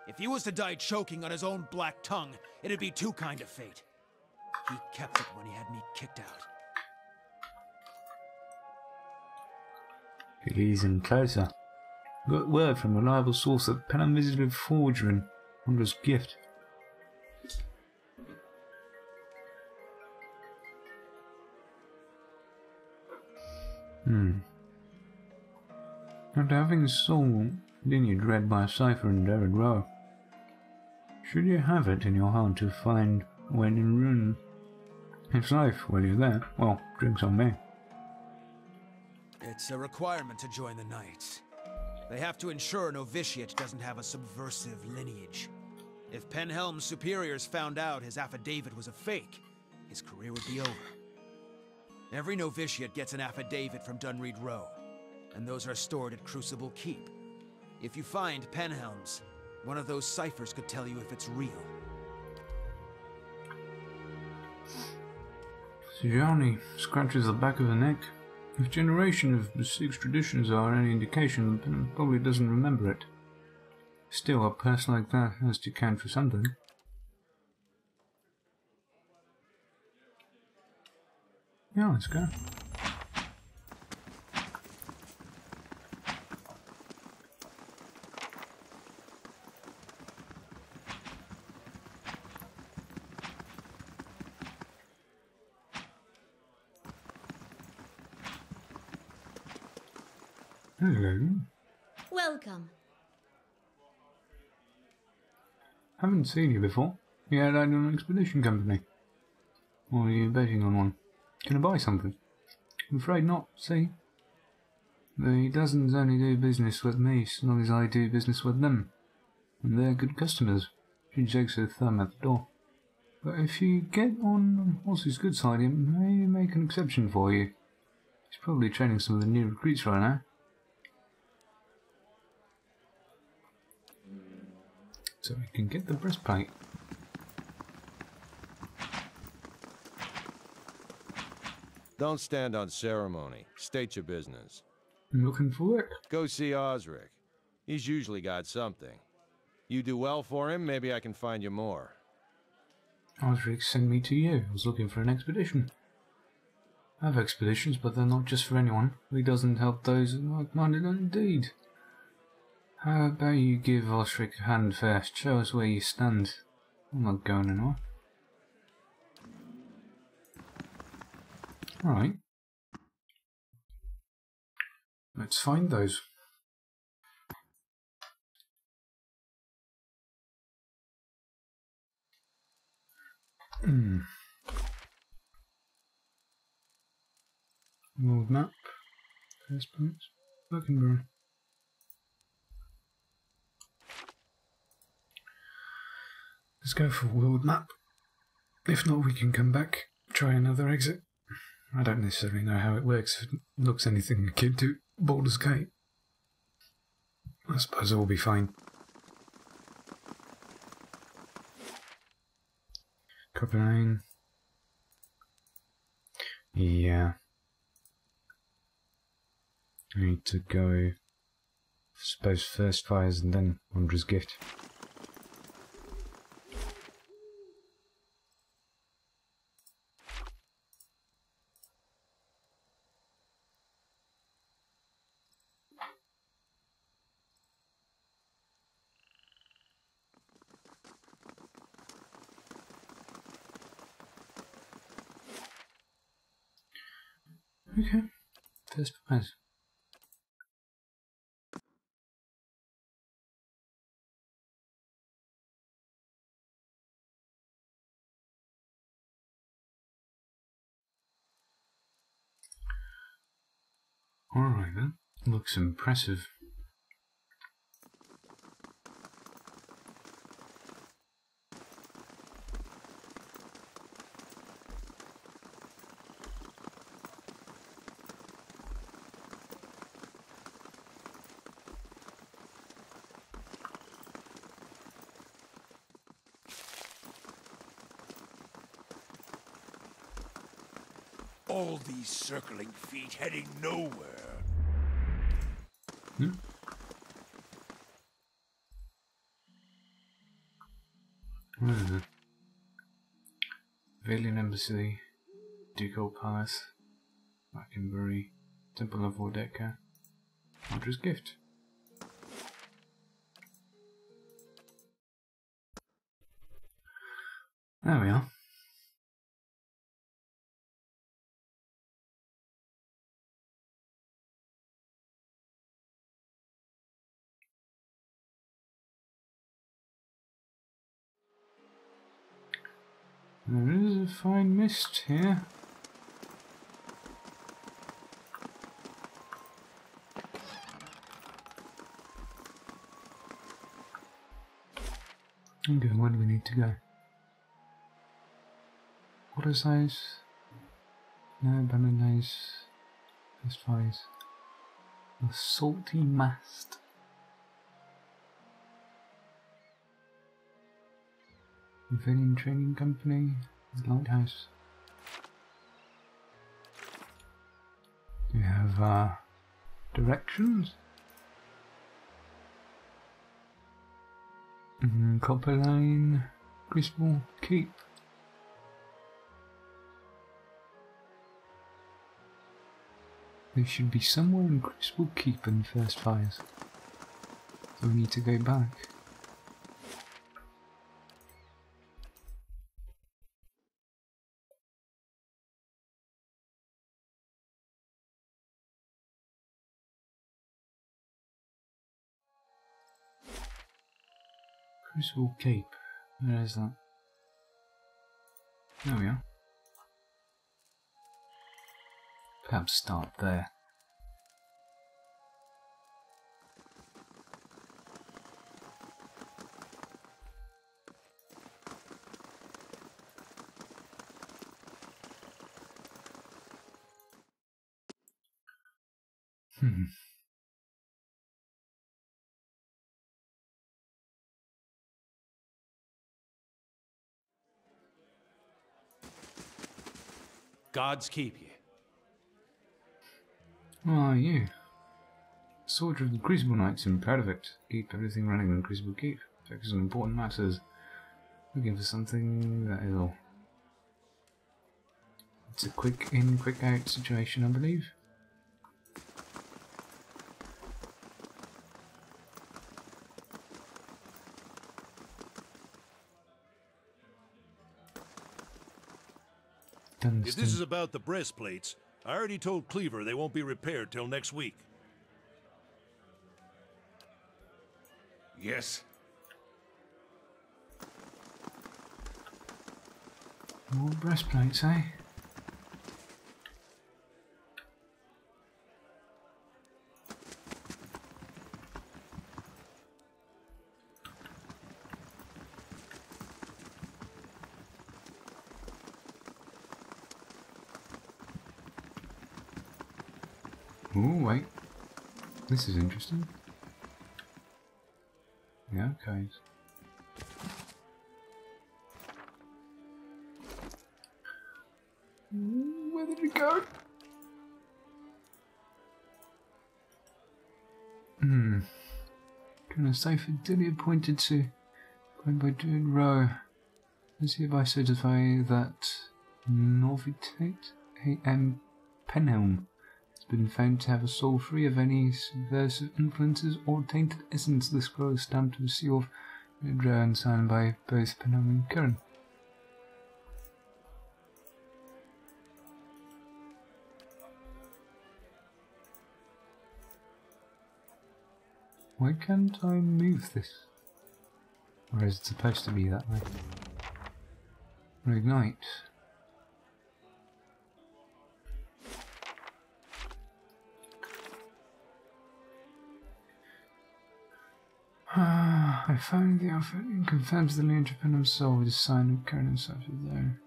If he was to die choking on his own black tongue, it'd be too kind of fate. He kept it when he had me kicked out. Easing closer. Got word from a reliable source that Penham visited a forger in Wanderer's Gift. After having his soul lineage read by a cipher in Derrid Row, should you have it in your heart to find when in ruin his life while you're there, well, drinks on me. It's a requirement to join the Knights. They have to ensure a novitiate doesn't have a subversive lineage. If Penhelm's superiors found out his affidavit was a fake, his career would be over. Every novitiate gets an affidavit from Dunreed Row, and those are stored at Crucible Keep. If you find Penhelm's, one of those ciphers could tell you if it's real. Johnny scratches the back of the neck. If generation of the 6 traditions are any indication, then he probably doesn't remember it. Still, a person like that has to count for something. Yeah, let's go. Hello. Welcome. Haven't seen you before. You had an expedition company. Or are you betting on one? Can I buy something? I'm afraid not, see? The dozens only do business with me as long as I do business with them. And they're good customers. She shakes her thumb at the door. But if you get on Horse's good side, he may make an exception for you. He's probably training some of the new recruits right now. So we can get the breastplate. Don't stand on ceremony. State your business. I'm looking for work. Go see Osric. He's usually got something. You do well for him, maybe I can find you more. Osric sent me to you. I was looking for an expedition. I have expeditions, but they're not just for anyone. He doesn't help those who are like-minded indeed. How about you give Osric a hand first? Show us where you stand. I'm not going anywhere. Alright. Let's find those. World map. First points. Luxembourg. Let's go for world map. If not, we can come back, try another exit. I don't necessarily know how it works. If it looks anything akin to Baldur's Gate, I suppose it will be fine. Copy line. Yeah. I need to go, I suppose, first fires and then Wanderer's Gift. Okay, first fires. Alright then, looks impressive. All these circling feet heading nowhere. What is it? Valiant Embassy, Ducal Palace, Mockinbury, Temple of Vordeka, Wanderer's Gift. There we are. There is a fine mist here. Okay, where do we need to go? Water size? No, bananas. This fires. The salty mast. Civilian training company. Lighthouse. We have directions. Copper line. Crystal Keep. They should be somewhere in Crystal Keep in first fires. So we need to go back. Crucible Cape. Where is that? There we are. Perhaps start there. Gods keep you. Ah, you. Soldier of the Crucible Knights and proud of it. Keep everything running in the Crucible Keep. Focus on important matters. Looking for something, that is all. It's a quick in, quick out situation, I believe. If this is about the breastplates, I already told Cleaver they won't be repaired till next week. Yes. More breastplates, eh? Oh, wait. This is interesting. Yeah, okay. Where did it go? Kind of safe and duly appointed to by doing row. Let's see if I certify that Novitate A.M. Penhelm has been found to have a soul free of any subversive influences or tainted essence. The scroll is stamped with a seal of red row and signed by both Penhelm and Curran. Why can't I move this? Or is it supposed to be that way? Reignite. I found the outfit and confirms the lineage of Penham's soul with a sign of Curran and such as there.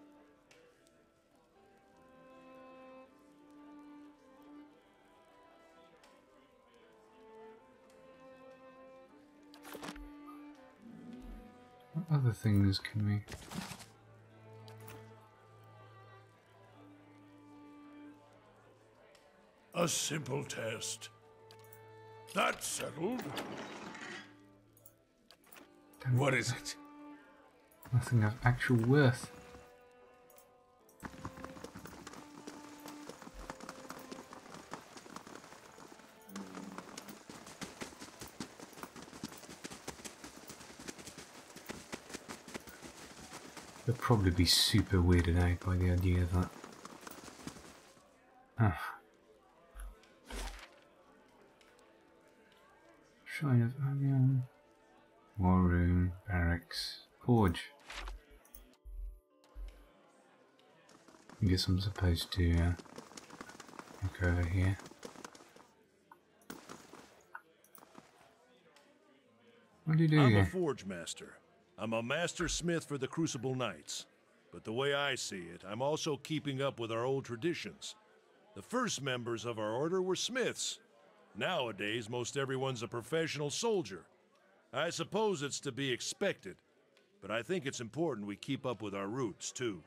What other things can we... A simple test. That's settled. What is it? Nothing of actual worth. They'll probably be super weirded out by the idea of that. Ah. Shrine of Onion. War room, barracks, forge. I guess I'm supposed to look over here. What do you do I'm here? a forge master. I'm a master smith for the Crucible Knights. But the way I see it, I'm also keeping up with our old traditions. The first members of our order were smiths. Nowadays, most everyone's a professional soldier. I suppose it's to be expected, but I think it's important we keep up with our roots, too.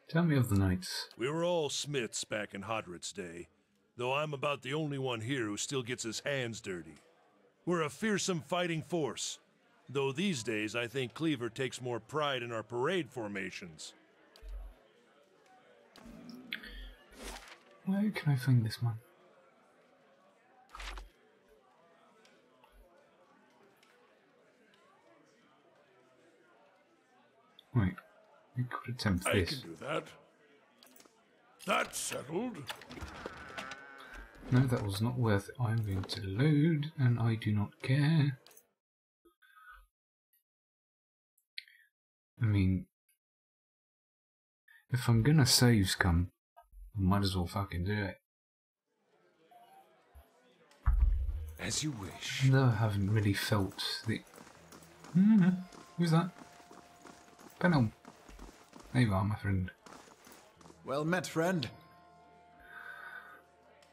Tell me of the knights. We were all smiths back in Hodred's day, though I'm about the only one here who still gets his hands dirty. We're a fearsome fighting force, though these days I think Cleaver takes more pride in our parade formations. Where can I find this one? Wait, we could attempt I this. can do that. That's settled. No, that was not worth it. I'm going to load, and I do not care. I mean, if I'm gonna save scum, I might as well fucking do it. As you wish. Though I haven't really felt the... Who's that? Penel. There you are, my friend. Well met, friend.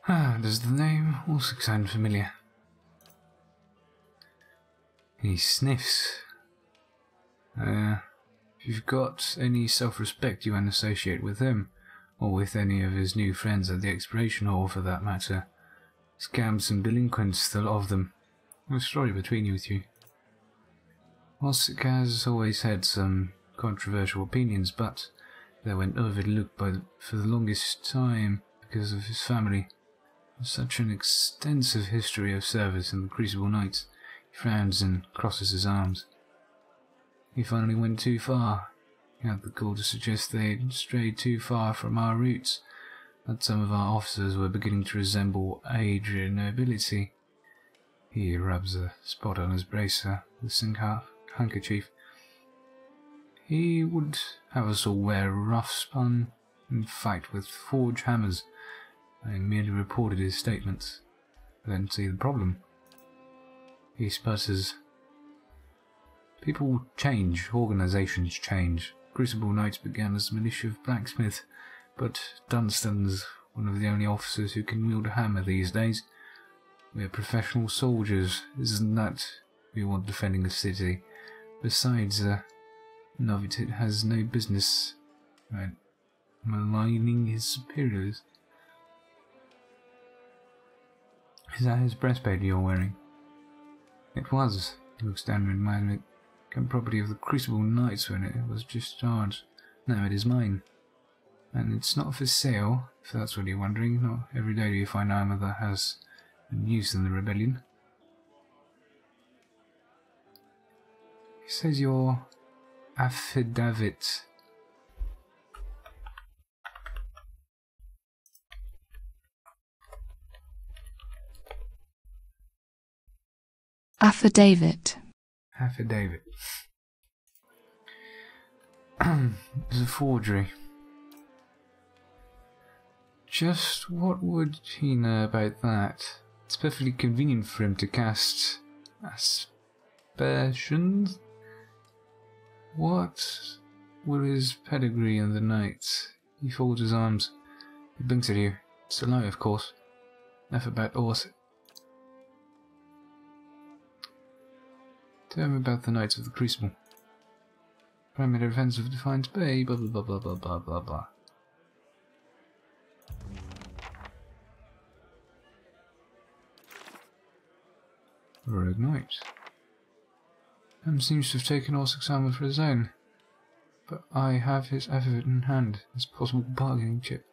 Does the name also sound familiar? He sniffs. If you've got any self-respect you won't associate with him, or with any of his new friends at the Exploration Hall for that matter. Scams and delinquents, the lot of them. What's the story between you? Osik has always had some controversial opinions, but they went overlooked for the longest time because of his family. Such an extensive history of service in the Crucible Knights. He frowns and crosses his arms. He finally went too far. He had the gall to suggest they'd strayed too far from our roots, that some of our officers were beginning to resemble aged nobility. He rubs a spot on his bracer, the sink handkerchief. He would have us all wear rough spun and fight with forged hammers. I merely reported his statements. I didn't see the problem. He sputters. People change, organizations change. Crucible Knights began as a militia of blacksmiths, but Dunstan's one of the only officers who can wield a hammer these days. We're professional soldiers, isn't that we want defending the city? Besides, Novitet has no business maligning his superiors. Is that his breastplate you're wearing? It was. He looks down and reminded me. Became property of the Crucible Knights when it was discharged. Now it is mine. And it's not for sale, if that's what you're wondering. Not every day do you find armor that has been used in the rebellion. He says your affidavit. Affidavit. Affidavit. It's a forgery. Just what would he know about that? It's perfectly convenient for him to cast aspersions. What were his pedigree in the Knights? He folds his arms. He blinks at you. It's a lie, of course. Enough about Ors. Tell me about the Knights of the Crucible. Perimeter defense of Defiance Bay, blah blah blah blah blah blah blah blah. Rogue Knight. Seems to have taken Orsik's armor for his own, but I have his affidavit in hand as possible bargaining chip.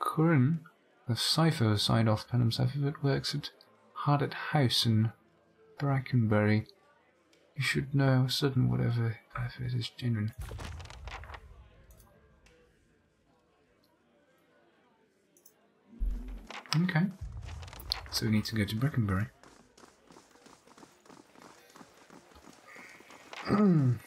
Curran, the cipher signed off Penham's affidavit, works at Hardet House in Brackenbury. You should know certain whatever affidavit is genuine. Okay. So we need to go to Brackenbury. And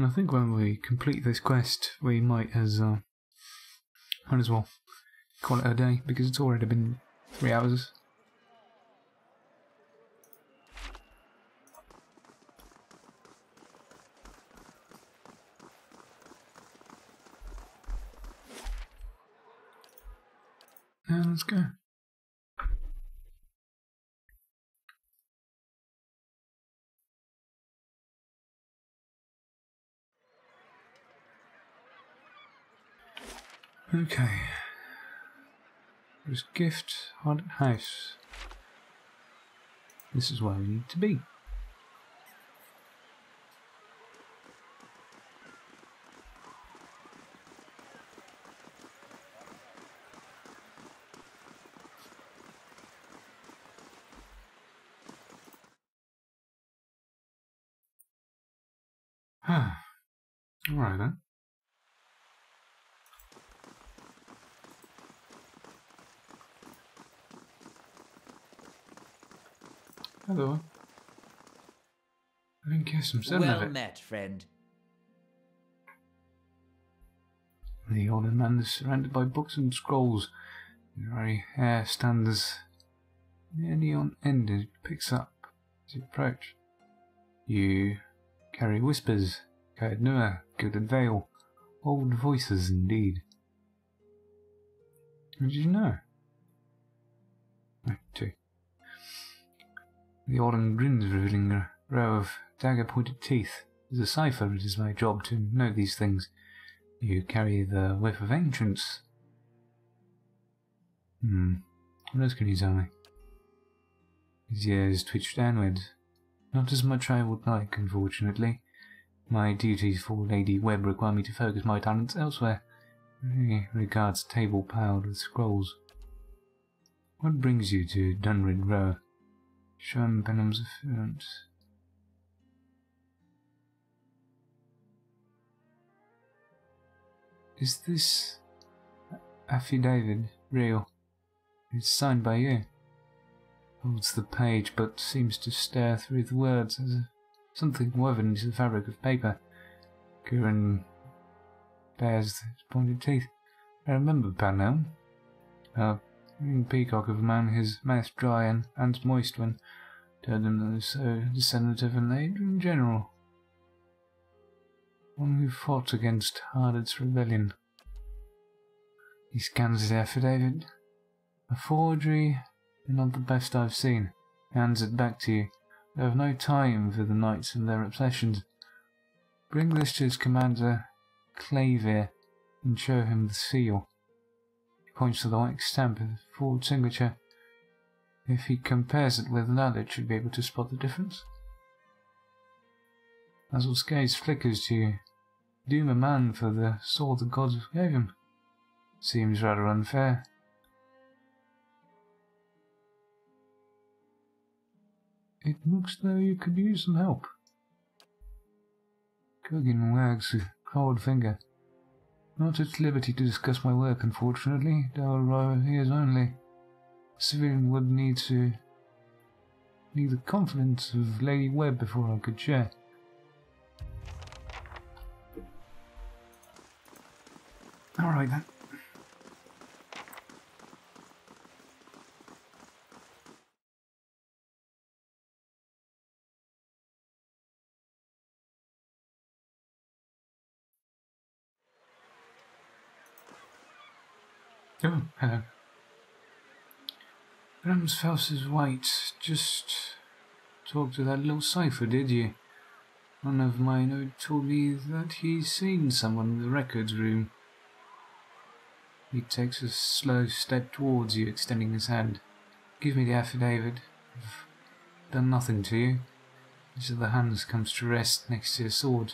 I think when we complete this quest, we might as well call it a day, because it's already been 3 hours. Now let's go. Okay. There's Gift, Haunted House. This is where we need to be. Alright then. Hello. I didn't get some sense of Well it. met, friend. The older man is surrounded by books and scrolls. His very hair stands nearly on end as it picks up as you approach. You carry whispers, Caednua, gilded veil, old voices indeed. How did you know? Right, two. The Orlan grins, revealing a row of dagger-pointed teeth. As a cipher, it is my job to know these things. You carry the whip of ancients. What else can you tell me? His ears twitch downwards. Not as much I would like, unfortunately. My duties for Lady Webb require me to focus my talents elsewhere. He regards a table piled with scrolls. What brings you to Dunrid Row? Sherm Benham's afferents. Is this affidavit real? It's signed by you. Holds the page, but seems to stare through the words as something woven into the fabric of paper. Kieran bares his pointed teeth. I remember Panel. A peacock of a man, his mouth dry and hands moist when told him that he was so descendant of an Adrian general. One who fought against Hardet's rebellion. He scans the affidavit. A forgery, and not the best I've seen. Hands it back to you. They have no time for the knights and their obsessions. Bring this to his commander, Clavier, and show him the seal. He points to the white stamp of the forward signature. If he compares it with another, it should be able to spot the difference. Basil's gaze flickers to you. Doom a man for the sword the gods gave him. Seems rather unfair. It looks though you could use some help. Kurgan wags a cold finger. Not at liberty to discuss my work, unfortunately. There are ears only. A civilian would need the confidence of Lady Webb before I could share. Alright then. Oh, hello. Ramsfels is white. Just talked to that little cipher, did you? One of mine told me that he's seen someone in the records room. He takes a slow step towards you, extending his hand. Give me the affidavit. I've done nothing to you. Each of the hands comes to rest next to your sword.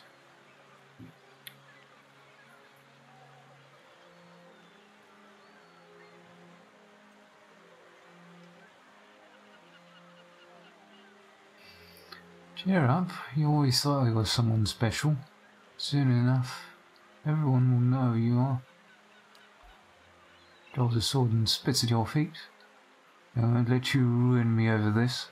Cheer up, you always thought you were someone special. Soon enough, everyone will know you are. Draws a sword and spits at your feet. I won't let you ruin me over this.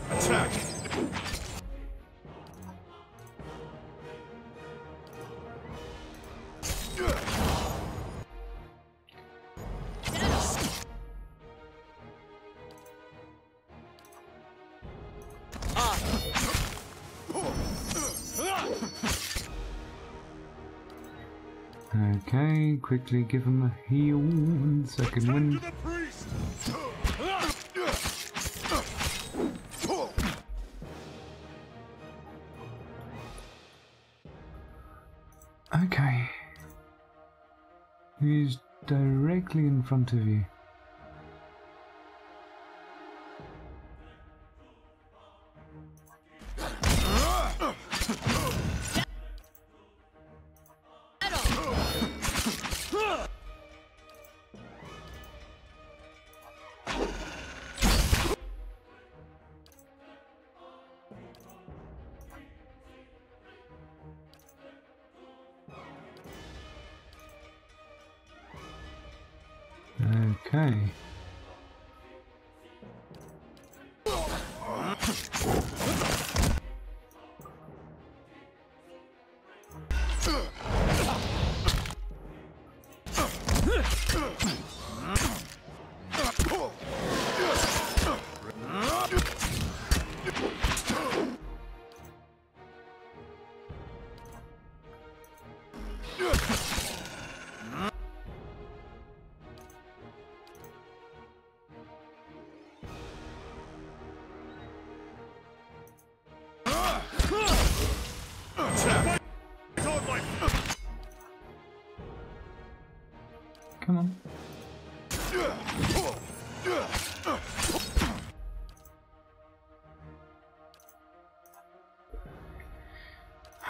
Attack! Okay, quickly give him a heal and second wind. To the priest! He's directly in front of you. Okay. Come on.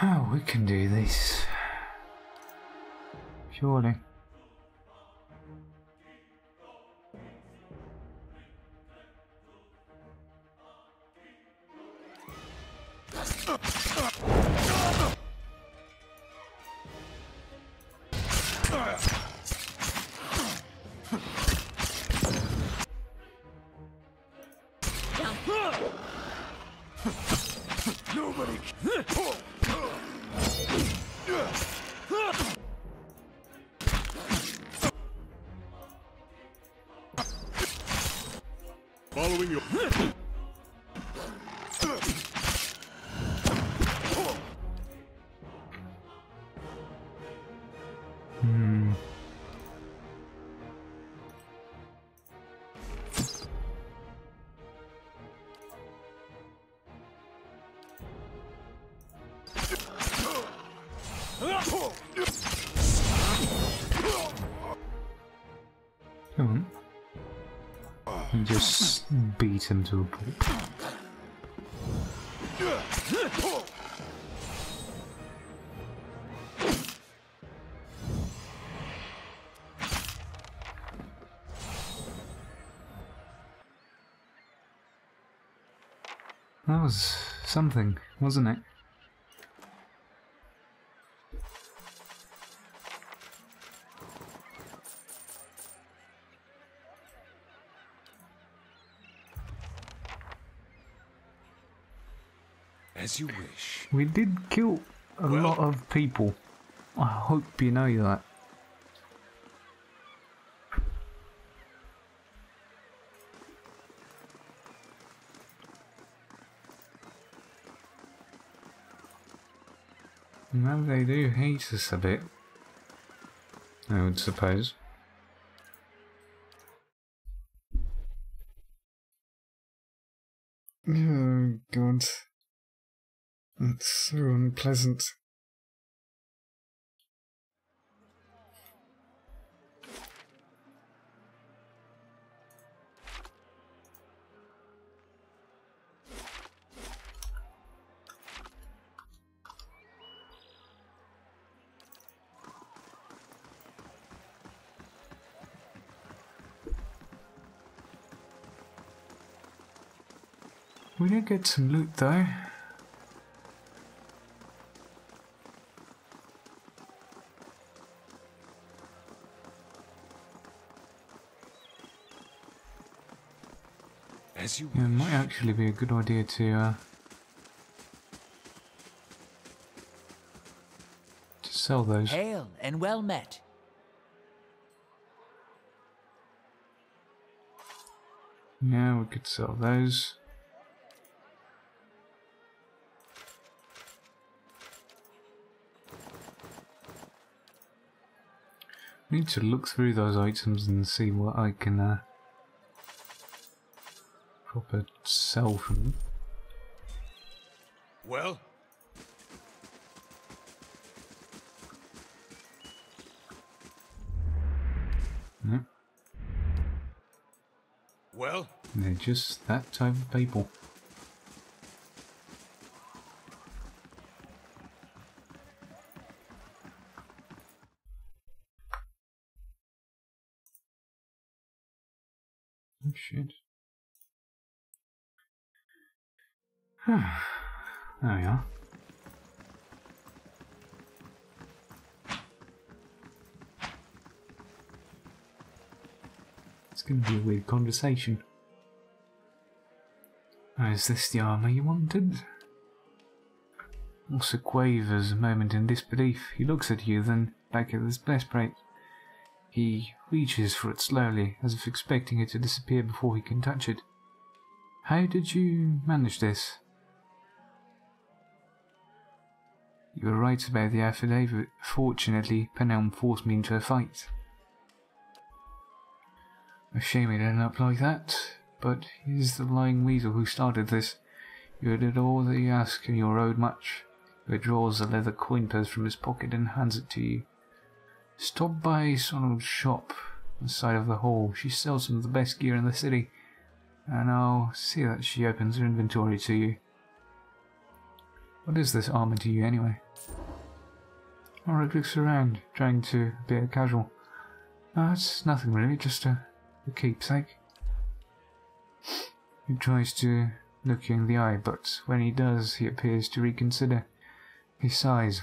Oh, we can do this. Surely. Nobody. Following you. Come on. And just beat him to a pulp. That was something, wasn't it? As you wish. We did kill a lot of people. I hope you know that. Well, they do hate us a bit, I would suppose. Oh God, that's so unpleasant. We did get some loot though. As you Yeah, it might actually be a good idea to sell those. Hail and well met. Yeah, we could sell those. Need to look through those items and see what I can proper sell from them. Well? No, Well, they're just that type of people. Oh shit. There we are. It's going to be a weird conversation. Oh, is this the armour you wanted? Also quavers a moment in disbelief. He looks at you, then back at his breastplate. He reaches for it slowly, as if expecting it to disappear before he can touch it. How did you manage this? You were right about the affidavit. Fortunately, Penelm forced me into a fight. A shame it ended up like that, but he's the lying weasel who started this. You did all that you asked and you're owed much. He withdraws a leather coin purse from his pocket and hands it to you. Stop by Sonald's shop on the side of the hall. She sells some of the best gear in the city, and I'll see that she opens her inventory to you. What is this armour to you anyway? Ulrich looks around, trying to be casual. No, it's nothing really, just a keepsake. He tries to look you in the eye, but when he does, he appears to reconsider. He sighs.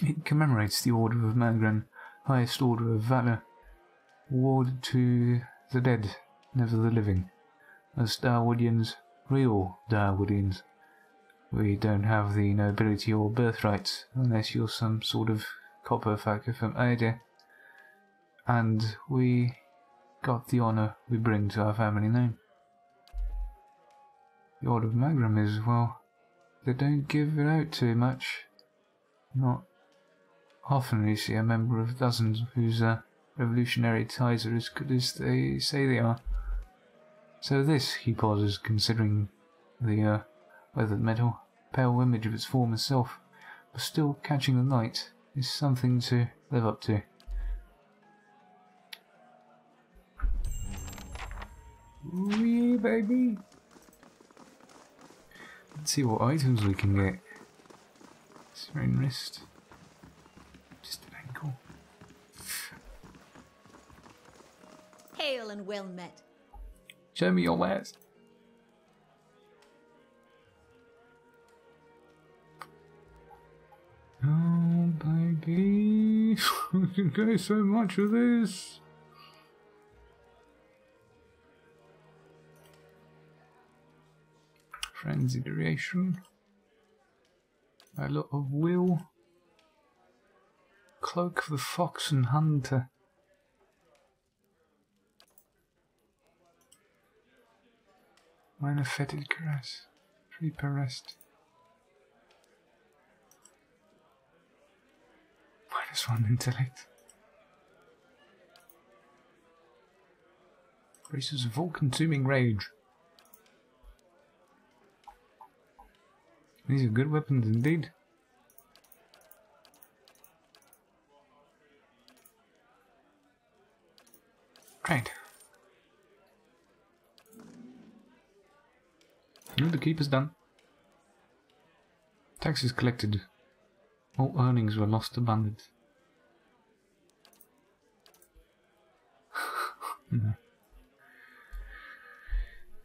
It commemorates the Order of Mergren, highest order of valor, awarded to the dead, never the living. Us Darwoodians, real Darwoodians. We don't have the nobility or birthrights, unless you're some sort of copper fucker from Ada. And we got the honour we bring to our family name. The Order of Magram is, well, they don't give it out too much. Not often you see a member of dozens whose revolutionary ties are as good as they say they are. So this, he pauses, considering the weathered metal, pale image of its former self, but still catching the light, is something to live up to. Ooh, yeah, baby! Let's see what items we can get. Syren wrist. Just an ankle. Hail and well met. Show me your wares. Oh, baby. We can get so much of this. Frenzied duration. A lot of will. Cloak for the fox and hunter. Minor fetid caress. 3 per rest. -1 intellect. Braces of all-consuming rage. These are good weapons indeed. Right. The keeper's done. Taxes collected. All earnings were lost abundant. No.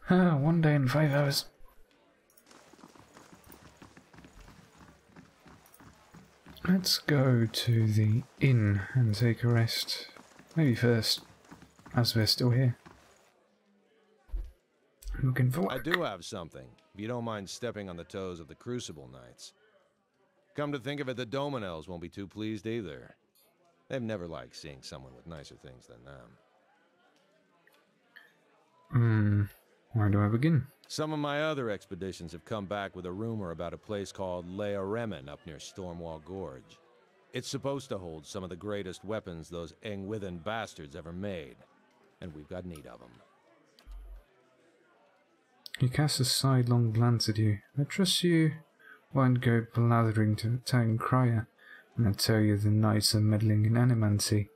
1 day and 5 hours. Let's go to the inn and take a rest. Maybe first, as we're still here. Looking for work. I do have something, if you don't mind stepping on the toes of the Crucible Knights. Come to think of it, the Dominels won't be too pleased either. They've never liked seeing someone with nicer things than them. Where do I begin? Some of my other expeditions have come back with a rumor about a place called Leoremen up near Stormwall Gorge. It's supposed to hold some of the greatest weapons those Engwithan bastards ever made, and we've got need of them. He casts a sidelong glance at you. I trust you won't go blathering to the town crier when I tell you the knights are meddling in animancy.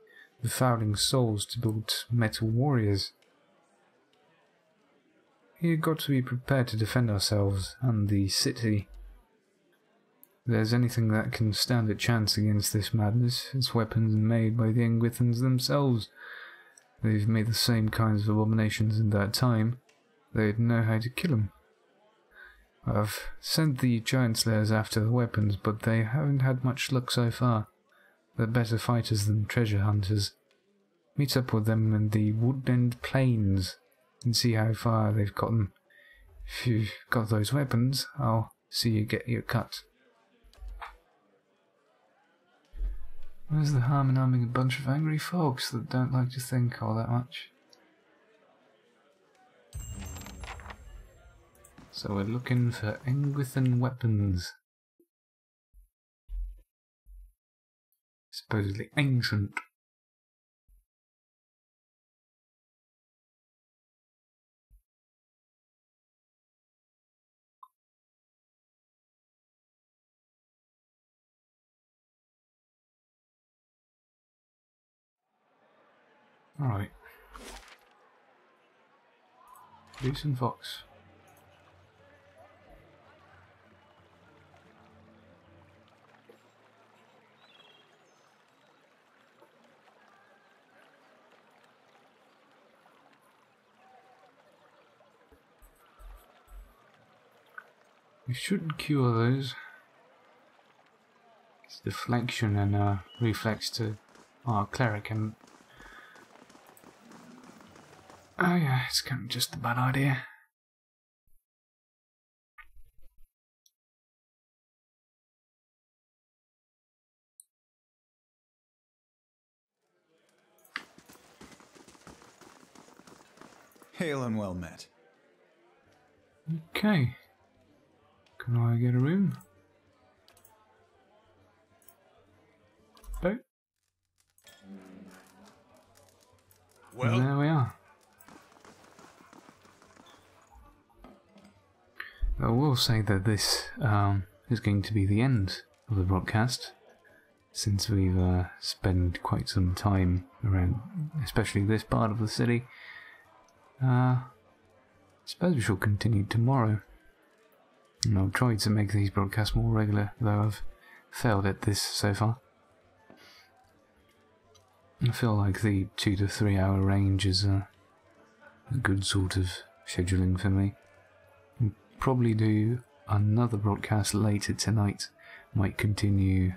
fouling souls to build metal warriors. We've got to be prepared to defend ourselves and the city. If there's anything that can stand a chance against this madness, it's weapons made by the Engwithans themselves. They've made the same kinds of abominations in that time. They'd know how to kill them. I've sent the giant slayers after the weapons, but they haven't had much luck so far. They're better fighters than treasure hunters. Meet up with them in the woodland plains and see how far they've gotten. If you've got those weapons, I'll see you get your cut. Where's the harm in arming a bunch of angry folks that don't like to think all that much? So we're looking for Engwithan weapons. Supposedly ancient. Alright. Goose and fox. We shouldn't cure those. It's deflection and reflex to our cleric, and oh yeah, it's kind of just a bad idea. Hail and well met. Okay. Can I get a room? Oh. Well, And there we are. I will say that this is going to be the end of the broadcast, since we've spent quite some time around, especially this part of the city. I suppose we shall continue tomorrow. And I'll try to make these broadcasts more regular, though I've failed at this so far. I feel like the 2 to 3 hour range is a good sort of scheduling for me. I'll probably do another broadcast later tonight. Might continue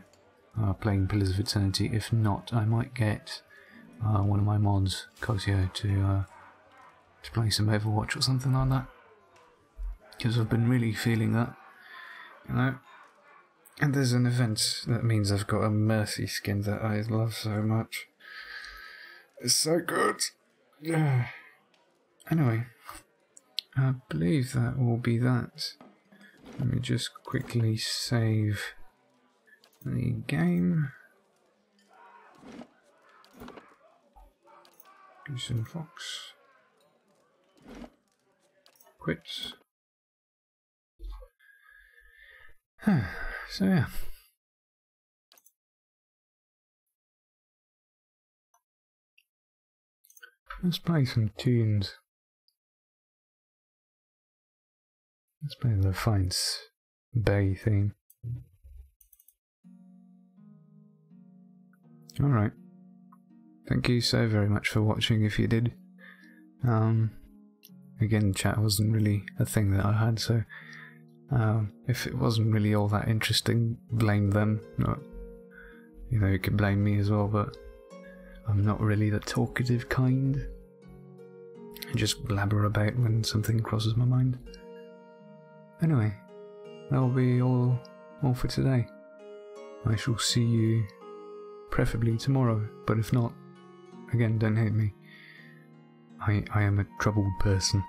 playing Pillars of Eternity. If not, I might get one of my mods, Cosio, to play some Overwatch or something like that. Because I've been really feeling that, you know. And there's an event that means I've got a Mercy skin that I love so much. It's so good. Yeah. Anyway, I believe that will be that. Let me just quickly save the game. Goose and Fox. Quit. So yeah. Let's play some tunes. Let's play the Fights Bay theme. Alright. Thank you so very much for watching if you did. Again, chat wasn't really a thing that I had, so if it wasn't really all that interesting, blame them. Not, you know, you can blame me as well, but I'm not really the talkative kind. I just blabber about when something crosses my mind. Anyway, that'll be all for today. I shall see you preferably tomorrow, but if not, again, don't hate me. I am a troubled person.